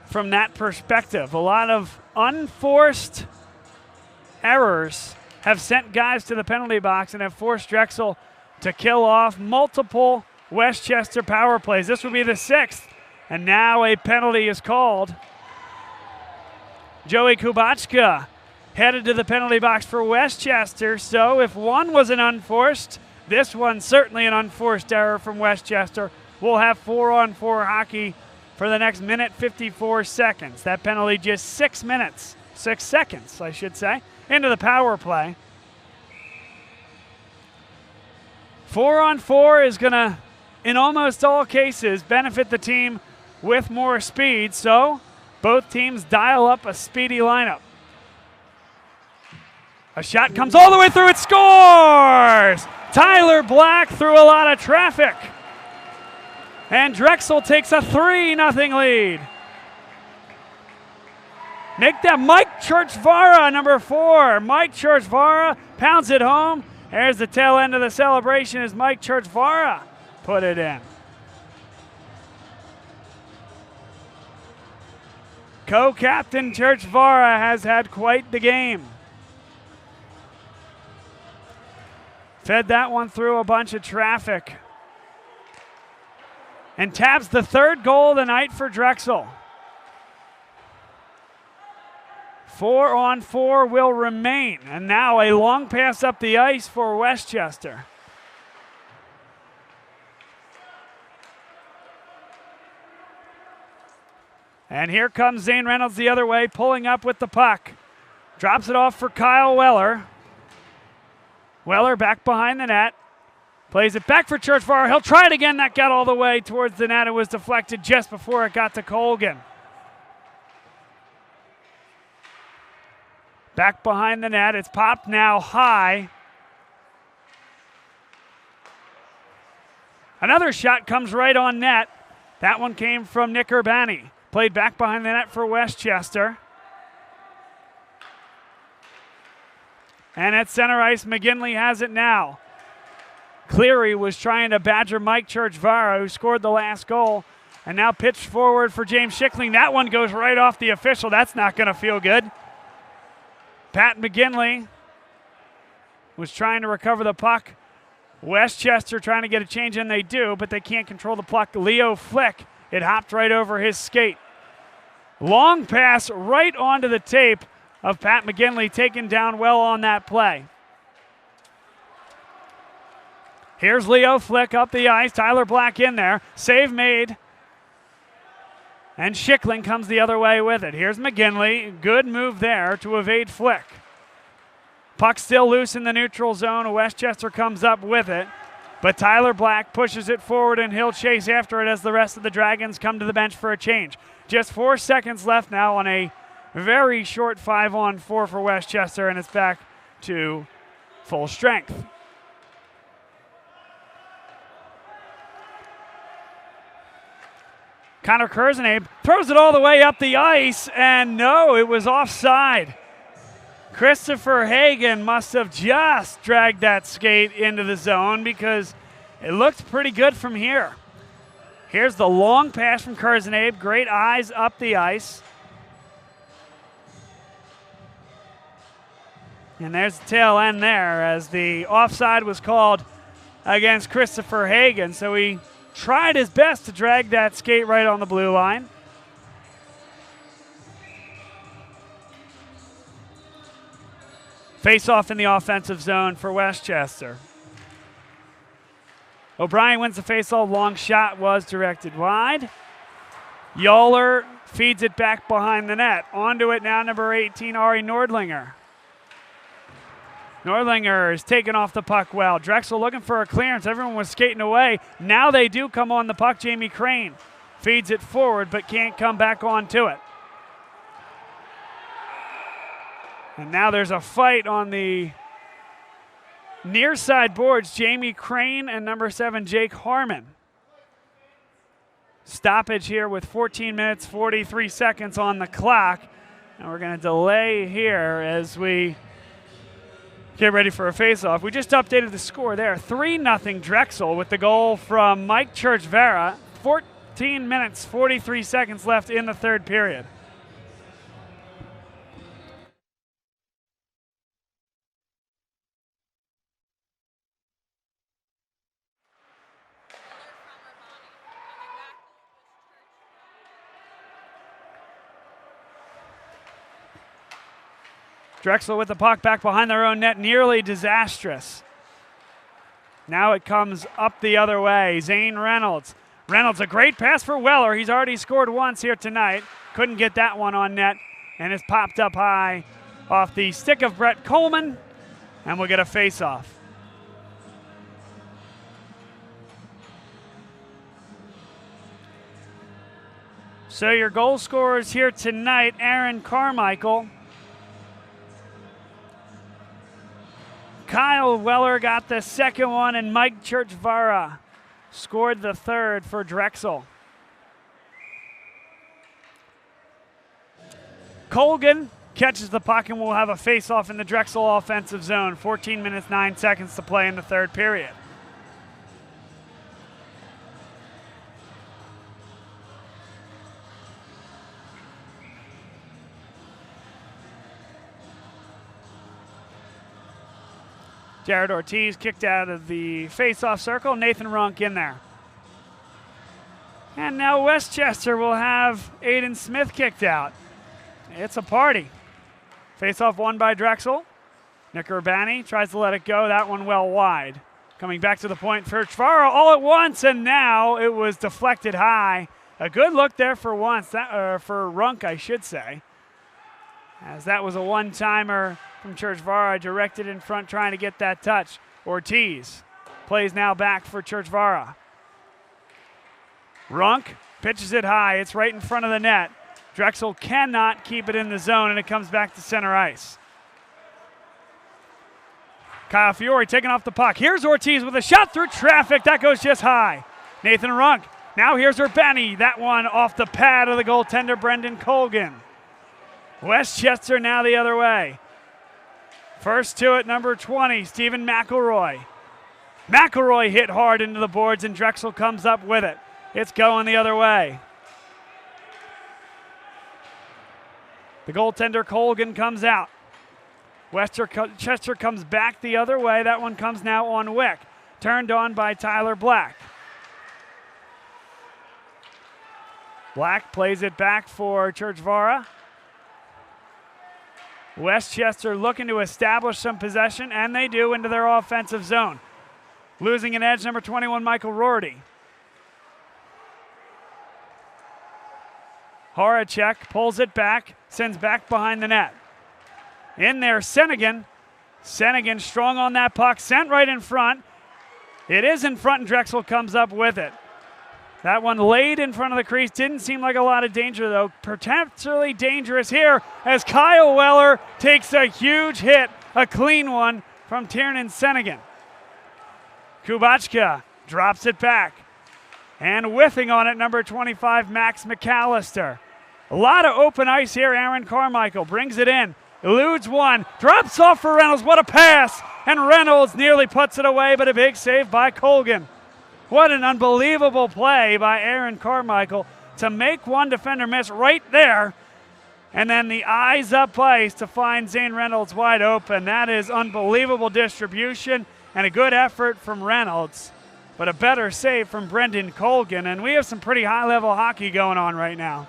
from that perspective. A lot of unforced errors have sent guys to the penalty box and have forced Drexel to kill off multiple Westchester power plays. This would be the 6th, and now a penalty is called. Joey Kubachka headed to the penalty box for Westchester, so if one was an unforced, this one's certainly an unforced error from Westchester. We'll have 4-on-4 hockey for the next minute 54 seconds. That penalty just 6 seconds, I should say, into the power play. 4-on-4 is going to, in almost all cases, benefit the team with more speed, so both teams dial up a speedy lineup. A shot comes all the way through, it scores! Tyler Black through a lot of traffic. And Drexel takes a 3-0 lead. Make that Mike Churchvara, number 4. Mike Churchvara pounds it home. There's the tail end of the celebration as Mike Churchvara put it in. Co-captain Churchvara has had quite the game. Fed that one through a bunch of traffic. And taps the 3rd goal of the night for Drexel. 4-on-4 will remain. And now a long pass up the ice for Westchester. And here comes Zane Reynolds the other way, pulling up with the puck. Drops it off for Kyle Weller. Weller back behind the net. Plays it back for Churchvara. He'll try it again. That got all the way towards the net. It was deflected just before it got to Colgan. Back behind the net. It's popped now high. Another shot comes right on net. That one came from Nick Urbani. Played back behind the net for Westchester. And at center ice, McGinley has it now. Cleary was trying to badger Mike Churchvara, who scored the last goal, and now pitched forward for James Schickling. That one goes right off the official. That's not going to feel good. Pat McGinley was trying to recover the puck. Westchester trying to get a change, and they do, but they can't control the puck. Leo Flick, it hopped right over his skate. Long pass right onto the tape of Pat McGinley, taken down well on that play. Here's Leo Flick up the ice. Tyler Black in there. Save made. And Schickling comes the other way with it. Here's McGinley. Good move there to evade Flick. Puck still loose in the neutral zone. Westchester comes up with it. But Tyler Black pushes it forward, and he'll chase after it as the rest of the Dragons come to the bench for a change. Just 4 seconds left now on a very short 5-on-4 for Westchester, and it's back to full strength. Connor Kurzenabe throws it all the way up the ice, and no, it was offside. Christopher Hagan must have just dragged that skate into the zone because it looked pretty good from here. Here's the long pass from Kurzenabe. Great eyes up the ice. And there's the tail end there as the offside was called against Christopher Hagan. So he tried his best to drag that skate right on the blue line. Face-off in the offensive zone for Westchester. O'Brien wins the face-off. Long shot was directed wide. Yawler feeds it back behind the net. Onto it now, number 18, Ari Nordlinger. Nordlinger is taken off the puck well. Drexel looking for a clearance. Everyone was skating away. Now they do come on the puck. Jamie Crane feeds it forward but can't come back onto it. And now there's a fight on the near side boards. Jamie Crane and number 7, Jake Harmon. Stoppage here with 14 minutes, 43 seconds on the clock. And we're going to delay here as we get ready for a face-off. We just updated the score there. 3-0 Drexel with the goal from Mike Churchvara. 14 minutes, 43 seconds left in the third period. Drexel with the puck back behind their own net, nearly disastrous. Now it comes up the other way. Zane Reynolds. Reynolds, a great pass for Weller. He's already scored once here tonight. Couldn't get that one on net, and it's popped up high off the stick of Brett Coleman, and we'll get a face-off. So your goal scorers here tonight, Aaron Carmichael. Kyle Weller got the second one, and Mike Churchvara scored the third for Drexel. Colgan catches the puck, and we'll have a face-off in the Drexel offensive zone. 14 minutes, 9 seconds to play in the third period. Jared Ortiz kicked out of the face-off circle. Nathan Runk in there. And now Westchester will have Aiden Smith kicked out. It's a party. Face-off won by Drexel. Nick Urbani tries to let it go. That one well wide. Coming back to the point for Chvara all at once, and now it was deflected high. A good look there for once, for Runk, I should say, as that was a one-timer from Churchvara, directed in front, trying to get that touch. Ortiz plays now back for Churchvara. Runk pitches it high. It's right in front of the net. Drexel cannot keep it in the zone, and it comes back to center ice. Kyle Fiore taking off the puck. Here's Ortiz with a shot through traffic. That goes just high. Nathan Runk. Now here's Urbani. That one off the pad of the goaltender, Brendan Colgan. Westchester now the other way. First to it, number 20, Stephen McElroy. McElroy hit hard into the boards, and Drexel comes up with it. It's going the other way. The goaltender, Colgan, comes out. Westchester comes back the other way. That one comes now on Wick. Turned on by Tyler Black. Black plays it back for Churchvara. Westchester looking to establish some possession, and they do, into their offensive zone. Losing an edge, number 21, Michael Rorty. Horacek pulls it back, sends back behind the net. In there, Senegan. Senegan strong on that puck, sent right in front. It is in front, and Drexel comes up with it. That one laid in front of the crease. Didn't seem like a lot of danger, though. Potentially dangerous here as Kyle Weller takes a huge hit, a clean one from Tiernan Senegan. Kubachka drops it back. And whiffing on it, number 25, Max McAllister. A lot of open ice here. Aaron Carmichael brings it in. Eludes one. Drops off for Reynolds. What a pass. And Reynolds nearly puts it away, but a big save by Colgan. What an unbelievable play by Aaron Carmichael to make one defender miss right there. And then the eyes up ice to find Zane Reynolds wide open. That is unbelievable distribution and a good effort from Reynolds, but a better save from Brendan Colgan. And we have some pretty high-level hockey going on right now.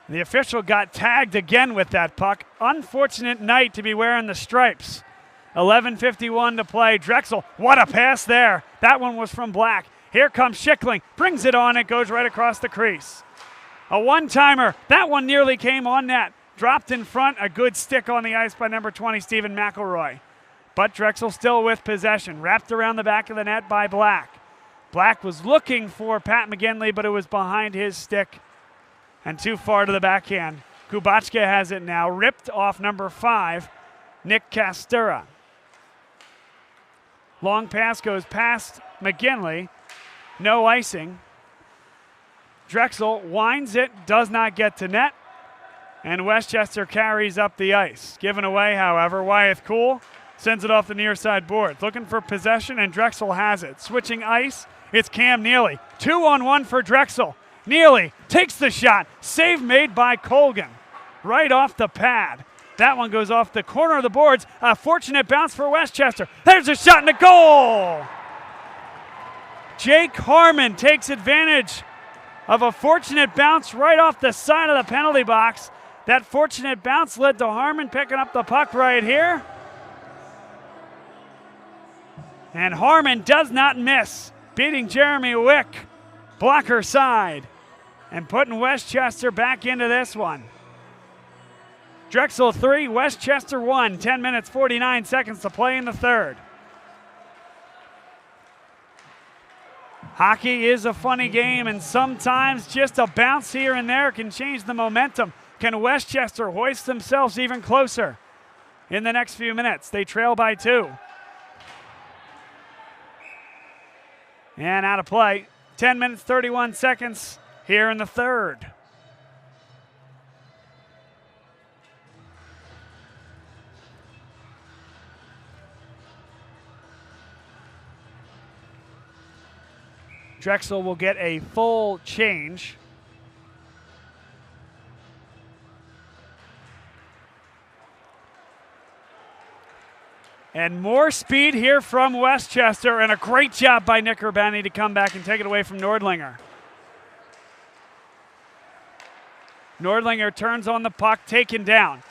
The official got tagged again with that puck. Unfortunate night to be wearing the stripes. 11:51 to play. Drexel, what a pass there. That one was from Black. Here comes Schickling. Brings it on. It goes right across the crease. A one-timer. That one nearly came on net. Dropped in front. A good stick on the ice by number 20, Stephen McElroy. But Drexel still with possession. Wrapped around the back of the net by Black. Black was looking for Pat McGinley, but it was behind his stick and too far to the backhand. Kubachka has it now, ripped off number 5, Nick Castura. Long pass goes past McGinley. No icing. Drexel winds it, does not get to net, and Westchester carries up the ice. Given away, however, Wyeth Cool sends it off the near side boards. Looking for possession, and Drexel has it. Switching ice, it's Cam Neely. 2-on-1 for Drexel. Neely takes the shot. Save made by Colgan. Right off the pad. That one goes off the corner of the boards. A fortunate bounce for Westchester. There's a shot and a goal. Jake Harmon takes advantage of a fortunate bounce right off the side of the penalty box. That fortunate bounce led to Harmon picking up the puck right here. And Harmon does not miss, beating Jeremy Wick, blocker side, and putting Westchester back into this one. Drexel 3, Westchester 1, 10 minutes, 49 seconds to play in the third. Hockey is a funny game, and sometimes just a bounce here and there can change the momentum. Can Westchester hoist themselves even closer in the next few minutes? They trail by 2. And out of play. 10 minutes, 31 seconds here in the third. Drexel will get a full change. And more speed here from Westchester, and a great job by Nick Urbani to come back and take it away from Nordlinger. Nordlinger turns on the puck, taken down.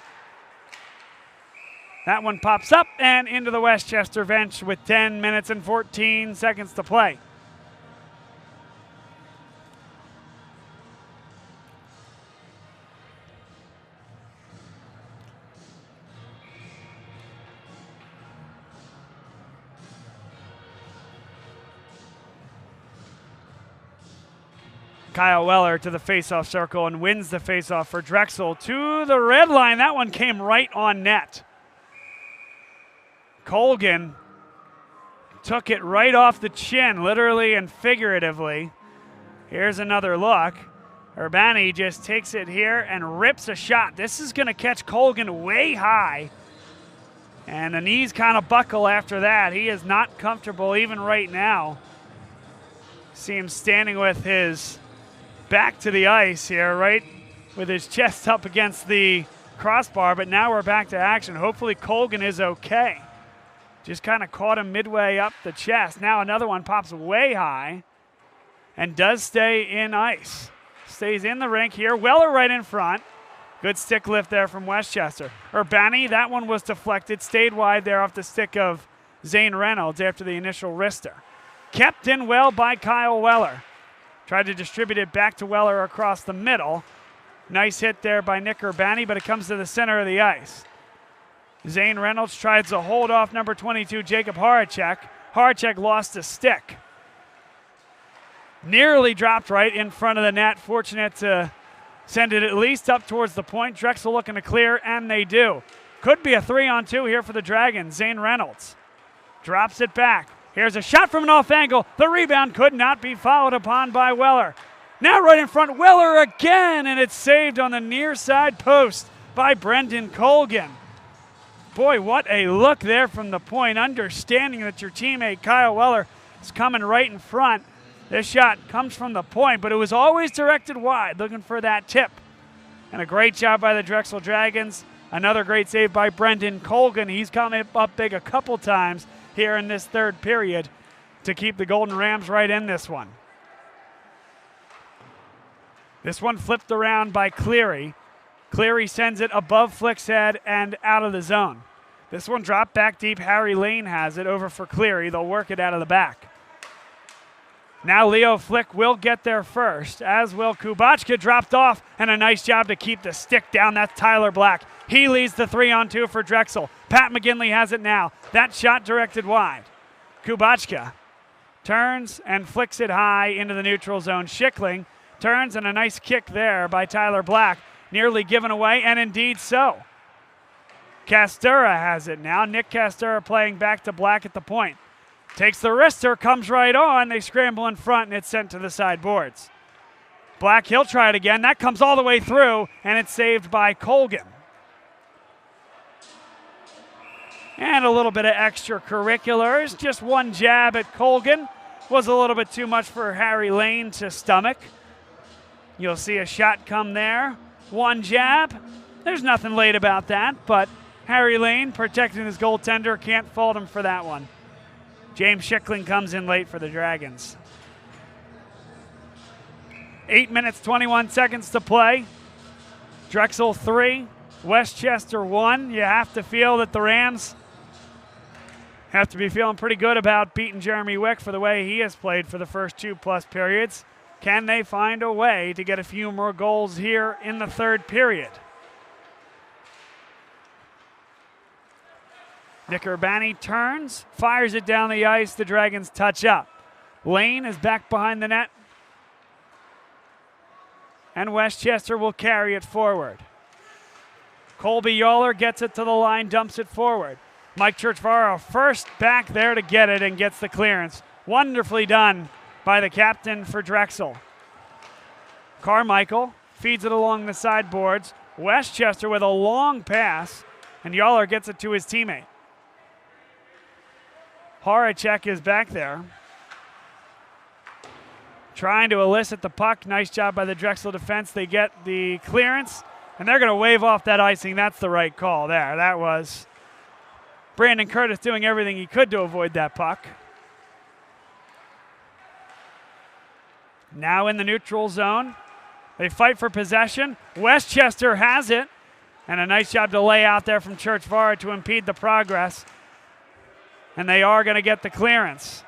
That one pops up and into the Westchester bench with 10 minutes and 14 seconds to play. Kyle Weller to the faceoff circle and wins the faceoff for Drexel to the red line. That one came right on net. Colgan took it right off the chin, literally and figuratively. Here's another look. Urbani just takes it here and rips a shot. This is going to catch Colgan way high. And the knees kind of buckle after that. He is not comfortable even right now. See him standing with his back to the ice here, right with his chest up against the crossbar, but now we're back to action. Hopefully Colgan is okay. Just kind of caught him midway up the chest. Now another one pops way high and does stay in ice. Stays in the rink here. Weller right in front. Good stick lift there from Westchester. Urbani, that one was deflected, stayed wide there off the stick of Zane Reynolds after the initial wrister. Kept in well by Kyle Weller. Tried to distribute it back to Weller across the middle. Nice hit there by Nick Urbani, but it comes to the center of the ice. Zane Reynolds tries to hold off number 22, Jacob Horacek. Horacek lost a stick. Nearly dropped right in front of the net. Fortunate to send it at least up towards the point. Drexel looking to clear, and they do. Could be a 3-on-2 here for the Dragons. Zane Reynolds drops it back. Here's a shot from an off angle. The rebound could not be followed upon by Weller. Now right in front, Weller again, and it's saved on the near side post by Brendan Colgan. Boy, what a look there from the point, understanding that your teammate Kyle Weller is coming right in front. This shot comes from the point, but it was always directed wide, looking for that tip. And a great job by the Drexel Dragons. Another great save by Brendan Colgan. He's coming up big a couple times here in this third period to keep the Golden Rams right in this one. This one flipped around by Cleary. Cleary sends it above Flick's head and out of the zone. This one dropped back deep. Harry Lane has it over for Cleary. They'll work it out of the back. Now Leo Flick will get there first, as will Kubachka. Dropped off, and a nice job to keep the stick down. That's Tyler Black. He leads the 3-on-2 for Drexel. Pat McGinley has it now. That shot directed wide. Kubachka turns and flicks it high into the neutral zone. Schickling turns, and a nice kick there by Tyler Black. Nearly given away, and indeed so. Castura has it now. Nick Castura playing back to Black at the point. Takes the wrister, comes right on. They scramble in front, and it's sent to the sideboards. Black, he'll try it again. That comes all the way through, and it's saved by Colgan. And a little bit of extracurriculars. Just one jab at Colgan was a little bit too much for Harry Lane to stomach. You'll see a shot come there. One jab. There's nothing late about that, but Harry Lane protecting his goaltender, can't fault him for that one. James Schickling comes in late for the Dragons. 8 minutes, 21 seconds to play. Drexel 3, Westchester 1. You have to feel that the Rams have to be feeling pretty good about beating Jeremy Wick for the way he has played for the first 2+ periods. Can they find a way to get a few more goals here in the third period? Nick Urbani turns, fires it down the ice. The Dragons touch up. Lane is back behind the net. And Westchester will carry it forward. Colby Yoller gets it to the line, dumps it forward. Mike Churchvaro first back there to get it and gets the clearance. Wonderfully done by the captain for Drexel. Carmichael feeds it along the sideboards. Westchester with a long pass, and Yoller gets it to his teammate. Horacek is back there, trying to elicit the puck. Nice job by the Drexel defense. They get the clearance, and they're going to wave off that icing. That's the right call there. That was Brandon Curtis doing everything he could to avoid that puck. Now in the neutral zone. They fight for possession. Westchester has it, and a nice job to lay out there from Churchvaro to impede the progress. And they are going to get the clearance.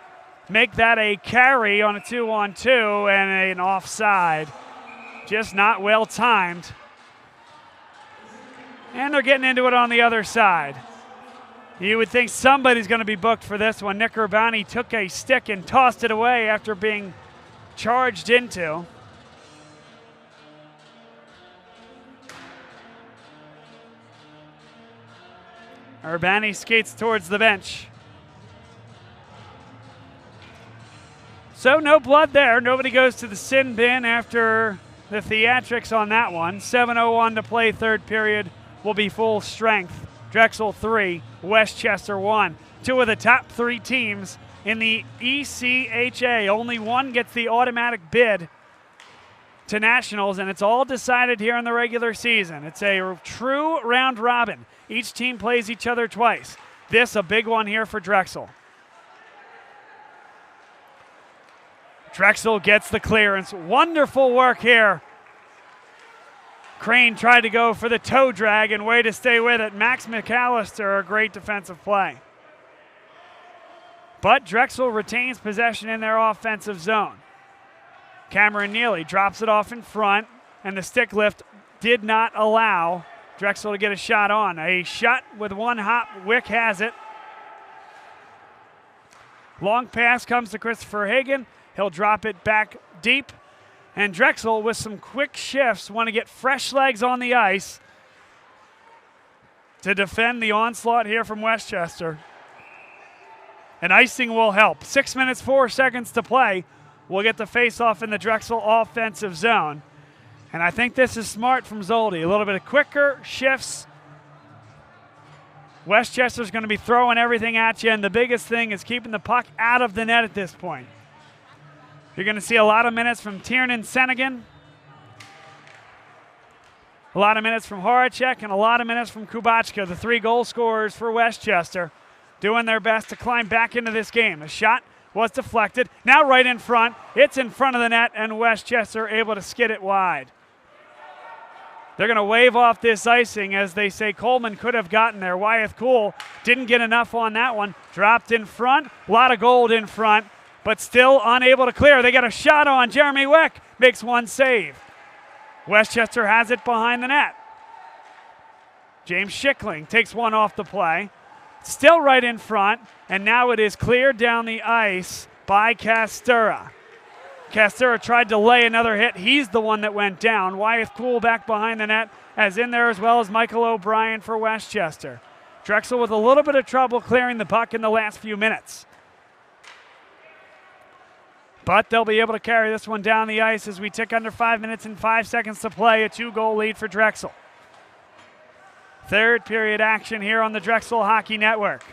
Make that a carry on a 2-on-2 and an offside. Just not well timed. And they're getting into it on the other side. You would think somebody's going to be booked for this one. Nick Urbani took a stick and tossed it away after being charged into. Urbani skates towards the bench. So no blood there. Nobody goes to the sin bin after the theatrics on that one. 7:01 to play, third period will be full strength. Drexel 3, Westchester 1. Two of the top 3 teams in the ECHA. Only one gets the automatic bid to nationals, and it's all decided here in the regular season. It's a true round robin. Each team plays each other twice. This a big one here for Drexel. Drexel gets the clearance. Wonderful work here. Crane tried to go for the toe drag and way to stay with it. Max McAllister, a great defensive play. But Drexel retains possession in their offensive zone. Cameron Neely drops it off in front, and the stick lift did not allow Drexel to get a shot on. A shot with one hop. Wick has it. Long pass comes to Christopher Hagan. He'll drop it back deep. And Drexel, with some quick shifts, want to get fresh legs on the ice to defend the onslaught here from Westchester. And icing will help. 6 minutes, 4 seconds to play. We'll get the face-off in the Drexel offensive zone. And I think this is smart from Soldie. A little bit of quicker shifts. Westchester's going to be throwing everything at you, and the biggest thing is keeping the puck out of the net at this point. You're going to see a lot of minutes from Tiernan Senegan, a lot of minutes from Horacek, and a lot of minutes from Kubachka, the 3 goal scorers for Westchester, doing their best to climb back into this game. The shot was deflected. Now right in front. It's in front of the net, and Westchester able to skid it wide. They're going to wave off this icing as they say Coleman could have gotten there. Wyeth Cool didn't get enough on that one. Dropped in front. A lot of gold in front, but still unable to clear. They got a shot on. Jeremy Wick makes one save. Westchester has it behind the net. James Schickling takes one off the play. Still right in front, and now it is cleared down the ice by Castura. Castura tried to lay another hit. He's the one that went down. Wyeth Cool back behind the net, as in there as well as Michael O'Brien for Westchester. Drexel with a little bit of trouble clearing the puck in the last few minutes. But they'll be able to carry this one down the ice as we tick under 5 minutes and 5 seconds to play. A 2-goal lead for Drexel. Third period action here on the Drexel Hockey Network.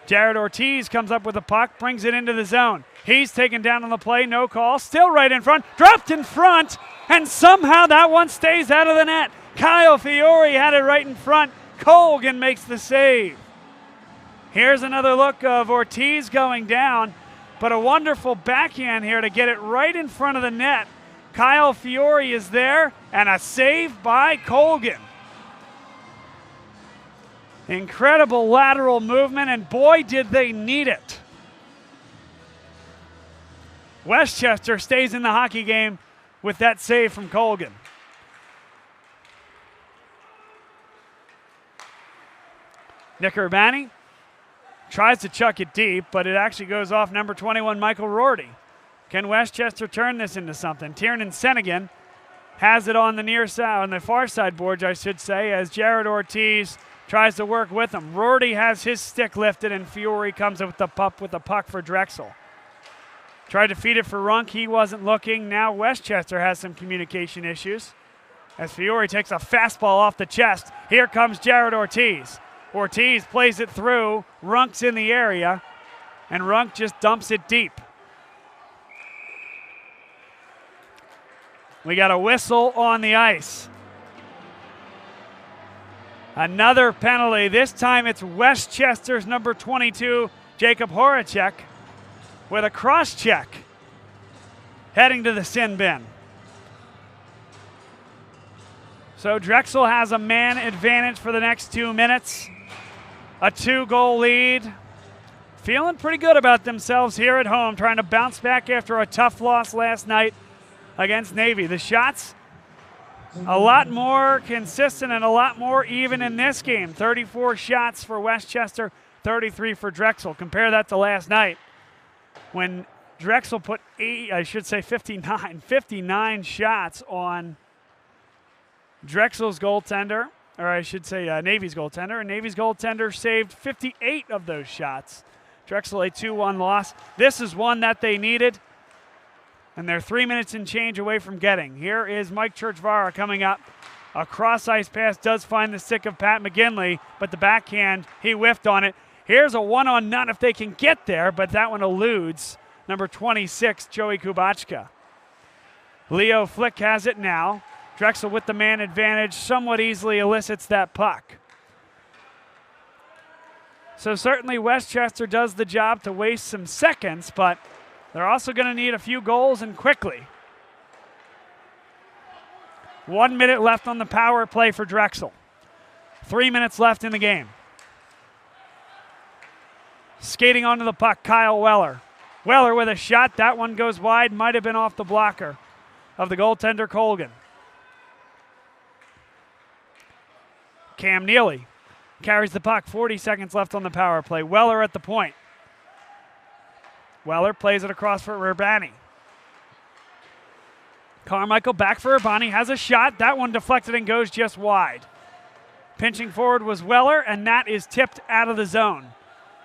Jared Ortiz comes up with the puck, brings it into the zone. He's taken down on the play, no call. Still right in front, dropped in front, and somehow that one stays out of the net. Kyle Fiore had it right in front. Colgan makes the save. Here's another look of Ortiz going down, but a wonderful backhand here to get it right in front of the net. Kyle Fiore is there, and a save by Colgan. Incredible lateral movement, and boy, did they need it. Westchester stays in the hockey game with that save from Colgan. Nick Urbani tries to chuck it deep, but it actually goes off number 21, Michael Rorty. Can Westchester turn this into something? Tiernan Senegan has it on the near side, on the far side boards, I should say, as Jared Ortiz tries to work with him. Rorty has his stick lifted, and Fiore comes up with the puck for Drexel. Tried to feed it for Runk. He wasn't looking. Now Westchester has some communication issues as Fiore takes a fastball off the chest. Here comes Jared Ortiz. Ortiz plays it through. Runk's in the area, and Runk just dumps it deep. We got a whistle on the ice. Another penalty. This time it's Westchester's number 22, Jacob Horacek, with a cross check heading to the sin bin. So Drexel has a man advantage for the next 2 minutes. A 2-goal lead. Feeling pretty good about themselves here at home, trying to bounce back after a tough loss last night against Navy. The shots a lot more consistent and a lot more even in this game. 34 shots for Westchester, 33 for Drexel. Compare that to last night when Drexel put 59 shots on Drexel's goaltender, or I should say Navy's goaltender, and Navy's goaltender saved 58 of those shots. Drexel a 2-1 loss. This is one that they needed, and they're 3 minutes and change away from getting. Here is Mike Churchvara coming up. A cross-ice pass does find the stick of Pat McGinley, but the backhand, he whiffed on it. Here's a one-on-none if they can get there, but that one eludes number 26, Joey Kubachka. Leo Flick has it now. Drexel with the man advantage somewhat easily elicits that puck. So certainly Westchester does the job to waste some seconds, but they're also going to need a few goals and quickly. 1 minute left on the power play for Drexel. 3 minutes left in the game. Skating onto the puck, Kyle Weller. Weller with a shot. That one goes wide. Might have been off the blocker of the goaltender, Colgan. Cam Neely carries the puck. 40 seconds left on the power play. Weller at the point. Weller plays it across for Urbani. Carmichael back for Urbani. Has a shot. That one deflected and goes just wide. Pinching forward was Weller, and that is tipped out of the zone.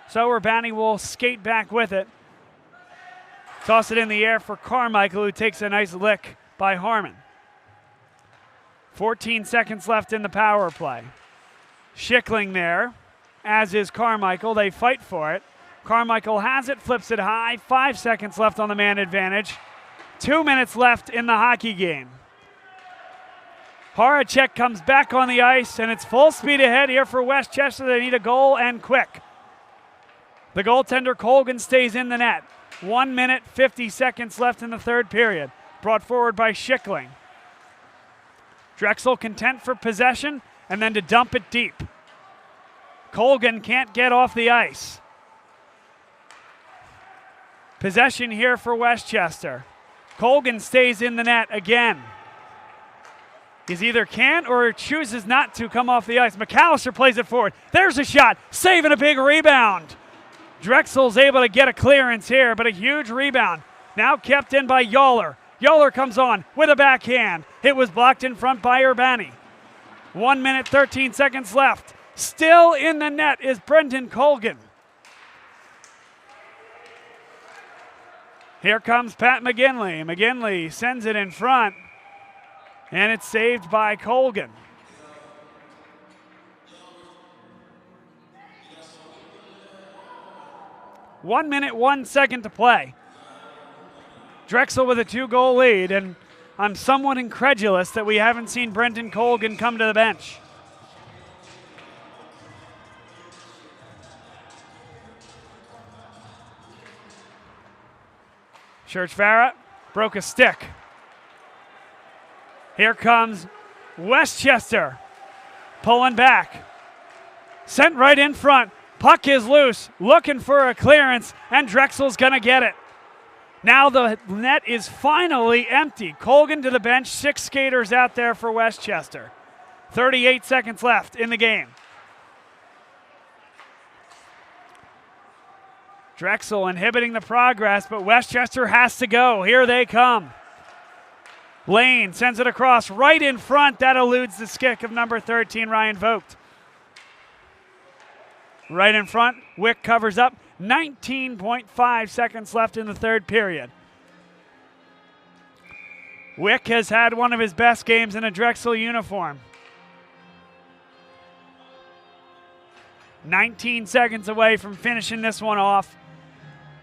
So Urbani will skate back with it. Toss it in the air for Carmichael, who takes a nice lick by Harmon. 14 seconds left in the power play. Schickling there, as is Carmichael. They fight for it. Carmichael has it, flips it high. 5 seconds left on the man advantage. 2 minutes left in the hockey game. Horacek comes back on the ice, and it's full speed ahead here for Westchester. They need a goal, and quick. The goaltender, Colgan, stays in the net. 1 minute, 50 seconds left in the third period. Brought forward by Schickling. Drexel content for possession, and then to dump it deep. Colgan can't get off the ice. Possession here for Westchester. Colgan stays in the net again. He's either can or chooses not to come off the ice. McAllister plays it forward. There's a shot, saving a big rebound. Drexel's able to get a clearance here, but a huge rebound. Now kept in by Yawler. Yawler comes on with a backhand. It was blocked in front by Urbani. 1 minute, 13 seconds left. Still in the net is Brendan Colgan. Here comes Pat McGinley. McGinley sends it in front, and it's saved by Colgan. 1 minute, 1 second to play. Drexel with a 2-goal lead, and I'm somewhat incredulous that we haven't seen Brendan Colgan come to the bench. Church-Farah broke a stick. Here comes Westchester pulling back. Sent right in front. Puck is loose, looking for a clearance, and Drexel's going to get it. Now the net is finally empty. Colgan to the bench, 6 skaters out there for Westchester. 38 seconds left in the game. Drexel inhibiting the progress, but Westchester has to go. Here they come. Lane sends it across right in front. That eludes the stick of number 13, Ryan Vogt. Right in front, Wick covers up. 19.5 seconds left in the third period. Wick has had one of his best games in a Drexel uniform. 19 seconds away from finishing this one off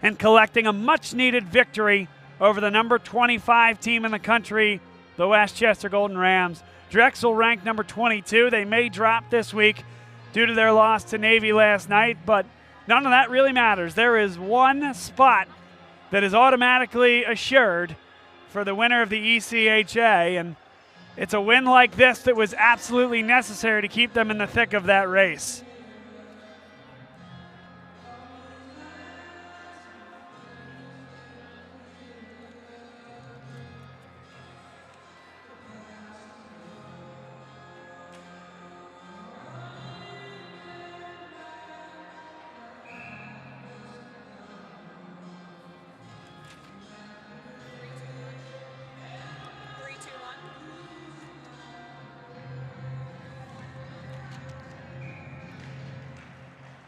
and collecting a much-needed victory over the number 25 team in the country, the Westchester Golden Rams. Drexel ranked number 22. They may drop this week due to their loss to Navy last night, but none of that really matters. There is one spot that is automatically assured for the winner of the ECHA, and it's a win like this that was absolutely necessary to keep them in the thick of that race.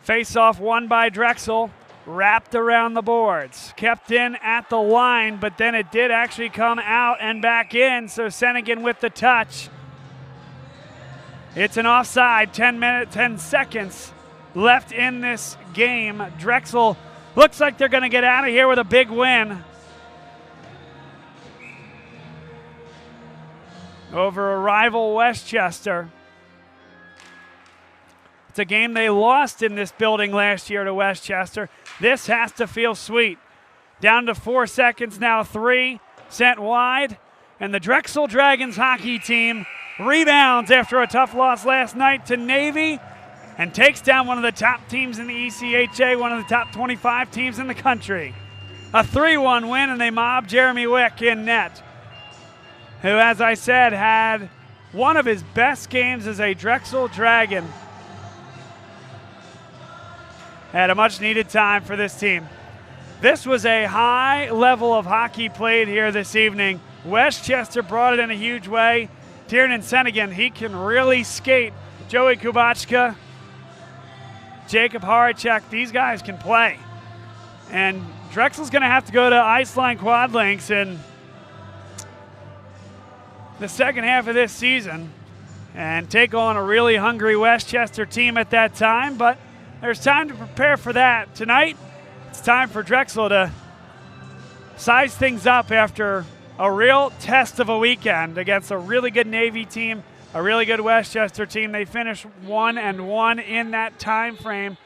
Face-off won by Drexel, wrapped around the boards. Kept in at the line, but then it did actually come out and back in, so Senegan with the touch. It's an offside, 10 seconds left in this game. Drexel looks like they're going to get out of here with a big win over a rival Westchester. It's a game they lost in this building last year to Westchester. This has to feel sweet. Down to 4 seconds now, 3 sent wide. And the Drexel Dragons hockey team rebounds after a tough loss last night to Navy and takes down one of the top teams in the ECHA, one of the top 25 teams in the country. A 3-1 win, and they mob Jeremy Wick in net, who, as I said, had one of his best games as a Drexel Dragon. Had a much-needed time for this team. This was a high level of hockey played here this evening. Westchester brought it in a huge way. Tiernan Senegan, he can really skate. Joey Kubachka, Jacob Horacek, these guys can play. And Drexel's going to have to go to Iceland Quad Links in the second half of this season and take on a really hungry Westchester team at that time, but there's time to prepare for that. Tonight, it's time for Drexel to size things up after a real test of a weekend against a really good Navy team, a really good Westchester team. They finished 1-1 in that time frame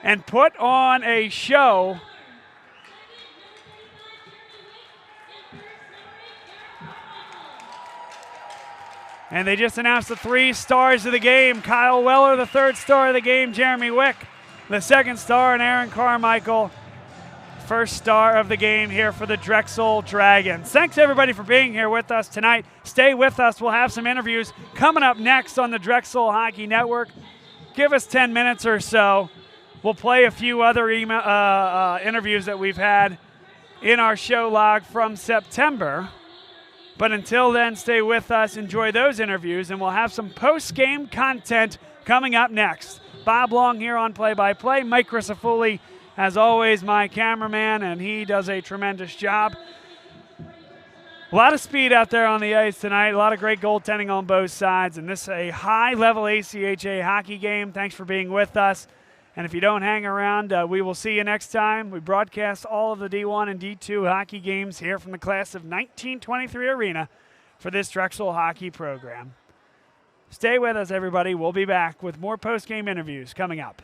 and put on a show and they just announced the 3 stars of the game. Kyle Weller, the 3rd star of the game. Jeremy Wick, the 2nd star. And Aaron Carmichael, 1st star of the game here for the Drexel Dragons. Thanks, everybody, for being here with us tonight. Stay with us. We'll have some interviews coming up next on the Drexel Hockey Network. Give us 10 minutes or so. We'll play a few other interviews that we've had in our show log from September. But until then, stay with us, enjoy those interviews, and we'll have some post-game content coming up next. Bob Long here on Play-by-Play. Mike Crisafulli, as always, my cameraman, and he does a tremendous job. A lot of speed out there on the ice tonight, a lot of great goaltending on both sides, and this is a high-level ACHA hockey game. Thanks for being with us. And if you don't hang around, we will see you next time. We broadcast all of the D1 and D2 hockey games here from the class of 1923 arena for this Drexel hockey program. Stay with us, everybody. We'll be back with more post-game interviews coming up.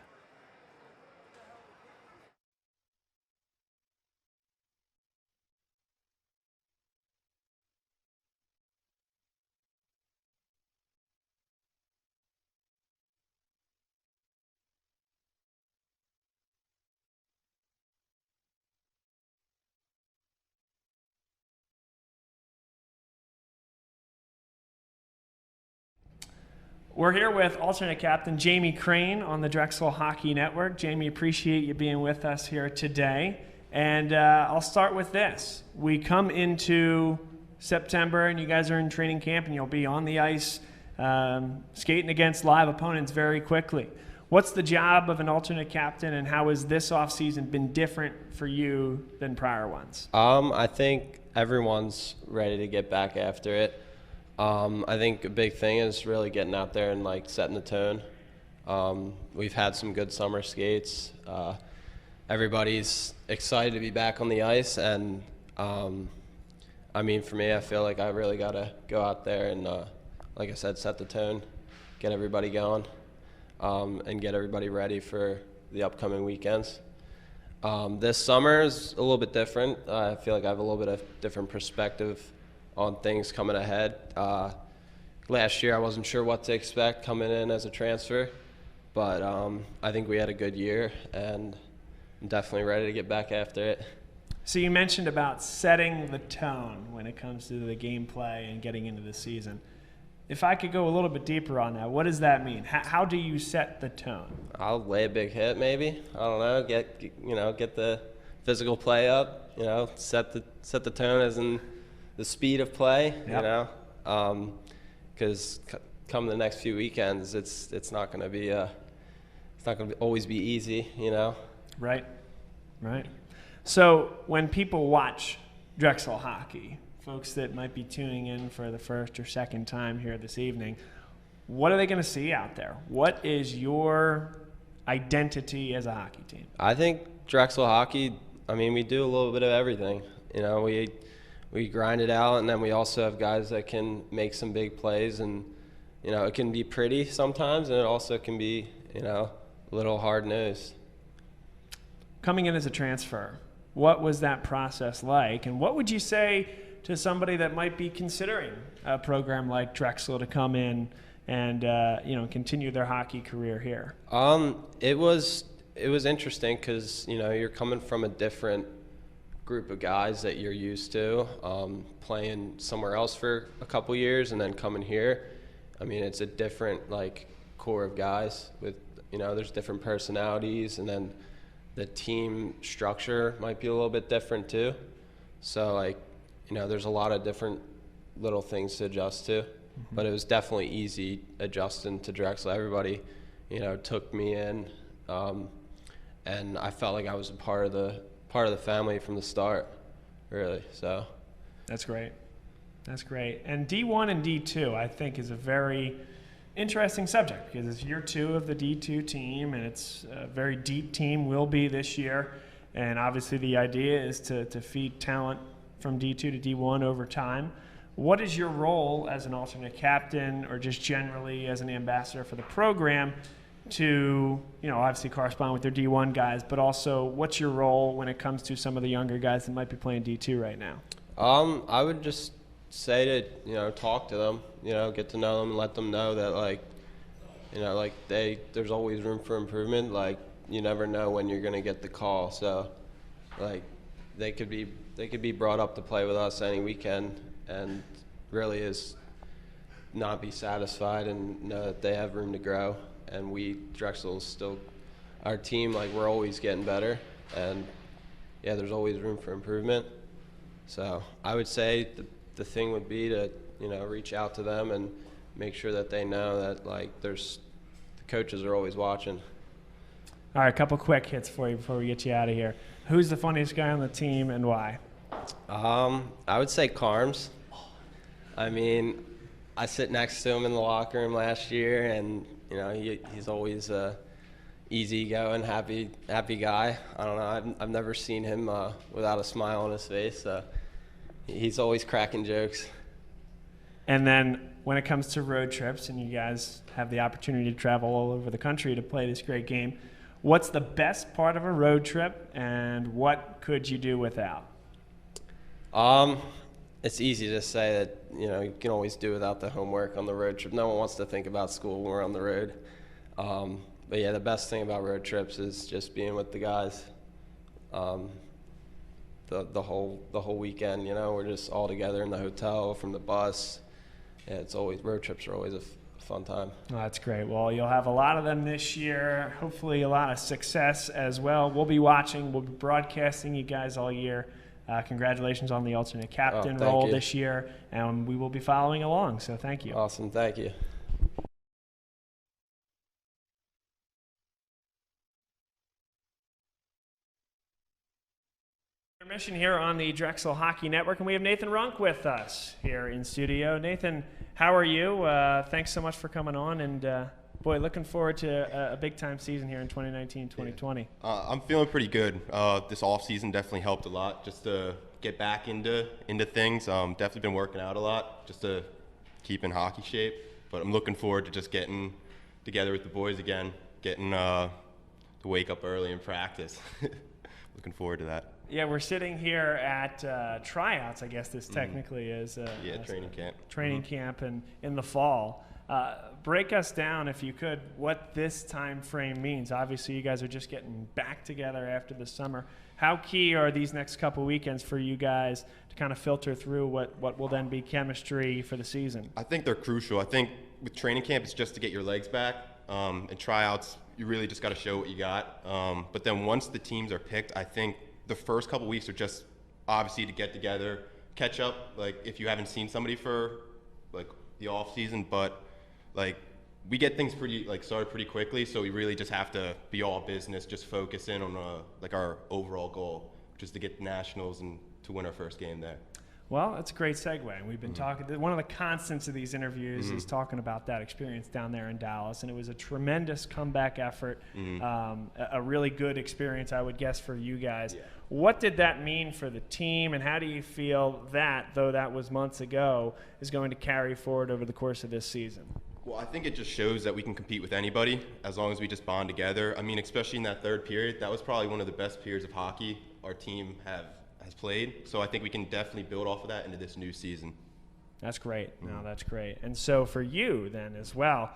We're here with alternate captain Jamie Crane on the Drexel Hockey Network. Jamie, appreciate you being with us here today. And I'll start with this. We come into September and you guys are in training camp and you'll be on the ice skating against live opponents very quickly. What's the job of an alternate captain, and how has this offseason been different for you than prior ones? I think everyone's ready to get back after it. I think a big thing is really getting out there and like setting the tone. We've had some good summer skates. Everybody's excited to be back on the ice, and I mean, for me, I feel like I really got to go out there and, like I said, set the tone, get everybody going, and get everybody ready for the upcoming weekends. This summer is a little bit different. I feel like I have a little bit of different perspective on things coming ahead. Last year I wasn't sure what to expect coming in as a transfer, but I think we had a good year, and I'm definitely ready to get back after it. So you mentioned about setting the tone when it comes to the gameplay and getting into the season. If I could go a little bit deeper on that, what does that mean? How do you set the tone? I'll lay a big hit, maybe. I don't know. Get the physical play up. Set the tone as in the speed of play. Yep. Because come the next few weekends, it's not going to be always be easy. Right. So when people watch Drexel hockey, folks that might be tuning in for the first or second time here this evening, what are they going to see out there? What is your identity as a hockey team? I think Drexel hockey, I mean, we do a little bit of everything. We grind it out, and then we also have guys that can make some big plays, and it can be pretty sometimes, and it also can be a little hard-nosed. Coming in as a transfer, what was that process like, and what would you say to somebody that might be considering a program like Drexel to come in and continue their hockey career here? It was interesting because you're coming from a different group of guys that you're used to, playing somewhere else for a couple years and then coming here. I mean, it's a different core of guys with there's different personalities, and then the team structure might be a little bit different too. So there's a lot of different little things to adjust to, but it was definitely easy adjusting to Drexel. Everybody took me in, and I felt like I was a part of the family from the start, really. So that's great. And D1 and D2, I think, is a very interesting subject because it's year 2 of the D2 team, and it's a very deep team, will be this year. And obviously the idea is to feed talent from D2 to D1 over time. What is your role as an alternate captain, or just generally as an ambassador for the program, to obviously correspond with their D1 guys, but also what's your role when it comes to some of the younger guys that might be playing D2 right now? I would just say to talk to them, get to know them and let them know that there's always room for improvement. You never know when you're going to get the call, so they could be brought up to play with us any weekend, and really is not be satisfied and know that they have room to grow. And Drexel's still our team, we're always getting better, and there's always room for improvement. So I would say the thing would be to reach out to them and make sure that they know that the coaches are always watching. All right, a couple quick hits for you before we get you out of here. Who's the funniest guy on the team and why? I would say Carms. I mean, I sit next to him in the locker room last year, and he's always a easygoing, happy guy. I don't know. I've never seen him without a smile on his face. So he's always cracking jokes. And then when it comes to road trips, and you guys have the opportunity to travel all over the country to play this great game, what's the best part of a road trip, and what could you do without? It's easy to say that you can always do without the homework on the road trip. No one wants to think about school when we're on the road. But the best thing about road trips is just being with the guys. The whole weekend, we're just all together in the hotel, from the bus. Road trips are always a fun time. Oh, that's great. Well, you'll have a lot of them this year. Hopefully a lot of success as well. We'll be watching. We'll be broadcasting you guys all year. Congratulations on the alternate captain role this year, and we will be following along. So thank you. Awesome. Thank you. Intermission here on the Drexel Hockey Network, and we have Nathan Runk with us here in studio. Nathan, how are you? Thanks so much for coming on, and boy, looking forward to a big-time season here in 2019-2020. I'm feeling pretty good. This off-season definitely helped a lot just to get back into things. Definitely been working out a lot just to keep in hockey shape, but I'm looking forward to just getting together with the boys again, getting to wake up early and practice. Looking forward to that. Yeah, we're sitting here at tryouts, I guess this technically is. Training camp. Training camp in the fall. Break us down, if you could, what this time frame means. Obviously, you guys are just getting back together after the summer. How key are these next couple weekends for you guys to kind of filter through what will then be chemistry for the season? I think they're crucial. I think with training camp, it's just to get your legs back. And tryouts, you really just got to show what you got. But then once the teams are picked, I think the first couple weeks are just obviously to get together, catch up, like if you haven't seen somebody for like the off season, but like we get things started pretty quickly, so we really just have to be all business, just focus in on like our overall goal, which is to get the Nationals and to win our first game there. Well, that's a great segue. We've been talking. One of the constants of these interviews is talking about that experience down there in Dallas, and it was a tremendous comeback effort, a really good experience, I would guess, for you guys. Yeah. What did that mean for the team, and how do you feel that, though that was months ago, is going to carry forward over the course of this season? Well, I think it just shows that we can compete with anybody as long as we just bond together. I mean, especially in that third period, that was probably one of the best periods of hockey our team has played. So I think we can definitely build off of that into this new season. That's great. No, that's great. And so for you then as well,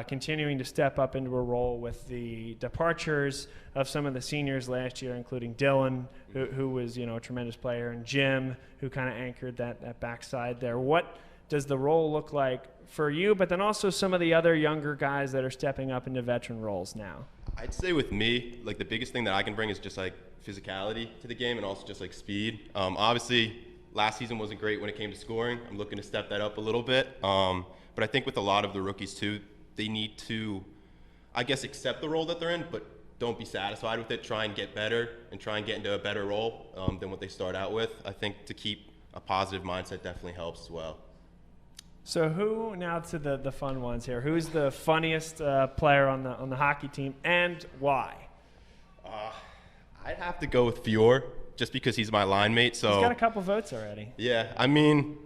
continuing to step up into a role with the departures of some of the seniors last year, including Dylan, who was a tremendous player, and Jim, who kind of anchored that backside there. What does the role look like for you, but then also some of the other younger guys that are stepping up into veteran roles now? I'd say with me, like the biggest thing that I can bring is just like physicality to the game and also just like speed. Obviously, last season wasn't great when it came to scoring. I'm looking to step that up a little bit. But I think with a lot of the rookies too, they need to, I guess, accept the role that they're in, but don't be satisfied with it. Try and get better and try and get into a better role than what they start out with. I think to keep a positive mindset definitely helps as well. So who, now to the fun ones here, who's the funniest player on the hockey team, and why? I'd have to go with Fior, just because he's my line mate. So he's got a couple votes already. Yeah, I mean,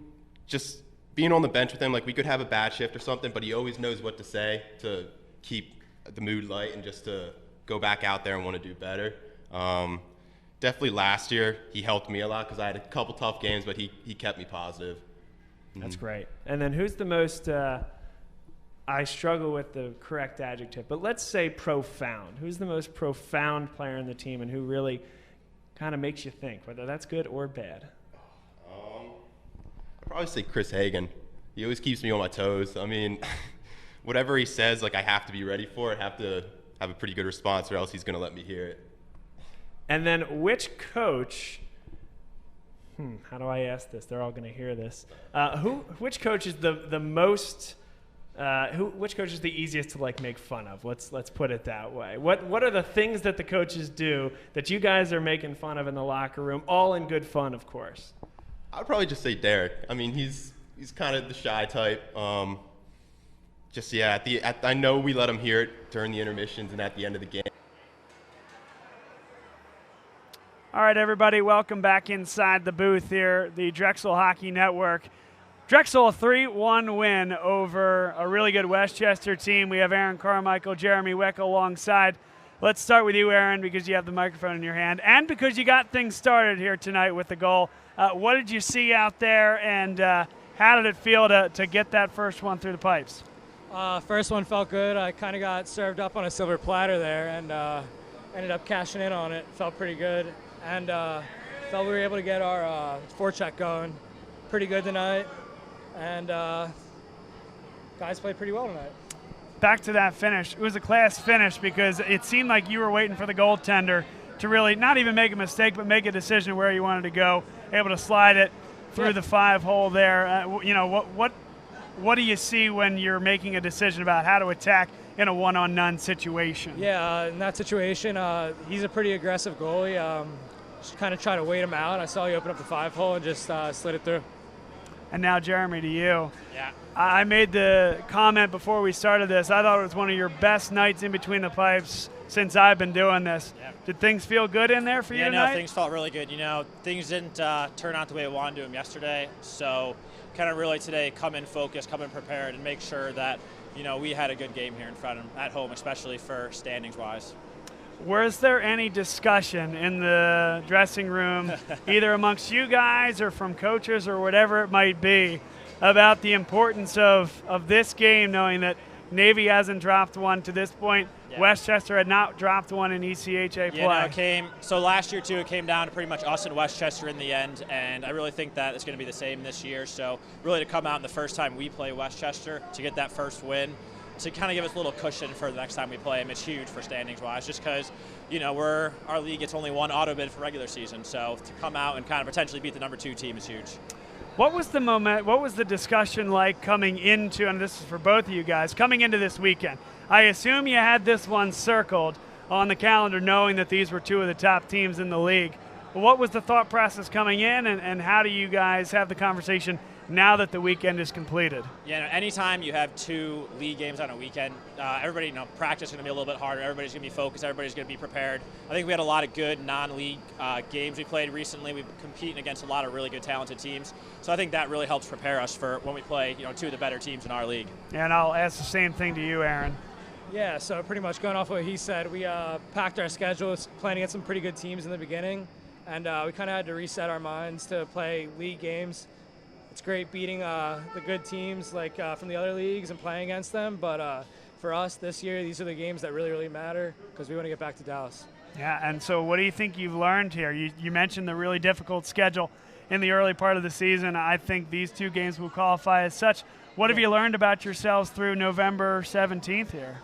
just being on the bench with him, like we could have a bad shift or something, but he always knows what to say to keep the mood light and just to go back out there and want to do better. Definitely last year, he helped me a lot because I had a couple tough games, but he kept me positive. That's great. And then who's the most, I struggle with the correct adjective, but let's say profound. Who's the most profound player in the team and who really kind of makes you think, whether that's good or bad? I'd probably say Chris Hagen. He always keeps me on my toes. I mean, whatever he says, like I have to be ready for it, have to have a pretty good response or else he's going to let me hear it. And then which coach... how do I ask this? They're all going to hear this. Which coach is the most? Which coach is the easiest to like make fun of? Let's put it that way. What are the things that the coaches do that you guys are making fun of in the locker room? All in good fun, of course. I'd probably just say Derek. I mean, he's kind of the shy type. I know we let him hear it during the intermissions and at the end of the game. All right, everybody, welcome back inside the booth here, the Drexel Hockey Network. Drexel, a 3-1 win over a really good Westchester team. We have Aaron Carmichael, Jeremy Wick alongside. Let's start with you, Aaron, because you have the microphone in your hand, and because you got things started here tonight with the goal. What did you see out there, and how did it feel to get that first one through the pipes? First one felt good. I kind of got served up on a silver platter there and ended up cashing in on it. Felt pretty good. And felt we were able to get our forecheck going pretty good tonight. And guys played pretty well tonight. Back to that finish. It was a class finish because it seemed like you were waiting for the goaltender to really not even make a mistake, but make a decision where you wanted to go, able to slide it through the 5-hole there. What do you see when you're making a decision about how to attack in a one-on-none situation? Yeah, in that situation, he's a pretty aggressive goalie. Just kind of try to wait him out. I saw you open up the 5-hole and just slid it through. And now, Jeremy, to you. Yeah. I made the comment before we started this. I thought it was one of your best nights in between the pipes since I've been doing this. Yeah. Did things feel good in there for you tonight? Yeah, no, things felt really good. Things didn't turn out the way I wanted to them yesterday. So kind of really today come in focused, come in prepared, and make sure that, we had a good game here in front of them at home, especially for standings-wise. Was there any discussion in the dressing room, either amongst you guys or from coaches or whatever it might be, about the importance of this game, knowing that Navy hasn't dropped one to this point? Yeah. Westchester had not dropped one in ECHA play. Yeah, no, so last year, too, it came down to pretty much us and Westchester in the end, and I really think that it's going to be the same this year. So really to come out in the first time we play Westchester, to get that first win, to kind of give us a little cushion for the next time we play them, it's huge for standings-wise, just because, our league gets only one auto bid for regular season. So to come out and kind of potentially beat the number 2 team is huge. What was the moment, what was the discussion like coming into, and this is for both of you guys, coming into this weekend? I assume you had this one circled on the calendar knowing that these were 2 of the top teams in the league. What was the thought process coming in, and how do you guys have the conversation now that the weekend is completed? Yeah, anytime you have 2 league games on a weekend, everybody, practice is going to be a little bit harder. Everybody's going to be focused. Everybody's going to be prepared. I think we had a lot of good non-league games we played recently. We've been competing against a lot of really good, talented teams. So I think that really helps prepare us for when we play, 2 of the better teams in our league. And I'll ask the same thing to you, Aaron. Yeah, so pretty much going off what he said, we packed our schedules, planning at some pretty good teams in the beginning, and we kind of had to reset our minds to play league games. It's great beating the good teams from the other leagues and playing against them, but for us this year, these are the games that really, really matter because we want to get back to Dallas. Yeah, and so what do you think you've learned here? You mentioned the really difficult schedule in the early part of the season. I think these 2 games will qualify as such. What have you learned about yourselves through November 17th here?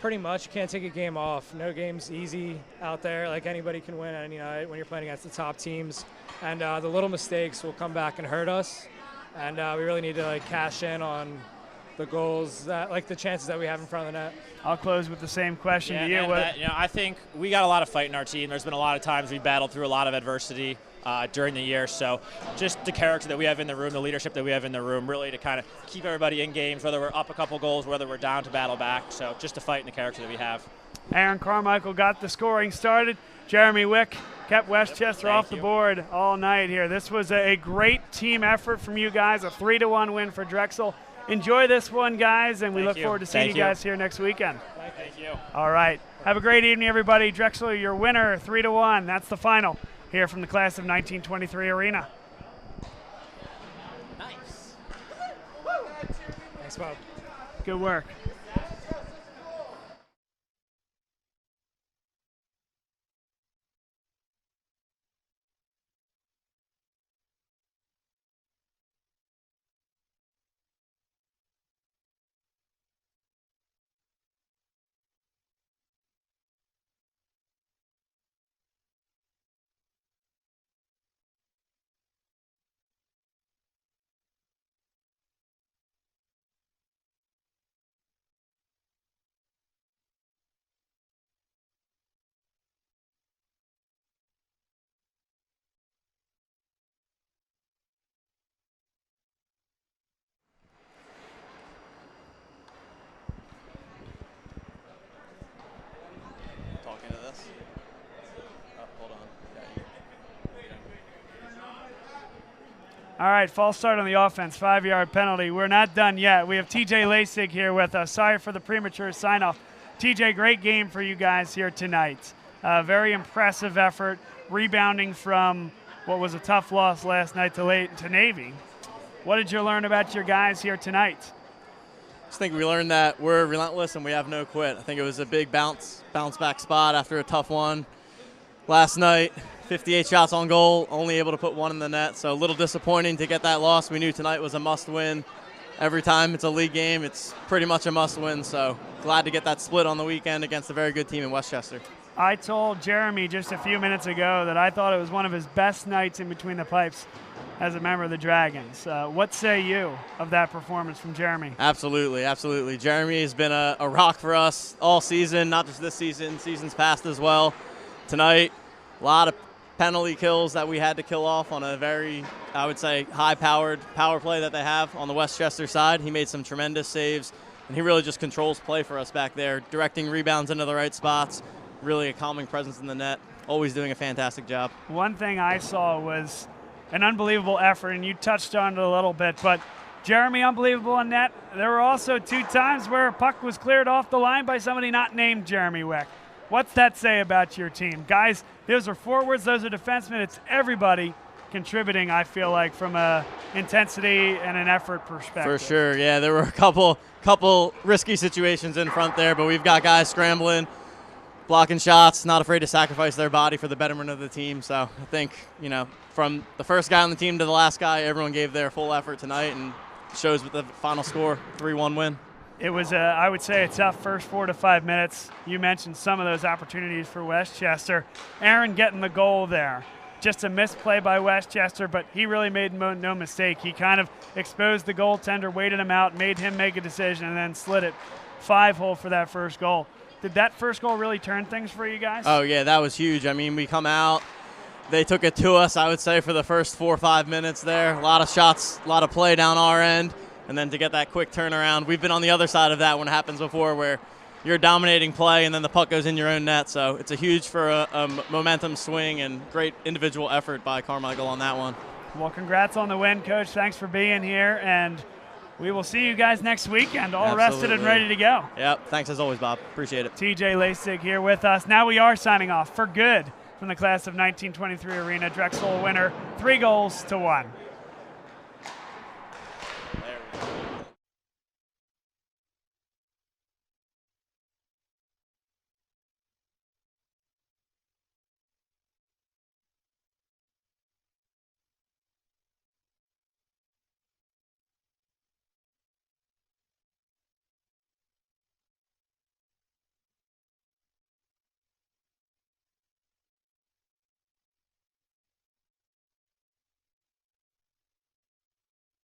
Pretty much. You can't take a game off. No game's easy out there. Anybody can win any night when you're playing against the top teams. And the little mistakes will come back and hurt us. And we really need to cash in on the goals, the chances that we have in front of the net. I'll close with the same question to you. I think we got a lot of fight in our team. There's been a lot of times we battled through a lot of adversity during the year. So just the character that we have in the room, the leadership that we have in the room, really to kind of keep everybody in games, whether we're up a couple goals, whether we're down, to battle back. So just to fight in the character that we have. Aaron Carmichael got the scoring started. Jeremy Wick kept Westchester off the board all night here. This was a great team effort from you guys, a 3-1 win for Drexel. Enjoy this one, guys, and we look forward to seeing you guys here next weekend. Thank you. All right. Have a great evening, everybody. Drexel, your winner, 3-1. That's the final here from the class of 1923 Arena. Nice. Thanks, Bob. Good work. All right, false start on the offense, 5-yard penalty. We're not done yet. We have TJ Lasig here with us. Sorry for the premature sign-off. TJ, great game for you guys here tonight. Very impressive effort, rebounding from what was a tough loss last night to Navy. What did you learn about your guys here tonight? I just think we learned that we're relentless and we have no quit. I think it was a big bounce back spot after a tough one last night. 58 shots on goal, only able to put 1 in the net, so a little disappointing to get that loss. We knew tonight was a must win, every time it's a league game, it's pretty much a must-win. So glad to get that split on the weekend against a very good team in Westchester. I told Jeremy just a few minutes ago that I thought it was one of his best nights in between the pipes as a member of the Dragons. What say you of that performance from Jeremy? Absolutely, absolutely. Jeremy has been a rock for us all season, not just this season, seasons past as well. Tonight, a lot of penalty kills that we had to kill off on a very, I would say, high-powered power play that they have on the Westchester side. He made some tremendous saves, and he really just controls play for us back there, directing rebounds into the right spots, really a calming presence in the net, always doing a fantastic job. One thing I saw was an unbelievable effort, and you touched on it a little bit, but Jeremy, unbelievable in net. There were also 2 times where a puck was cleared off the line by somebody not named Jeremy Wick. What's that say about your team? Guys, those are forwards, those are defensemen. It's everybody contributing, I feel like, from a intensity and an effort perspective. For sure, yeah. There were a couple risky situations in front there, but we've got guys scrambling, blocking shots, not afraid to sacrifice their body for the betterment of the team. So I think, from the first guy on the team to the last guy, everyone gave their full effort tonight, and shows with the final score, 3-1 win. It was, I would say, a tough first 4 to 5 minutes. You mentioned some of those opportunities for Westchester. Aaron getting the goal there. Just a misplay by Westchester, but he really made no mistake. He kind of exposed the goaltender, waited him out, made him make a decision, and then slid it 5-hole for that first goal. Did that first goal really turn things for you guys? Oh, yeah, that was huge. I mean, we come out. They took it to us, I would say, for the first 4 or 5 minutes there. A lot of shots, a lot of play down our end. And then to get that quick turnaround. We've been on the other side of that when it happens before, where you're dominating play and then the puck goes in your own net. So it's a huge for a momentum swing, and great individual effort by Carmichael on that one. Well, congrats on the win, Coach. Thanks for being here. And we will see you guys next weekend, all rested and ready to go. Yep. Thanks as always, Bob. Appreciate it. TJ Lasig here with us. Now we are signing off for good from the class of 1923 arena. Drexel winner, 3-1.